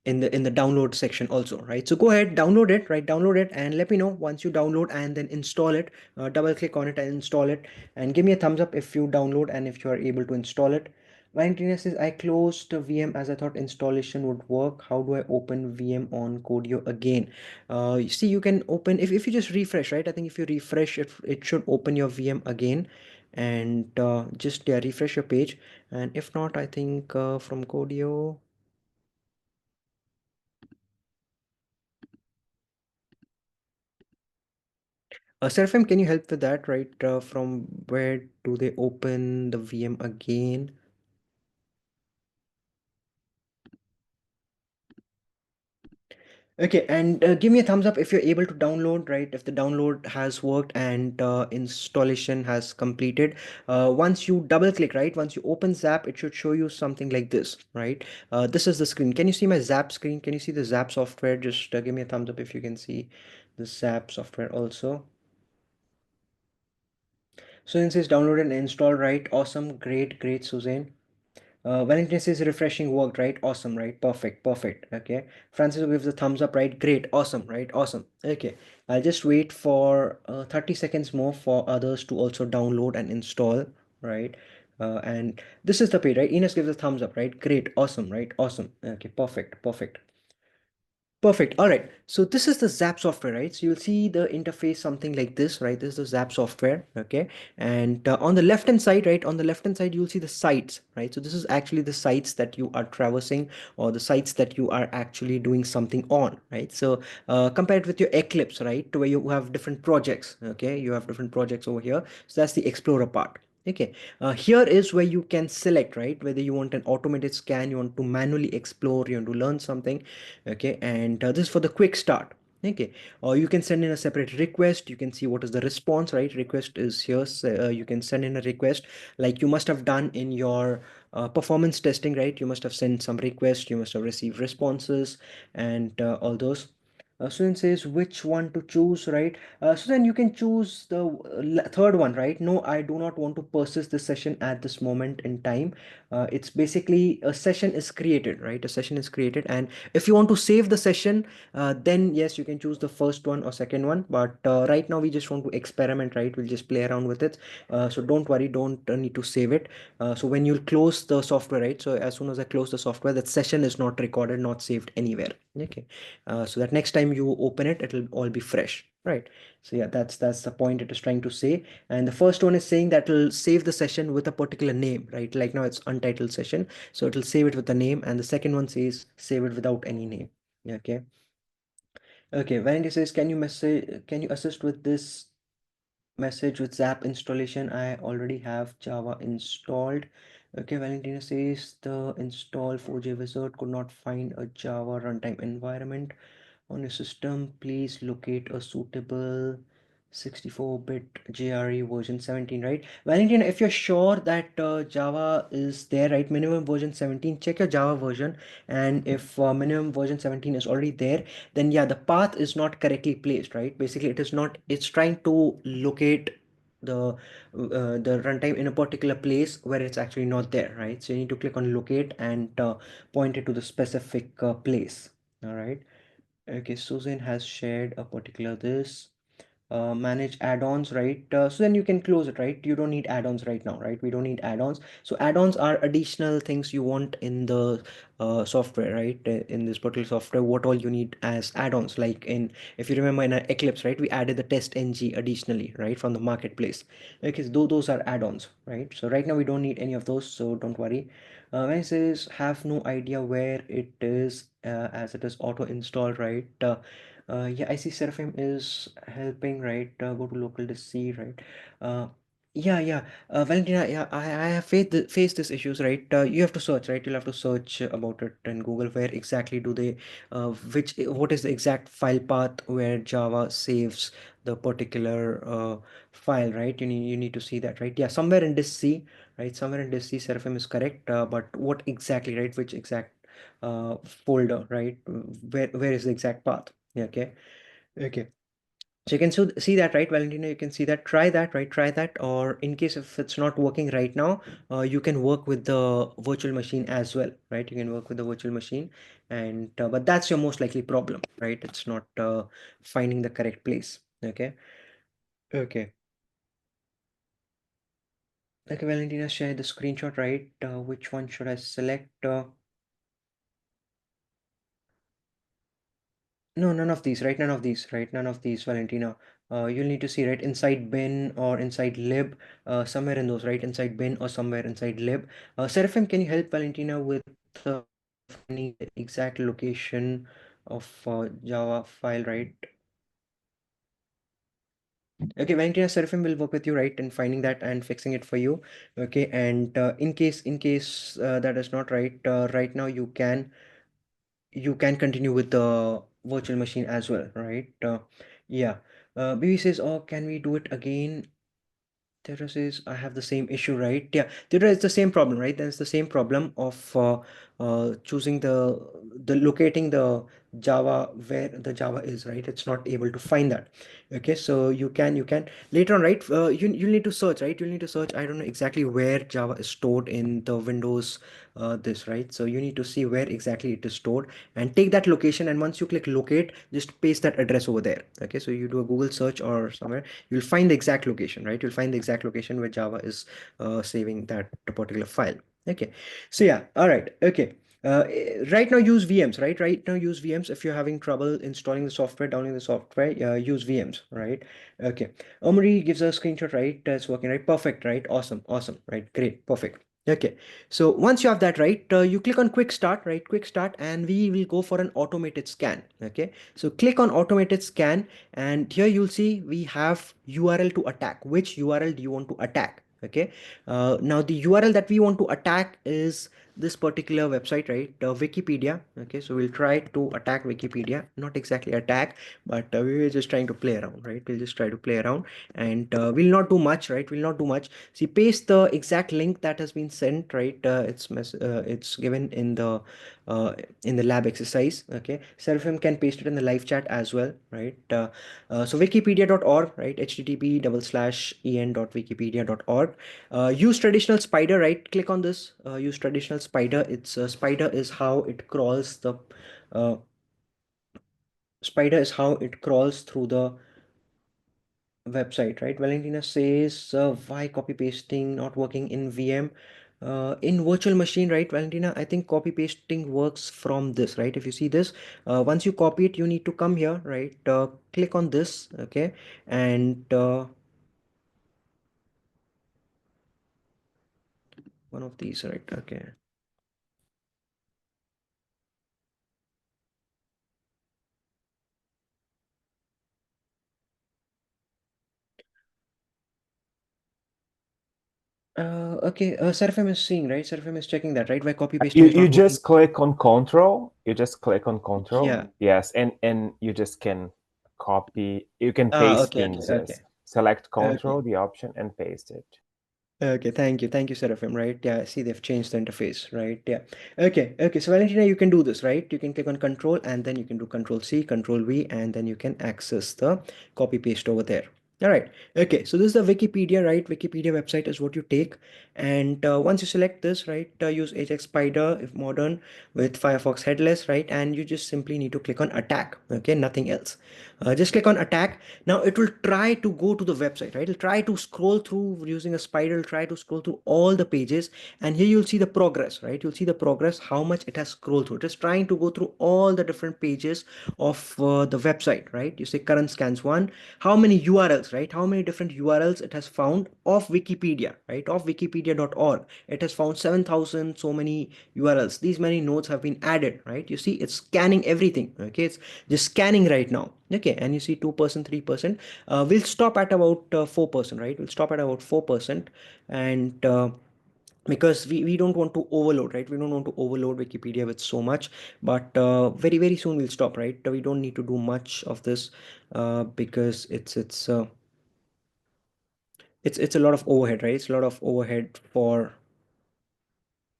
Speaker 1: in the download section also, right? So go ahead, download it, right? Download it and let me know once you download, and then install it. Double click on it and install it, and give me a thumbs up if you download and if you are able to install it. Valentina says, I closed VM as I thought installation would work. How do I open VM on Codio again? You see, you can open, if you just refresh, right? I think if you refresh it, it should open your VM again, and just yeah, refresh your page. And if not, I think from Codio. Seraphim, can you help with that, right? From where do they open the VM again? Okay, and give me a thumbs up if you're able to download, right? If the download has worked and installation has completed. Once you double click, right? Once you open Zap, it should show you something like this, right? This is the screen. Can you see my Zap screen? Can you see the Zap software? Just give me a thumbs up if you can see the Zap software also. So it says download and install, right? Awesome, great, great, Suzanne. Valentina says refreshing worked, right? Awesome, right? Perfect, perfect. Okay. Francis gives a thumbs up, right? Great, awesome, right? Awesome. Okay. I'll just wait for 30 seconds more for others to also download and install, right? And this is the page, right? Ines gives a thumbs up, right? Great, awesome, right? Awesome. Okay, perfect, perfect. Perfect. All right. So this is the Zap software, right? So you'll see the interface something like this, right? This is the Zap software. Okay. And on the left hand side, right? On the left hand side, you'll see the sites, right? So this is actually the sites that you are traversing, or the sites that you are actually doing something on, right? So compared with your Eclipse, right? To where you have different projects. Okay. You have different projects over here. So that's the Explorer part. Okay, here is where you can select, right, whether you want an automated scan, you want to manually explore, you want to learn something. Okay, and this is for the quick start. Okay, or you can send in a separate request. You can see what is the response, right? Request is here, so, you can send in a request like you must have done in your performance testing, right? You must have sent some requests, you must have received responses, and all those. So then says which one to choose, right? So then you can choose the third one, right? No, I do not want to persist this session at this moment in time. It's basically a session is created, right? A session is created, and if you want to save the session, then yes, you can choose the first one or second one. But right now we just want to experiment, right? We'll just play around with it. So don't worry, don't need to save it. So when you close the software, right? So as soon as I close the software, that session is not recorded, not saved anywhere. Okay. So that next time you open it, it'll all be fresh, right? So yeah, that's the point it is trying to say. And the first one is saying that it'll save the session with a particular name, right? Like now it's untitled session, so it'll save it with a name. And the second one says save it without any name. Okay. Okay, Vanity says, can you assist with this message with Zap installation? I already have Java installed. Okay, Valentina says the install 4J wizard could not find a Java runtime environment on your system. Please locate a suitable 64-bit JRE version 17, right? Valentina, if you're sure that Java is there, right, minimum version 17, check your Java version. And if minimum version 17 is already there, then yeah, the path is not correctly placed, right? Basically, it is not, it's trying to locate the runtime in a particular place where it's actually not there, right? So you need to click on locate and point it to the specific place. All right. Okay, Susan has shared a particular this manage add-ons, right? So then you can close it, right? You don't need add-ons right now, right? We don't need add-ons. So add-ons are additional things you want in the software, right? In this particular software, what all you need as add-ons, like in, if you remember in our Eclipse, right? We added the test ng additionally, right? From the marketplace. Okay, so those are add-ons, right? So right now we don't need any of those, so don't worry. When it says have no idea where it is, as it is auto install, right? Yeah, I see Seraphim is helping, right? Go to local to see, right? Uh, yeah. Valentina, yeah, I have faced these issues, right? You have to search, right? You'll have to search about it in Google. Where exactly do they, what is the exact file path where Java saves the particular file, right? You need to see that, right? Yeah, somewhere in this C, right? Somewhere in this C, Seraphim is correct. But what exactly, right? Which exact folder, right? Where is the exact path? Yeah, okay. Okay. So you can see that, right, Valentina? You can see that. Try that, right? Try that. Or in case if it's not working right now, you can work with the virtual machine as well, right? You can work with the virtual machine, and but that's your most likely problem, right? It's not finding the correct place. Okay. Okay. Okay, Valentina, share the screenshot, right? Which one should I select? No, none of these, right? None of these, right? None of these, Valentina. You'll need to see, right, inside bin or inside lib, somewhere in those, right? Inside bin or somewhere inside lib. Seraphim, can you help Valentina with finding the exact location of Java file, right? Okay, Valentina, Seraphim will work with you, right, in finding that and fixing it for you. Okay, and in case that is not right, right now you can continue with the virtual machine as well, right? Yeah. BB says, oh, can we do it again? Theodore says, I have the same issue, right? Yeah, Theodore, it's the same problem, right? Then it's the same problem of choosing the locating the Java where the Java is, right? It's not able to find that. Okay, so you can later on, right? You need to search, right? You need to search. I don't know exactly where Java is stored in the Windows this, right? So you need to see where exactly it is stored and take that location. And once you click locate, just paste that address over there. Okay, so you do a Google search or somewhere, you'll find the exact location, right? You'll find the exact location where Java is saving that particular file. Okay, so yeah, all right, okay. Right now use VMs, right? Right now use VMs. If you're having trouble installing the software, downloading the software, use VMs, right? Okay. Omri gives a screenshot, right? It's working, right? Perfect, right? Awesome, right? Great, perfect. Okay, so once you have that, right, you click on quick start, right? Quick start, and we will go for an automated scan. Okay, so click on automated scan, and here you'll see we have URL to attack. Which URL do you want to attack? Okay, now the URL that we want to attack is this particular website, right? Wikipedia. Okay, so we'll try to attack Wikipedia, not exactly attack, but we were just trying to play around, right? We'll just try to play around, and we'll not do much, right? We'll not do much. See, paste the exact link that has been sent, right? It's given uh, in the lab exercise. Okay, Seraphim can paste it in the live chat as well, right? So wikipedia.org, right? http://en.wikipedia.org. Use traditional spider, right? Click on this. Use traditional spider. It's spider is how it crawls the uh, spider is how it crawls through the website, right? Valentina says, why copy pasting not working in VM? In virtual machine, right, Valentina? I think copy pasting works from this, right? If you see this, once you copy it, you need to come here, right? Click on this, okay, and one of these, right? Okay. Okay, Seraphim is seeing, right? Seraphim is checking that, right? Why copy pasting
Speaker 3: You
Speaker 1: is not working.
Speaker 3: just click on control. You just click on
Speaker 1: Yeah.
Speaker 3: control. Yes, and you just can copy. You can paste
Speaker 1: Okay, okay,
Speaker 3: things.
Speaker 1: okay.
Speaker 3: Yes, select
Speaker 1: Okay.
Speaker 3: control, the option, and paste it.
Speaker 1: Okay, thank you, Seraphim, right? Yeah, see, they've changed the interface, right? Yeah. Okay, so Valentina, you can do this, right? You can click on control and then you can do control C, control V, and then you can access the copy paste over there. All right. Okay, so this is the Wikipedia, right? Wikipedia website is what you take. And once you select this, right, use Ajax Spider if modern with Firefox headless, right? And you just simply need to click on attack, okay? Nothing else. Just click on attack. Now it will try to go to the website, right? It'll try to scroll through using a spider, it'll try to scroll through all the pages. And here you'll see the progress, right? You'll see the progress, how much it has scrolled through. Just trying to go through all the different pages of the website, right? You say current scans one, how many URLs, right? How many different URLs it has found of Wikipedia, right? Of wikipedia.org. It has found 7,000 so many URLs. These many nodes have been added, right? You see, it's scanning everything, okay? It's just scanning right now. Okay, and you see 2%, 3%. We'll stop at about 4%, right? We'll stop at about 4%, and because we don't want to overload, right? We don't want to overload Wikipedia with so much, but very very soon we'll stop, right? We don't need to do much of this because it's a lot of overhead, right? It's a lot of overhead for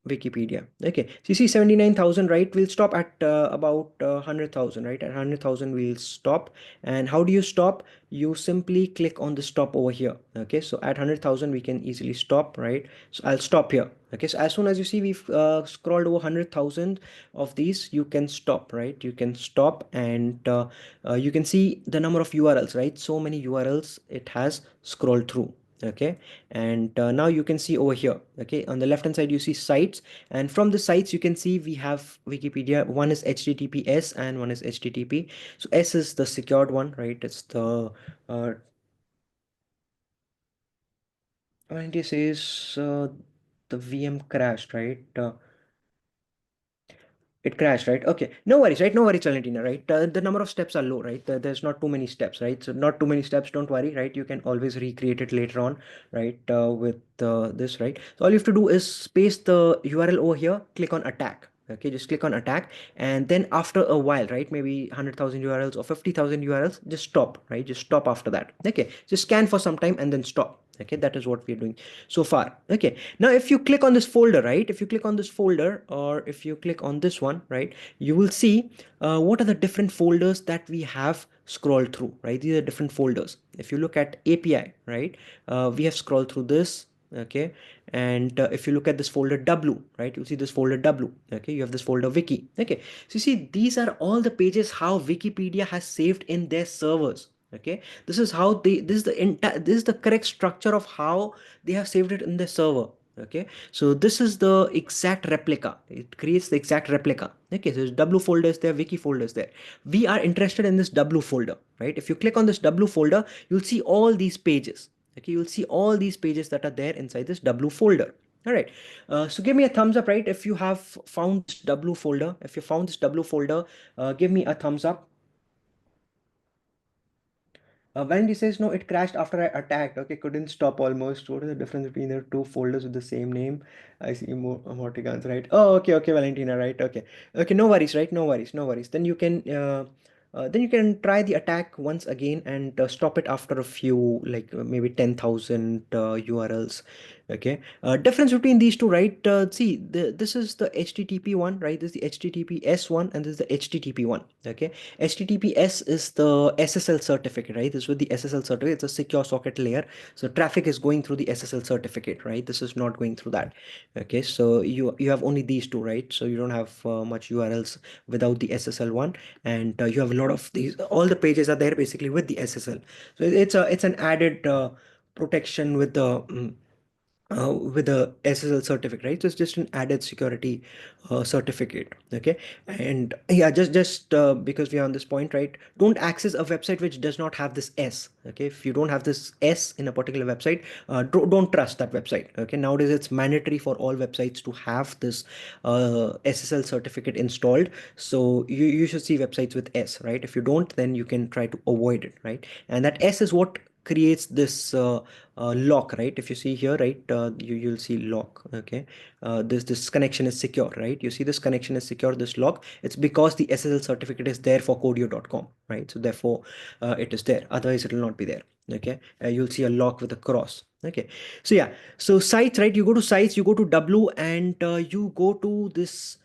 Speaker 1: Wikipedia. Okay, so you see 79,000, right? We'll stop at about 100,000, right? At 100,000, we'll stop. And how do you stop? You simply click on the stop over here. Okay, so at 100,000, we can easily stop, right? So I'll stop here. Okay, so as soon as you see we've scrolled over 100,000 of these, you can stop, right? You can stop, and you can see the number of URLs, right? So many URLs it has scrolled through. Okay, and now you can see over here, okay, on the left hand side you see sites, and from the sites you can see we have Wikipedia. One is HTTPS and one is HTTP. So S is the secured one, right? It's the when it says the VM crashed, right? It crashed, right? Okay, no worries, right? No worries, Valentina, right? The number of steps are low, right? There's not too many steps, right? So not too many steps, don't worry, right? You can always recreate it later on, right? With this, right? So all you have to do is paste the URL over here, click on attack. Okay, just click on attack, and then after a while, right? Maybe 100,000 URLs or 50,000 URLs, just stop, right? Just stop after that. Okay, just scan for some time and then stop. Okay, that is what we're doing so far. Okay, now if you click on this folder, right, if you click on this folder, or if you click on this one, right, you will see what are the different folders that we have scrolled through, right? These are different folders. If you look at API, right, we have scrolled through this. Okay, and if you look at this folder W, right, you'll see this folder W. Okay, you have this folder wiki. Okay, so you see these are all the pages how Wikipedia has saved in their servers. Okay, this is how they this is the entire this is the correct structure of how they have saved it in the server. Okay, so this is the exact replica. It creates the exact replica. Okay, so there's W folders there, wiki folders there. We are interested in this W folder, right? If you click on this W folder, you'll see all these pages. Okay, you'll see all these pages that are there inside this W folder. All right, so give me a thumbs up, right? If you have found this W folder, if you found this W folder, give me a thumbs up. When he says no, it crashed after I attacked. Okay, couldn't stop almost. What is the difference between the two folders with the same name? I see more emoticons, right? Oh, okay, Valentina, right? Okay, no worries, right? No worries. Then you can try the attack once again and stop it after a few, like maybe 10,000 URLs. Okay, difference between these two, right? See, this is the HTTP one, right? This is the HTTPS one, and this is the HTTP one. Okay, HTTPS is the SSL certificate, right? This is with the SSL certificate. It's a secure socket layer. So traffic is going through the SSL certificate, right? This is not going through that. Okay, so you have only these two, right? So you don't have much URLs without the SSL one, and you have a lot of these. All the pages are there basically with the SSL. So it's an added protection with the SSL certificate, right? So it's just an added security certificate. Okay, and yeah, just because we are on this point, right? Don't access a website which does not have this S. Okay, if you don't have this S in a particular website, don't trust that website. Okay, nowadays it's mandatory for all websites to have this SSL certificate installed. So you should see websites with S, right? If you don't, then you can try to avoid it, right? And that S is what creates this lock, right? If you see here, right, you'll see lock. Okay, this connection is secure, right? You see this connection is secure, this lock. It's because the SSL certificate is there for codio.com, right? So therefore it is there, otherwise it will not be there. Okay, you'll see a lock with a cross. Okay, so yeah, so sites, right? You go to sites, you go to W, and you go to this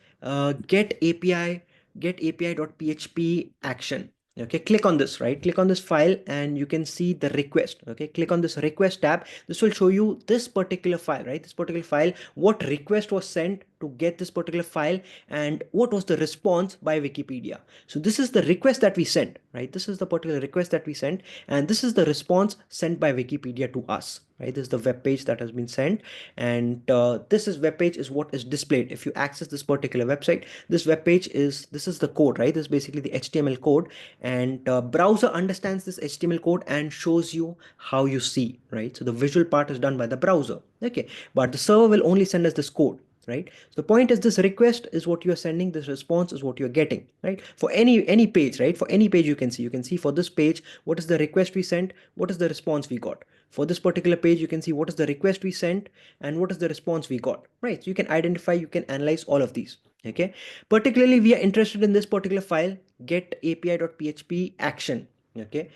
Speaker 1: get API, get api.php action. Okay, click on this, right? Click on this file and you can see the request. Okay, click on this request tab. This will show you this particular file, right? This particular file, what request was sent to get this particular file, and what was the response by Wikipedia. So this is the request that we sent, right? This is the particular request that we sent, and this is the response sent by Wikipedia to us, right? This is the web page that has been sent, and this is web page is what is displayed. If you access this particular website, this web page is, this is the code, right? This is basically the HTML code, and browser understands this HTML code and shows you how you see, right? So the visual part is done by the browser. Okay, but the server will only send us this code, right? So the point is, this request is what you are sending, this response is what you are getting, right? For any page, right? For any page, you can see for this page what is the request we sent, what is the response we got. For this particular page, you can see what is the request we sent and what is the response we got, right? So you can identify, you can analyze all of these. Okay, particularly we are interested in this particular file, get api.php action. Okay,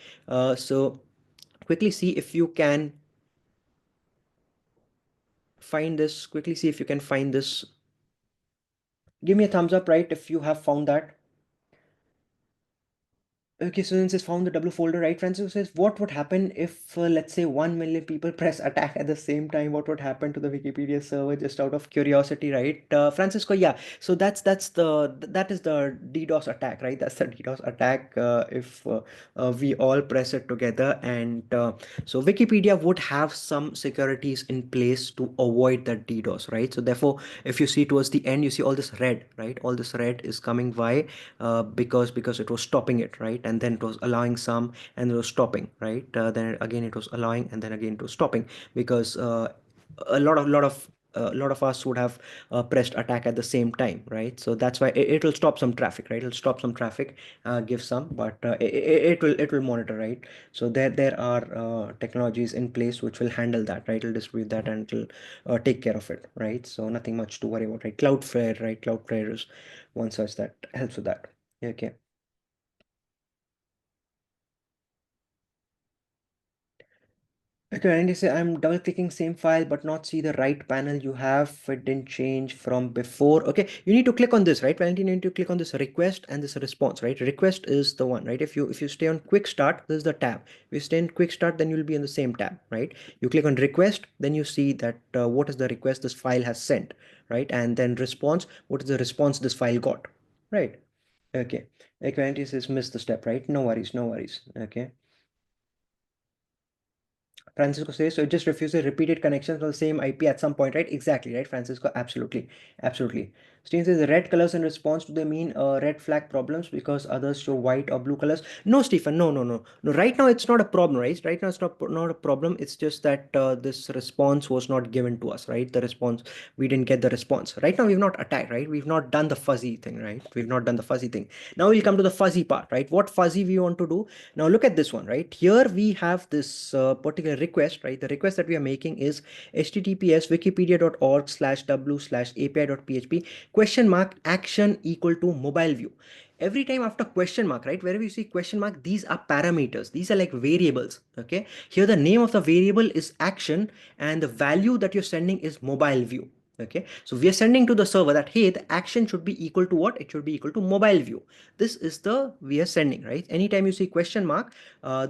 Speaker 1: so quickly see if you can find this, quickly see if you can find this. Give me a thumbs up, right, if you have found that. Okay, so since it's found the W folder, right? Francisco says, what would happen if, let's say, 1 million people press attack at the same time? What would happen to the Wikipedia server, just out of curiosity, right? Francisco, yeah. So that is the DDoS attack, right? That's the DDoS attack. If we all press it together, and so Wikipedia would have some securities in place to avoid that DDoS, right? So therefore, if you see towards the end, you see all this red, right? All this red is coming. Why? Because it was stopping it, right? And then it was allowing some, and it was stopping, right? Then again it was allowing, and then again it was stopping, because a lot of us would have pressed attack at the same time, right? So that's why it will stop some traffic, right? It'll stop some traffic, give some, but it will monitor, right? So there are technologies in place which will handle that, right? It'll distribute that, and it'll take care of it, right? So nothing much to worry about, right? Cloudflare, right? Cloudflare is one such that helps with that. Okay. Okay, and you say I'm double clicking same file but not see the right panel you have. It didn't change from before. Okay, you need to click on this, right, Valentin? You need to click on this request and this response, right? Request is the one, right? If you stay on quick start, this is the tab. If you stay in quick start, then you'll be in the same tab, right? You click on request, then you see that what is the request this file has sent, right? And then response, what is the response this file got, right? Okay. Valentin says miss the step, right? No worries, no worries. Okay. Francisco says, so it just refuses repeated connections on the same IP at some point, right? Exactly, right, Francisco? Absolutely. Absolutely. Steven says the red colors in response to they mean red flag problems because others show white or blue colors. No, Stephen, no, no, no. No, right now it's not a problem, right? Right now it's not a problem. It's just that this response was not given to us, right? The response, we didn't get the response. Right now we've not attacked, right? We've not done the fuzzy thing, right? We've not done the fuzzy thing. Now we'll come to the fuzzy part, right? What fuzzy we want to do. Now look at this one, right? Here we have this particular request, right? The request that we are making is https wikipedia.org/w/api.php question mark action equal to mobile view. Every time after question mark, right, wherever you see question mark, these are parameters, these are like variables. Okay, here the name of the variable is action and the value that you're sending is mobile view. Okay, so we are sending to the server that hey, the action should be equal to what? It should be equal to mobile view. This is the we are sending, right? Anytime you see question mark,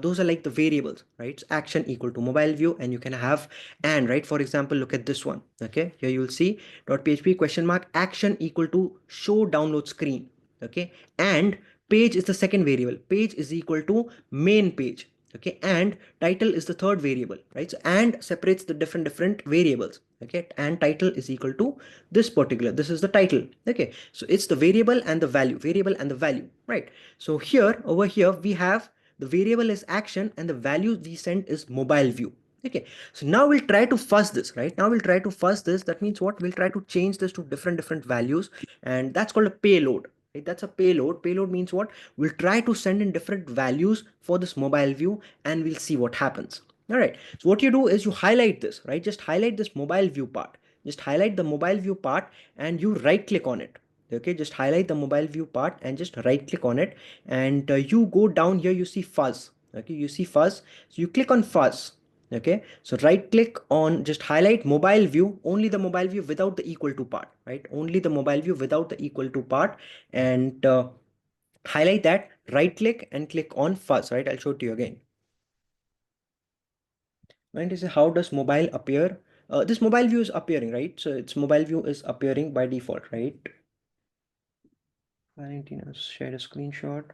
Speaker 1: those are like the variables, right? So action equal to mobile view, and you can have and, right? For example, look at this one. Okay, here you will see .php question mark action equal to show download screen. Okay, and page is the second variable. Page is equal to main page. Okay, and title is the third variable, right? So and separates the different variables. Okay, and title is equal to this particular, this is the title. Okay, so it's the variable and the value, variable and the value, right? So here over here we have the variable is action and the value we sent is mobile view. Okay, so now we'll try to fuzz this, right? Now we'll try to fuzz this. That means what? We'll try to change this to different values, and that's called a payload. Right? That's a payload. Payload means what? We'll try to send in different values for this mobile view, and we'll see what happens. All right. So what you do is you highlight this, right? Just highlight this mobile view part. Just highlight the mobile view part, and you right click on it. Okay, just highlight the mobile view part and just right click on it, and you go down here. You see fuzz. Okay, you see fuzz. So you click on fuzz. Okay, so right click on, just highlight mobile view, only the mobile view without the equal to part, right? Only the mobile view without the equal to part, and highlight that, right click and click on fuzz, right? I'll show it to you again. Right, is how does mobile appear? This mobile view is appearing, right? So its mobile view is appearing by default, right? Valentina shared a screenshot.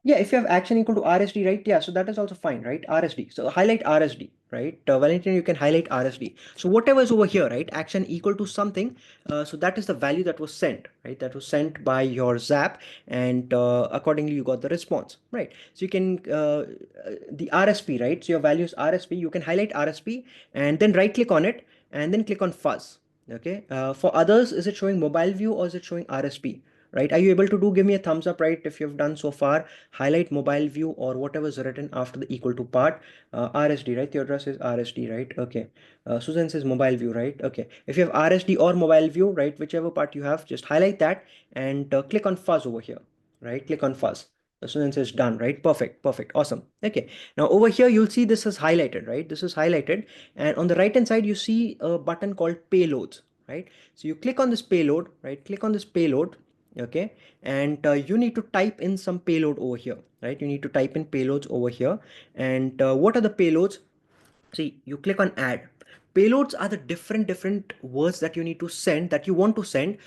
Speaker 1: Yeah, if you have action equal to RSD, right? Yeah, so that is also fine, right? RSD. So highlight RSD, right? Valentine, you can highlight RSD. So whatever is over here, right? Action equal to something. So that is the value that was sent, right? That was sent by your Zap, and accordingly you got the response, right? So you can the RSP, right? So your value is RSP. You can highlight RSP and then right click on it and then click on fuzz. Okay. For others, is it showing mobile view or is it showing RSP? Right? Are you able to do give me a thumbs up, right? If you've done so far, highlight mobile view or whatever is written after the equal to part. RSD, right? Your address is RSD, right? Okay. Susan says mobile view, right? Okay. If you have RSD or mobile view, right? Whichever part you have, just highlight that and click on fuzz over here, right? Click on fuzz. Susan says done, right? Perfect, perfect, awesome. Okay. Now over here, you'll see this is highlighted, right? This is highlighted. And on the right hand side, you see a button called payloads, right? So you click on this payload, right? Click on this payload. Okay, and you need to type in some payload over here, right? You need to type in payloads over here, and what are the payloads? See, you click on add. Payloads are the different words that you need to send, that you want to send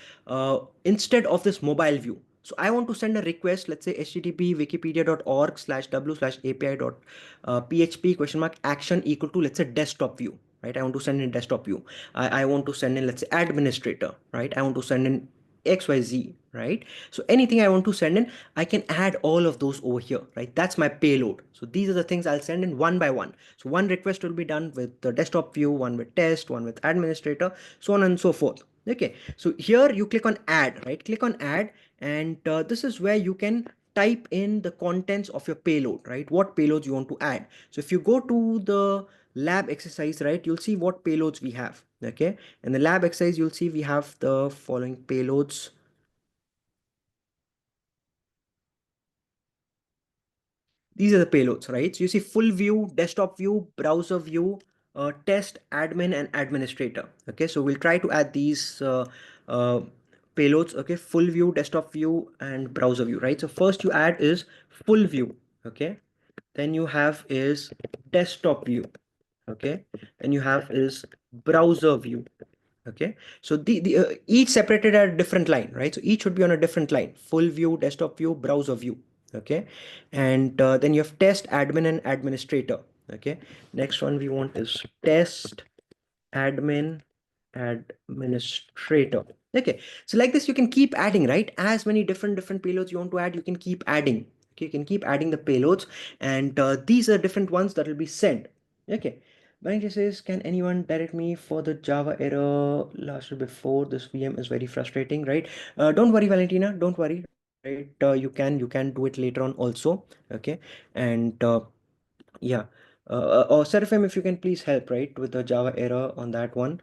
Speaker 1: instead of this mobile view. So I want to send a request, let's say http wikipedia.org/w/api.php question mark action equal to, let's say, desktop view, right? I want to send in desktop view. I want to send in, let's say, administrator, right? I want to send in XYZ, right? So anything I want to send in, I can add all of those over here, right? That's my payload. So these are the things I'll send in one by one. So one request will be done with the desktop view, one with test, one with administrator, so on and so forth. Okay, so here you click on add, right? Click on add, and this is where you can type in the contents of your payload, right? What payloads you want to add. So if you go to the lab exercise, right, you'll see what payloads we have. Okay, in the lab exercise, you'll see we have the following payloads. These are the payloads, right? So you see full view, desktop view, browser view, test, admin, and administrator. Okay, so we'll try to add these uh, payloads. Okay, full view, desktop view, and browser view, right? So first you add is full view. Okay, then you have is desktop view. Okay, then you have is browser view. Okay, so the each separated at a different line, right? So each should be on a different line: full view, desktop view, browser view. Okay, and then you have test, admin, and administrator. Okay, next one we want is test, admin, administrator. Okay, so like this you can keep adding, right? As many different payloads you want to add, you can keep adding. Okay, you can keep adding the payloads, and these are different ones that will be sent. Okay, Bank says, can anyone direct me for the Java error last before this VM is very frustrating, right? Don't worry, Valentina, don't worry, right? You can do it later on also. Okay, and yeah, or Seraphim, if you can please help, right, with the Java error on that one.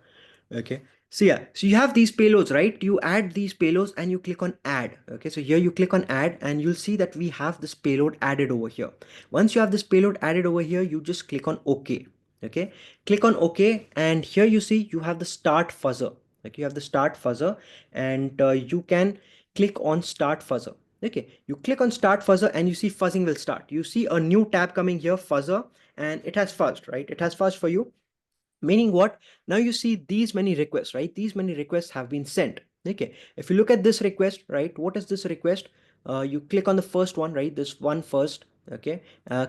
Speaker 1: Okay, so yeah, so you have these payloads, right? You add these payloads and you click on add. Okay, so here you click on add and you'll see that we have this payload added over here. Once you have this payload added over here, you just click on OK. Okay, click on OK, and here you see you have the start fuzzer. Like you have the start fuzzer, and you can click on start fuzzer. Okay, you click on start fuzzer and you see fuzzing will start. You see a new tab coming here, fuzzer, and it has fuzzed, right? It has fuzzed for you, meaning what? Now you see these many requests, right? These many requests have been sent. Okay, if you look at this request, right, what is this request? You click on the first one, right, this one first. Okay,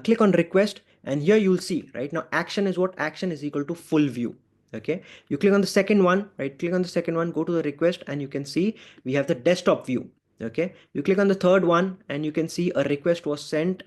Speaker 1: click on request, and here you'll see, right, now action is what? Action is equal to full view. Okay, you click on the second one, right, click on the second one, go to the request, and you can see we have the desktop view. Okay, you click on the third one and you can see a request was sent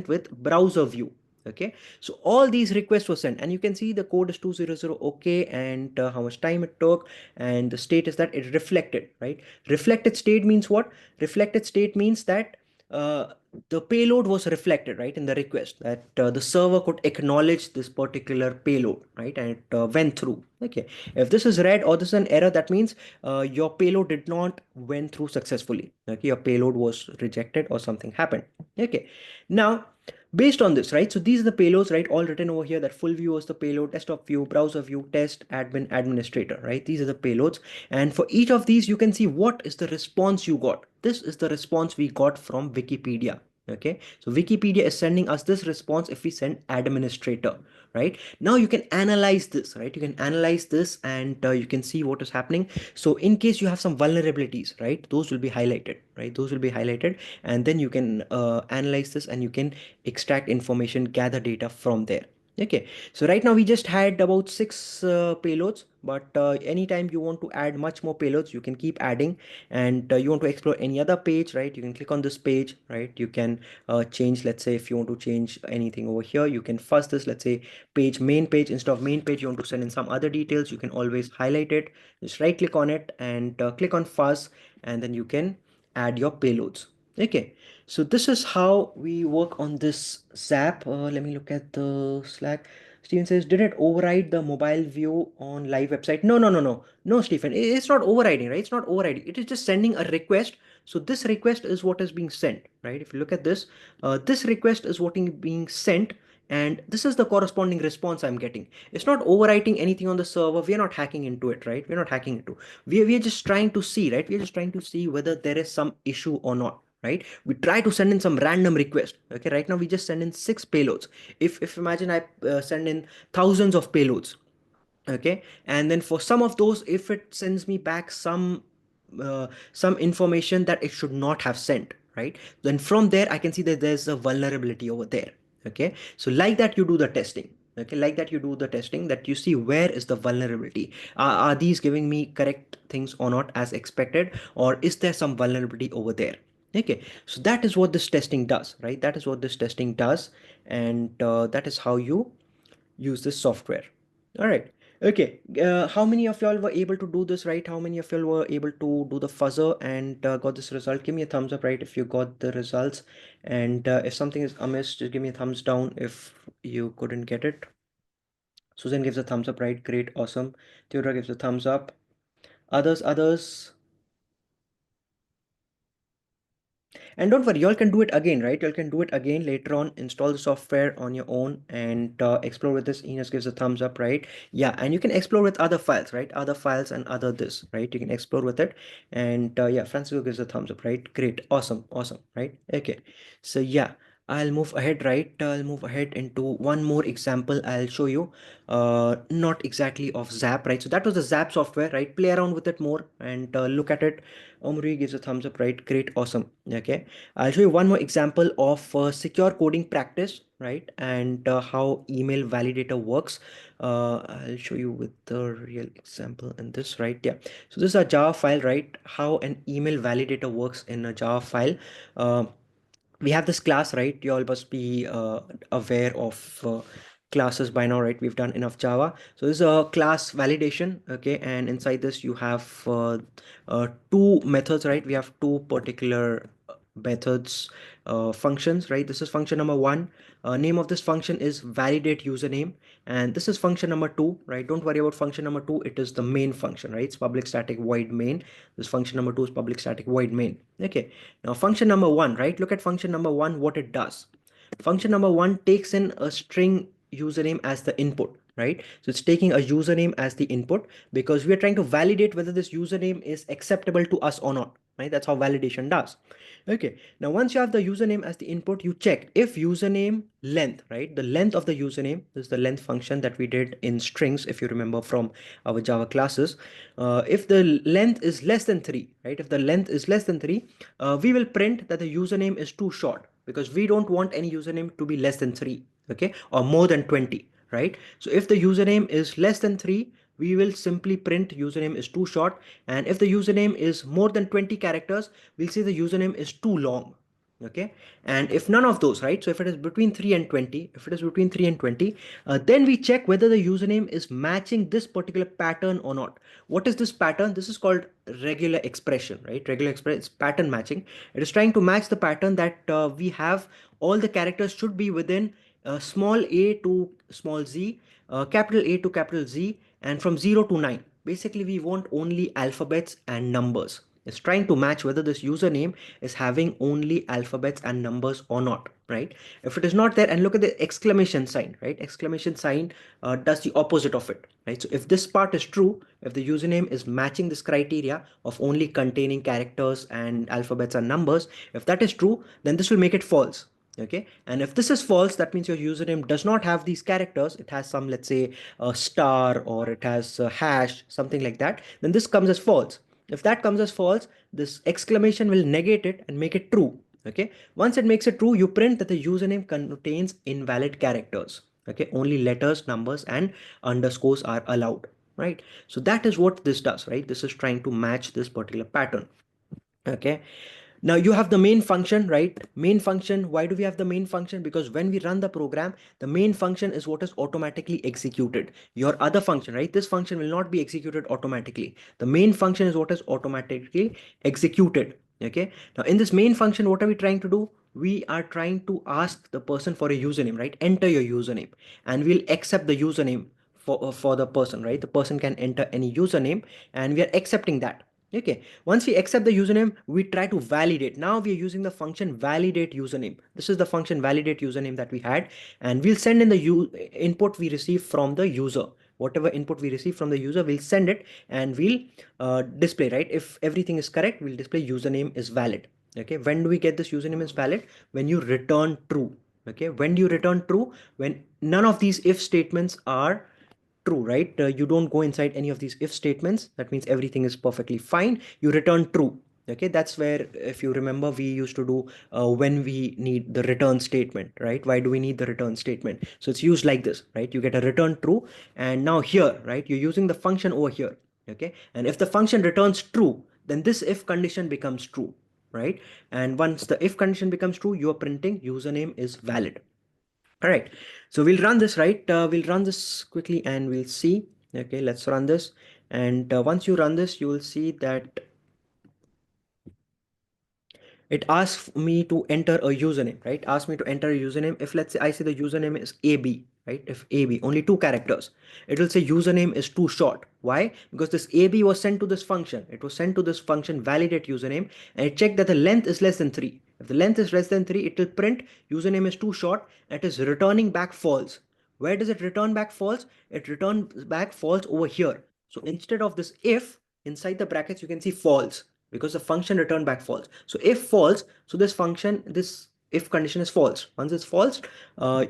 Speaker 1: with browser view. Okay, so all these requests were sent, and you can see the code is 200. Okay, and how much time it took, and the state is that it reflected, right? Reflected state means what? Reflected state means that uh, the payload was reflected, right, in the request, that the server could acknowledge this particular payload, right, and it went through. Okay, if this is red or this is an error, that means your payload did not went through successfully. Okay, your payload was rejected or something happened. Okay, now based on this, right, so these are the payloads, right, all written over here, that full view was the payload, desktop view, browser view, test, admin, administrator, right? These are the payloads, and for each of these you can see what is the response you got. This is the response we got from Wikipedia. Okay, so Wikipedia is sending us this response if we send administrator. Right, now you can analyze this, right? You can analyze this, and you can see what is happening. So in case you have some vulnerabilities, right, those will be highlighted, right? Those will be highlighted, and then you can analyze this, and you can extract information, gather data from there. Okay, so right now we just had about six payloads, but anytime you want to add much more payloads, you can keep adding. And you want to explore any other page, right, you can click on this page, right? You can change, let's say if you want to change anything over here, you can first this, let's say page, main page, instead of main page you want to send in some other details, you can always highlight it, just right click on it, and click on fuzz, and then you can add your payloads. Okay, so this is how we work on this Zap. Let me look at the Slack. Steven says, did it override the mobile view on live website? No, no, no, no. No, Stephen, it's not overriding, right? It's not overriding. It is just sending a request. So this request is what is being sent, right? If you look at this, this request is what is being sent, and this is the corresponding response I'm getting. It's not overwriting anything on the server. We are not hacking into it, right? We're not hacking into. We are just trying to see, right? We're just trying to see whether there is some issue or not, right? We try to send in some random request. Okay, right now we just send in six payloads. If imagine I send in thousands of payloads. Okay, and then for some of those, if it sends me back some information that it should not have sent, right, then from there I can see that there's a vulnerability over there. Okay, so like that you do the testing. Okay, like that you do the testing, that you see where is the vulnerability. Are these giving me correct things or not as expected, or is there some vulnerability over there? Okay, so that is what this testing does, right? That is what this testing does, and that is how you use this software. All right. Okay. How many of y'all were able to do this, right? How many of y'all were able to do the fuzzer and got this result? Give me a thumbs up, right, if you got the results. And if something is amiss, just give me a thumbs down if you couldn't get it. Susan gives a thumbs up, right? Great. Awesome. Theodora gives a thumbs up. Others. And don't worry, y'all can do it again, right? Y'all can do it again later on, install the software on your own, and explore with this. Enos gives a thumbs up, right? Yeah, and you can explore with other files, right? Other files and other this, right? You can explore with it. And yeah, Francisco gives a thumbs up, right? Great, awesome, right? Okay, so yeah. I'll move ahead, right? I'll move ahead into one more example. I'll show you, not exactly of Zap, right? So that was the Zap software, right? Play around with it more and look at it. Omri gives a thumbs up, right? Great, awesome. Okay. I'll show you one more example of secure coding practice, right? And how email validator works. I'll show you with the real example in this, right? Yeah. So this is a Java file, right? How an email validator works in a Java file. Uh, we have this class, right? You all must be aware of classes by now, right? We've done enough Java. So this is a class validation, okay? And inside this you have two methods, right? We have two particular methods, functions, right? This is function number one. Name of this function is validate username, and this is function number two, right? Don't worry about function number two, it is the main function, right? It's public static void main. This function number two is public static void main. Okay, now function number one, right? Look at function number one, what it does. Function number one takes in a string username as the input, right? So it's taking a username as the input because we are trying to validate whether this username is acceptable to us or not, right? That's how validation does. Okay, now once you have the username as the input, you check if username length, right? The length of the username, this is the length function that we did in strings, if you remember from our Java classes. If the length is less than 3, right? If the length is less than 3, we will print that the username is too short because we don't want any username to be less than 3, okay? Or more than 20, right? So if the username is less than 3, we will simply print username is too short. And if the username is more than 20 characters, we'll say the username is too long. Okay, and if none of those, right? So if it is between 3 and 20, if it is between 3 and 20, then we check whether the username is matching this particular pattern or not. What is this pattern? This is called regular expression, right? Regular expression is pattern matching. It is trying to match the pattern that we have. All the characters should be within small a to small z, capital A to capital Z, and from 0 to 9. Basically, we want only alphabets and numbers. It's trying to match whether this username is having only alphabets and numbers or not, right? If it is not there, and look at the exclamation sign, right? Exclamation sign does the opposite of it, right? So if this part is true, if the username is matching this criteria of only containing characters and alphabets and numbers, if that is true, then this will make it false. Okay, and if this is false, that means your username does not have these characters. It has some, let's say, a star, or it has a hash, something like that. Then this comes as false. If that comes as false, this exclamation will negate it and make it true. Okay, once it makes it true, you print that the username contains invalid characters. Okay, only letters, numbers, and underscores are allowed, right? So that is what this does, right? This is trying to match this particular pattern. Okay, now you have the main function, right? Main function, why do we have the main function? Because when we run the program, the main function is what is automatically executed. Your other function, right? This function will not be executed automatically. The main function is what is automatically executed. Okay, now in this main function, what are we trying to do? We are trying to ask the person for a username, right? Enter your username, and we'll accept the username for the person, right? The person can enter any username, and we are accepting that. Okay, once we accept the username, we try to validate. Now we are using the function validate username. This is the function validate username that we had, and we'll send in the input we receive from the user. Whatever input we receive from the user, we'll send it, and we'll display, right? If everything is correct, we'll display username is valid. Okay, when do we get this username is valid? When you return true. Okay, when do you return true? When none of these if statements are true, right? You don't go inside any of these if statements. That means everything is perfectly fine. You return true. Okay, that's where, if you remember, we used to do when we need the return statement, right? Why do we need the return statement? So it's used like this, right? You get a return true, and now here, right, you're using the function over here. Okay, and if the function returns true, then this if condition becomes true, right? And once the if condition becomes true, you are printing username is valid. All right, so we'll run this, right? We'll run this quickly and we'll see. Okay, let's run this. And once you run this, you will see that it asks me to enter a username, right? Ask me to enter a username. If, let's say, I say the username is AB, right? If AB only 2 characters, it will say username is too short. Why? Because this AB was sent to this function. It was sent to this function validate username, and it checked that the length is less than 3. If the length is less than 3, it will print username is too short, and it is returning back false. Where does it return back false? It returns back false over here. So instead of this if, inside the brackets you can see false, because the function returned back false. So if false, so this function, this if condition is false. Once it's false,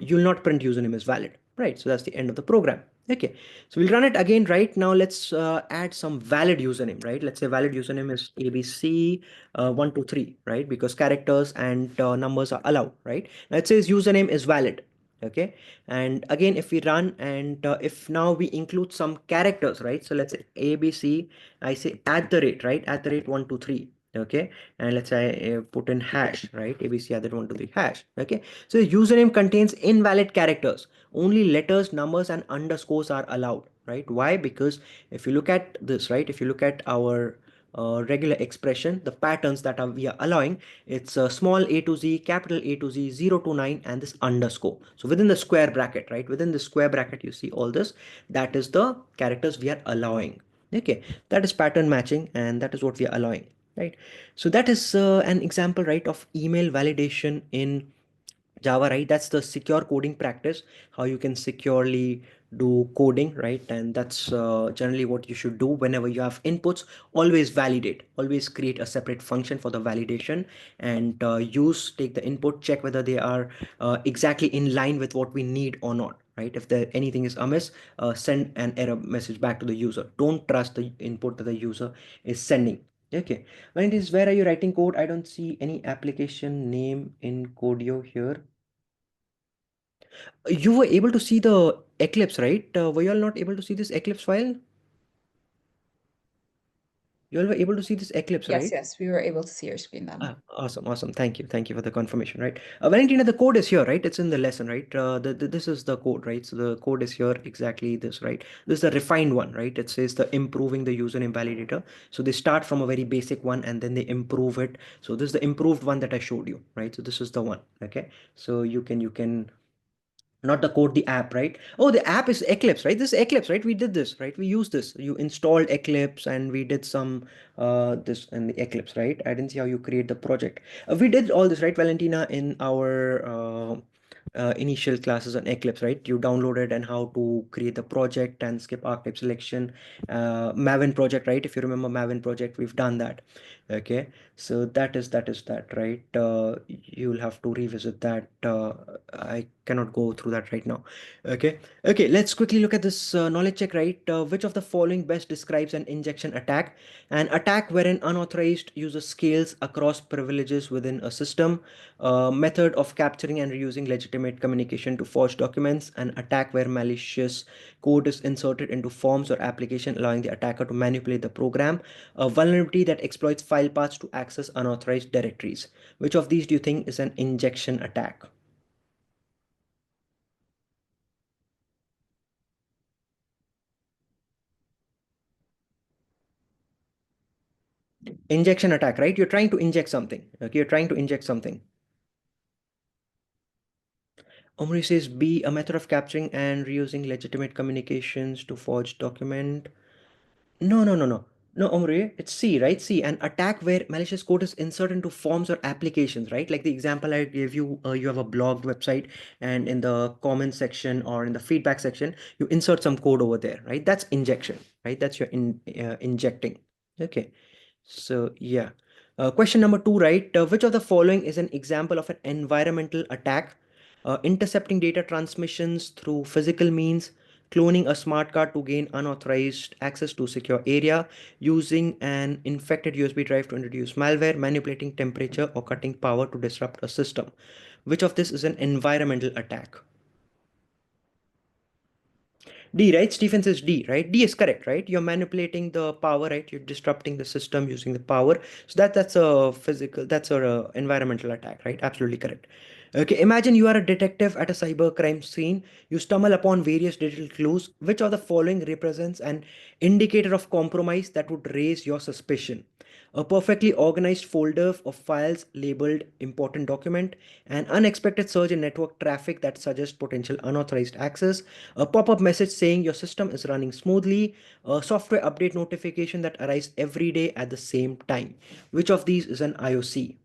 Speaker 1: you'll not print username is valid, right? So that's the end of the program. Okay, so we'll run it again. Right now, let's add some valid username, right? Let's say valid username is abc 123, right? Because characters and numbers are allowed, right? Now it says username is valid. Okay, and again, if we run, and if now we include some characters, right? So let's say abc, I say at the rate, right? At the rate 123. Okay, and let's say put in hash, right? abc at the rate 123 hash. Okay, so the username contains invalid characters. Only letters, numbers, and underscores are allowed, right? Why? Because if you look at this, right? If you look at our regular expression, the patterns that we are allowing, it's a small a to z, capital A to z, 0 to 9, and this underscore. So within the square bracket, right? Within the square bracket, you see all this. That is the characters we are allowing. Okay, that is pattern matching, and that is what we are allowing, right? So that is an example, right, of email validation in Java, right? That's the secure coding practice, how you can securely do coding, right? And that's generally what you should do whenever you have inputs. Always validate, always create a separate function for the validation, and take the input, check whether they are exactly in line with what we need or not, right? If there anything is amiss, send an error message back to the user. Don't trust the input that the user is sending. Okay, when it is where are you writing code? I don't see any application name in Codio here. You were able to see the Eclipse, right? Were you all not able to see this Eclipse file? You all were able to see this Eclipse,
Speaker 2: Yes,
Speaker 1: right?
Speaker 2: yes, we were able to see your screen then.
Speaker 1: Awesome, awesome. Thank you. Thank you for the confirmation, right? Valentina, the code is here, right? It's in the lesson, right? This is the code, right? So the code is here, exactly this, right? This is the refined one, right? It says the improving the username validator. So they start from a very basic one and then they improve it. So this is the improved one that I showed you, right? So this is the one, okay? So you can not the code, the app, right? Oh, the app is Eclipse, right? This is Eclipse, right? We did this, right? We used this. You installed Eclipse and we did some this in the Eclipse, right? I didn't see how you create the project. We did all this, right, Valentina, in our initial classes on Eclipse, right? You downloaded and how to create the project and skip archetype selection, Maven project, right? If you remember Maven project, we've done that. Okay, so that, right? You'll have to revisit that. I cannot go through that right now. Okay, okay, let's quickly look at this knowledge check, right? Which of the following best describes an injection attack? An attack where an unauthorized user scales across privileges within a system, a method of capturing and reusing legitimate communication to forge documents, an attack where malicious code is inserted into forms or application, allowing the attacker to manipulate the program, a vulnerability that exploits file paths to access unauthorized directories. Which of these do you think is an injection attack? Injection attack, right? You're trying to inject something. Okay, you're trying to inject something. Omri says B, a method of capturing and reusing legitimate communications to forge document. No, no, no, no. No, Omri, it's C, right? C, an attack where malicious code is inserted into forms or applications, right? Like the example I gave you, you have a blog website, and in the comments section or in the feedback section, you insert some code over there, right? That's injection, right? That's your injecting. Okay. So yeah. Question number two, right? Which of the following is an example of an environmental attack? Intercepting data transmissions through physical means, cloning a smart card to gain unauthorized access to secure area, using an infected USB drive to introduce malware, manipulating temperature, or cutting power to disrupt a system. Which of this is an environmental attack? D, right? Stephen says D, right? D is correct, right? You're manipulating the power, right? You're disrupting the system using the power. So that's a physical, that's a environmental attack, right? Absolutely correct. Okay, imagine you are a detective at a cyber crime scene. You stumble upon various digital clues. Which of the following represents an indicator of compromise that would raise your suspicion? A perfectly organized folder of files labeled important document, an unexpected surge in network traffic that suggests potential unauthorized access, a pop-up message saying your system is running smoothly, a software update notification that arrives every day at the same time. Which of these is an IOC?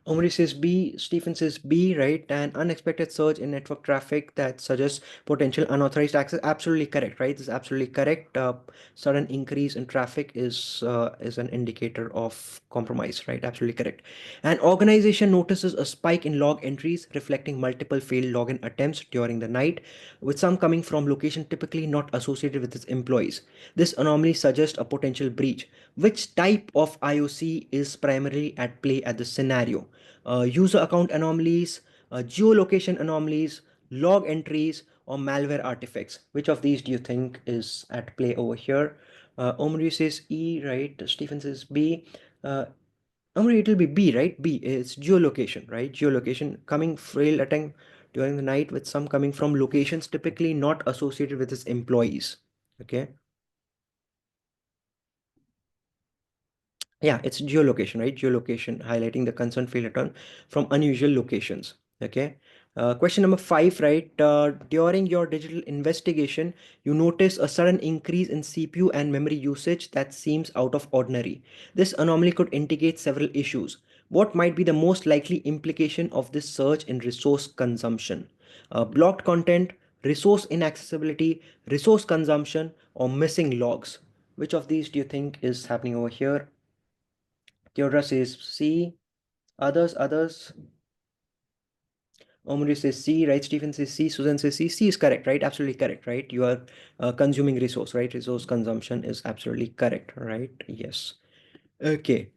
Speaker 1: Omri says B, Stephen says B, right? An unexpected surge in network traffic that suggests potential unauthorized access. Absolutely correct, right? This is absolutely correct. Sudden increase in traffic is an indicator of compromise, right? Absolutely correct. An organization notices a spike in log entries reflecting multiple failed login attempts during the night, with some coming from location typically not associated with its employees. This anomaly suggests a potential breach. Which type of IOC is primarily at play at the scenario? User account anomalies, geolocation anomalies, log entries, or malware artifacts. Which of these do you think is at play over here? Omri says E, right? Stephen says B. Omri, it'll be B, right? B. It's geolocation, right? Geolocation coming frail attempt during the night, with some coming from locations typically not associated with its employees. Okay. Yeah, it's geolocation, right? Geolocation highlighting the concern failure turn from unusual locations. Okay. Question number 5, right? During your digital investigation, you notice a sudden increase in CPU and memory usage that seems out of ordinary. This anomaly could indicate several issues. What might be the most likely implication of this surge in resource consumption? Blocked content, resource inaccessibility, resource consumption, or missing logs? Which of these do you think is happening over here? Theodora says C. Others. Omri says C, right? Stephen says C. Susan says C. C is correct, right? Absolutely correct, right? You are consuming resource, right? Resource consumption is absolutely correct, right? Yes. Okay.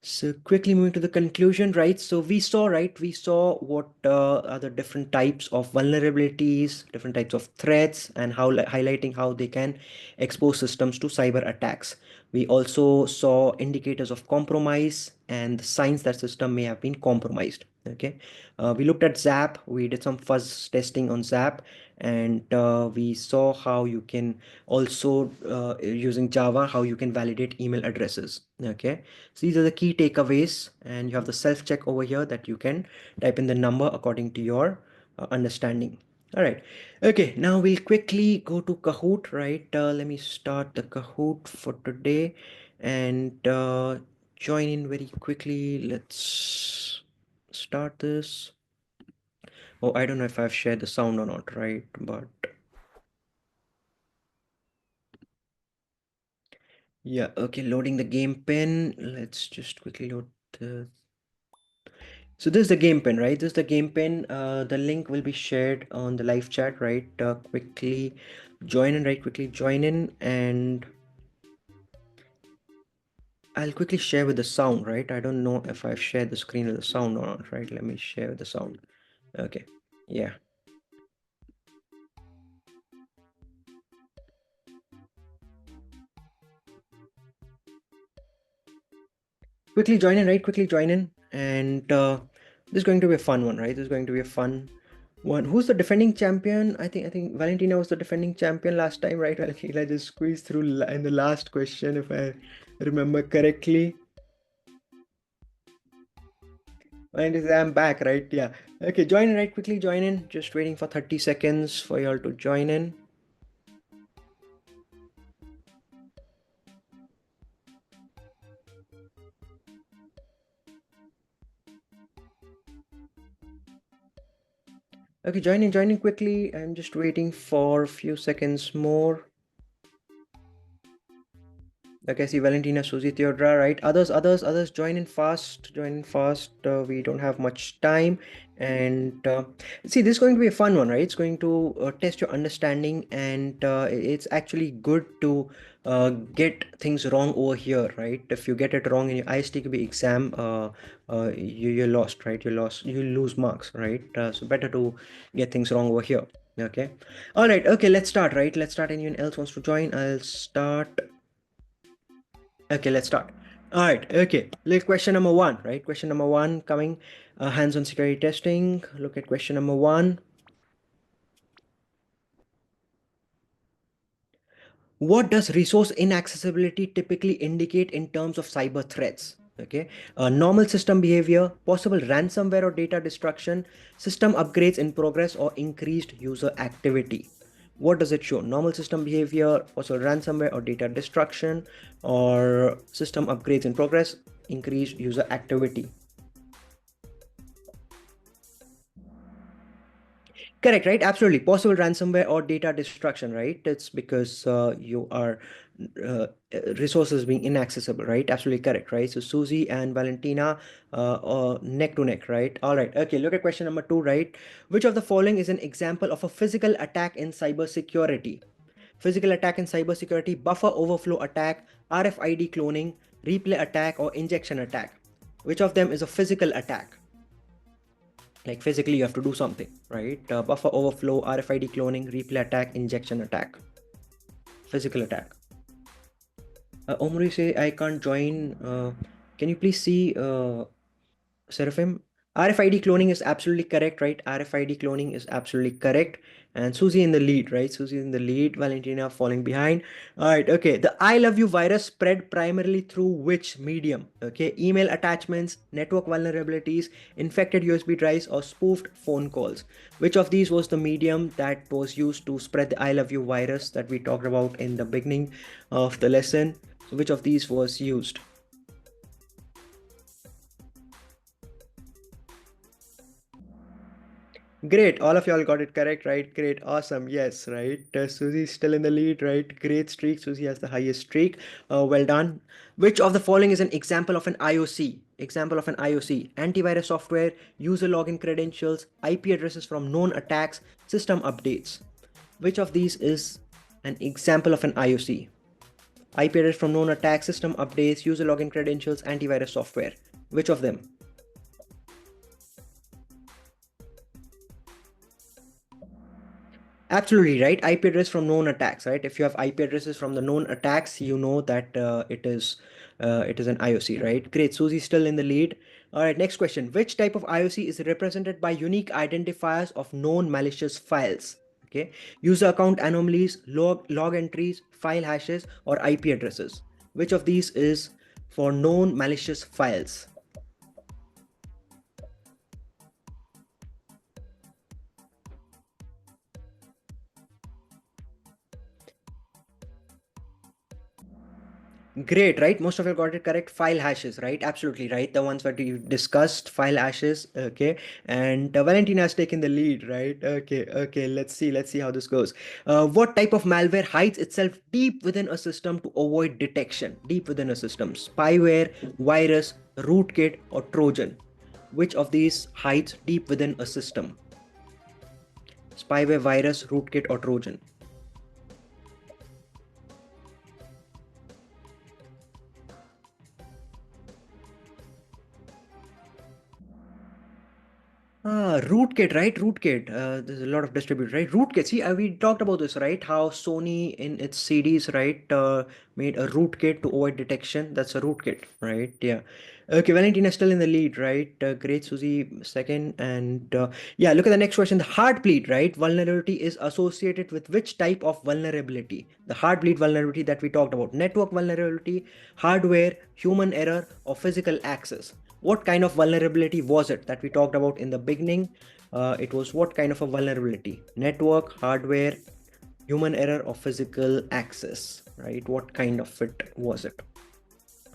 Speaker 1: So quickly moving to the conclusion, right? So we saw, right? We saw what are the different types of vulnerabilities, different types of threats, and how highlighting how they can expose systems to cyber attacks. We also saw indicators of compromise and the signs that system may have been compromised. Okay. We looked at Zap. We did some fuzz testing on Zap, and we saw how you can also using Java, how you can validate email addresses. Okay. So these are the key takeaways, and you have the self check over here that you can type in the number according to your understanding. All right. Okay. Now we'll quickly go to Kahoot, right? Let me start the Kahoot for today and join in very quickly. Let's start this. Oh, I don't know if I've shared the sound or not, right? But yeah, okay, loading the game pin. Let's just quickly load the. So this is the game pin, right? This is the game pin. The link will be shared on the live chat, right? Quickly join in, right? Quickly join in, and I'll quickly share with the sound, right? I don't know if I've shared the screen with the sound or not, right? Let me share with the sound. Okay, yeah. Quickly join in, right? Quickly join in, and this is going to be a fun one, right? This is going to be a fun one. Who's the defending champion? I think Valentina was the defending champion last time, right? Valentina just squeezed through in the last question, if I remember correctly. And I'm back, right? Yeah. Okay, join in, right? Quickly join in. Just waiting for 30 seconds for y'all to join in. Okay, join in quickly. I'm just waiting for a few seconds more. Like I see Valentina, Susie, Theodora, right? Others, join in fast. Join in fast. We don't have much time. And see, this is going to be a fun one, right? It's going to test your understanding, and it's actually good to get things wrong over here, right? If you get it wrong in your ISTQB exam, you're lost, right? You're lost. You lose marks, right? So better to get things wrong over here. Okay. All right. Okay. Let's start, right? Let's start. Anyone else wants to join? I'll start. Okay, let's start. All right. Okay. Look, question number one, right? Question number one coming. Hands-on security testing. Look at question number one. What does resource inaccessibility typically indicate in terms of cyber threats? Okay. Normal system behavior, possible ransomware or data destruction, system upgrades in progress, or increased user activity. What does it show? Normal system behavior, possible ransomware or data destruction, or system upgrades in progress, increased user activity. Correct, right? Absolutely. Possible ransomware or data destruction, right? It's because you are resources being inaccessible, right? Absolutely correct, right? So Susie and Valentina neck to neck, right? All right. Okay, look at question number 2, right? Which of the following is an example of a physical attack in cybersecurity? Physical attack in cybersecurity, buffer overflow attack, RFID cloning, replay attack, or injection attack. Which of them is a physical attack? Like physically you have to do something, right? Buffer overflow, RFID cloning, replay attack, injection attack. Physical attack. Omri say I can't join. Can you please see Seraphim? RFID cloning is absolutely correct, right? RFID cloning is absolutely correct. And Susie in the lead, right? Susie in the lead, Valentina falling behind. All right, okay. The I love you virus spread primarily through which medium? Okay, email attachments, network vulnerabilities, infected USB drives, or spoofed phone calls. Which of these was the medium that was used to spread the I love you virus that we talked about in the beginning of the lesson? So which of these was used? Great, all of y'all got it correct, right? Great, awesome, yes, right? Susie's still in the lead, right? Great streak. Susie has the highest streak. Well done. Which of the following is an example of an IOC? Example of an IOC: antivirus software, user login credentials, IP addresses from known attacks, system updates. Which of these is an example of an IOC? IP address from known attacks, system updates, user login credentials, antivirus software. Which of them? Absolutely right. IP address from known attacks, right? If you have IP addresses from the known attacks, you know that it is an IOC, right? Great. Susie's still in the lead. All right. Next question. Which type of IOC is represented by unique identifiers of known malicious files? Okay. User account anomalies, log entries, file hashes, or IP addresses. Which of these is for known malicious files? Great, right? Most of you got it correct. File hashes, right? Absolutely right. The ones that you discussed, file hashes. Okay. And Valentina has taken the lead, right? Okay, okay. Let's see how this goes. What type of malware hides itself deep within a system to avoid detection? Deep within a system. Spyware, virus, rootkit, or Trojan. Which of these hides deep within a system? Spyware, virus, rootkit, or Trojan? Rootkit, right? Rootkit. There's a lot of distributors, right? Rootkit. See, we talked about this, right? How Sony in its CDs, right, made a rootkit to avoid detection. That's a rootkit, right? Yeah. Okay, Valentina still in the lead, right? Great, Susie second, and yeah. Look at the next question. The heartbleed, right? Vulnerability is associated with which type of vulnerability? The heartbleed vulnerability that we talked about: network vulnerability, hardware, human error, or physical access. What kind of vulnerability was it that we talked about in the beginning? It was what kind of a vulnerability? Network, hardware, human error, or physical access, right? What kind of it was it?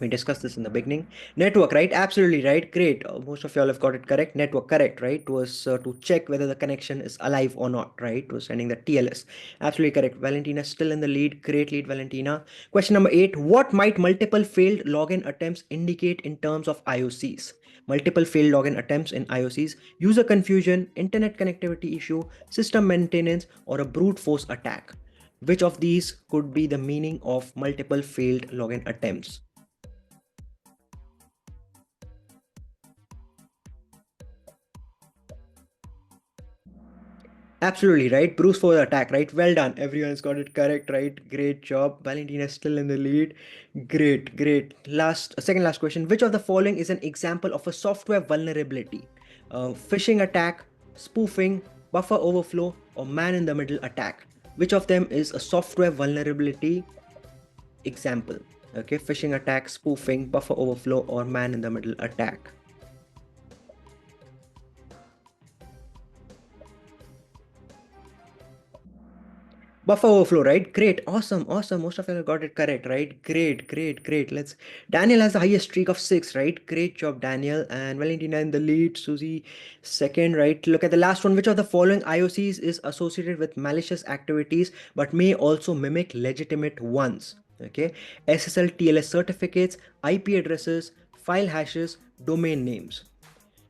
Speaker 1: We discussed this in the beginning. Network, right? Absolutely right. Great. Most of y'all have got it correct. Network, correct, right? Was to check whether the connection is alive or not, right? Was sending the TLS. Absolutely correct. Valentina still in the lead. Great lead, Valentina. Question number 8. What might multiple failed login attempts indicate in terms of IOCs? Multiple failed login attempts in IOCs: user confusion, internet connectivity issue, system maintenance, or a brute force attack. Which of these could be the meaning of multiple failed login attempts? Absolutely right. Bruce for the attack, right? Well done. Everyone's got it correct, right? Great job. Valentina's still in the lead. Great, great. Second last question. Which of the following is an example of a software vulnerability? Phishing attack, spoofing, buffer overflow, or man in the middle attack? Which of them is a software vulnerability example? Okay, phishing attack, spoofing, buffer overflow, or man in the middle attack. Buffer overflow, right? Great. Awesome. Awesome. Most of you got it correct, right? Great, great, great. Daniel has the highest streak of 6, right? Great job, Daniel. And Valentina in the lead. Susie second, right? Look at the last one. Which of the following IOCs is associated with malicious activities but may also mimic legitimate ones? Okay. SSL TLS certificates, IP addresses, file hashes, domain names,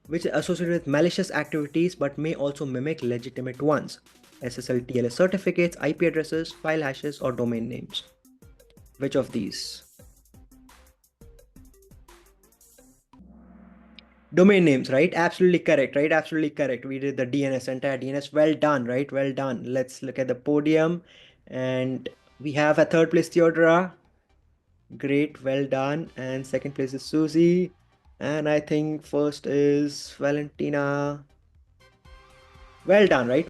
Speaker 1: which is associated with malicious activities but may also mimic legitimate ones. SSL TLS certificates, IP addresses, file hashes, or domain names. Which of these? Domain names, right? Absolutely correct, right? Absolutely correct. We did the DNS, entire DNS. Well done, right? Well done. Let's look at the podium. And we have a third place, Theodora. Great, well done. And second place is Susie. And I think first is Valentina. Well done, right?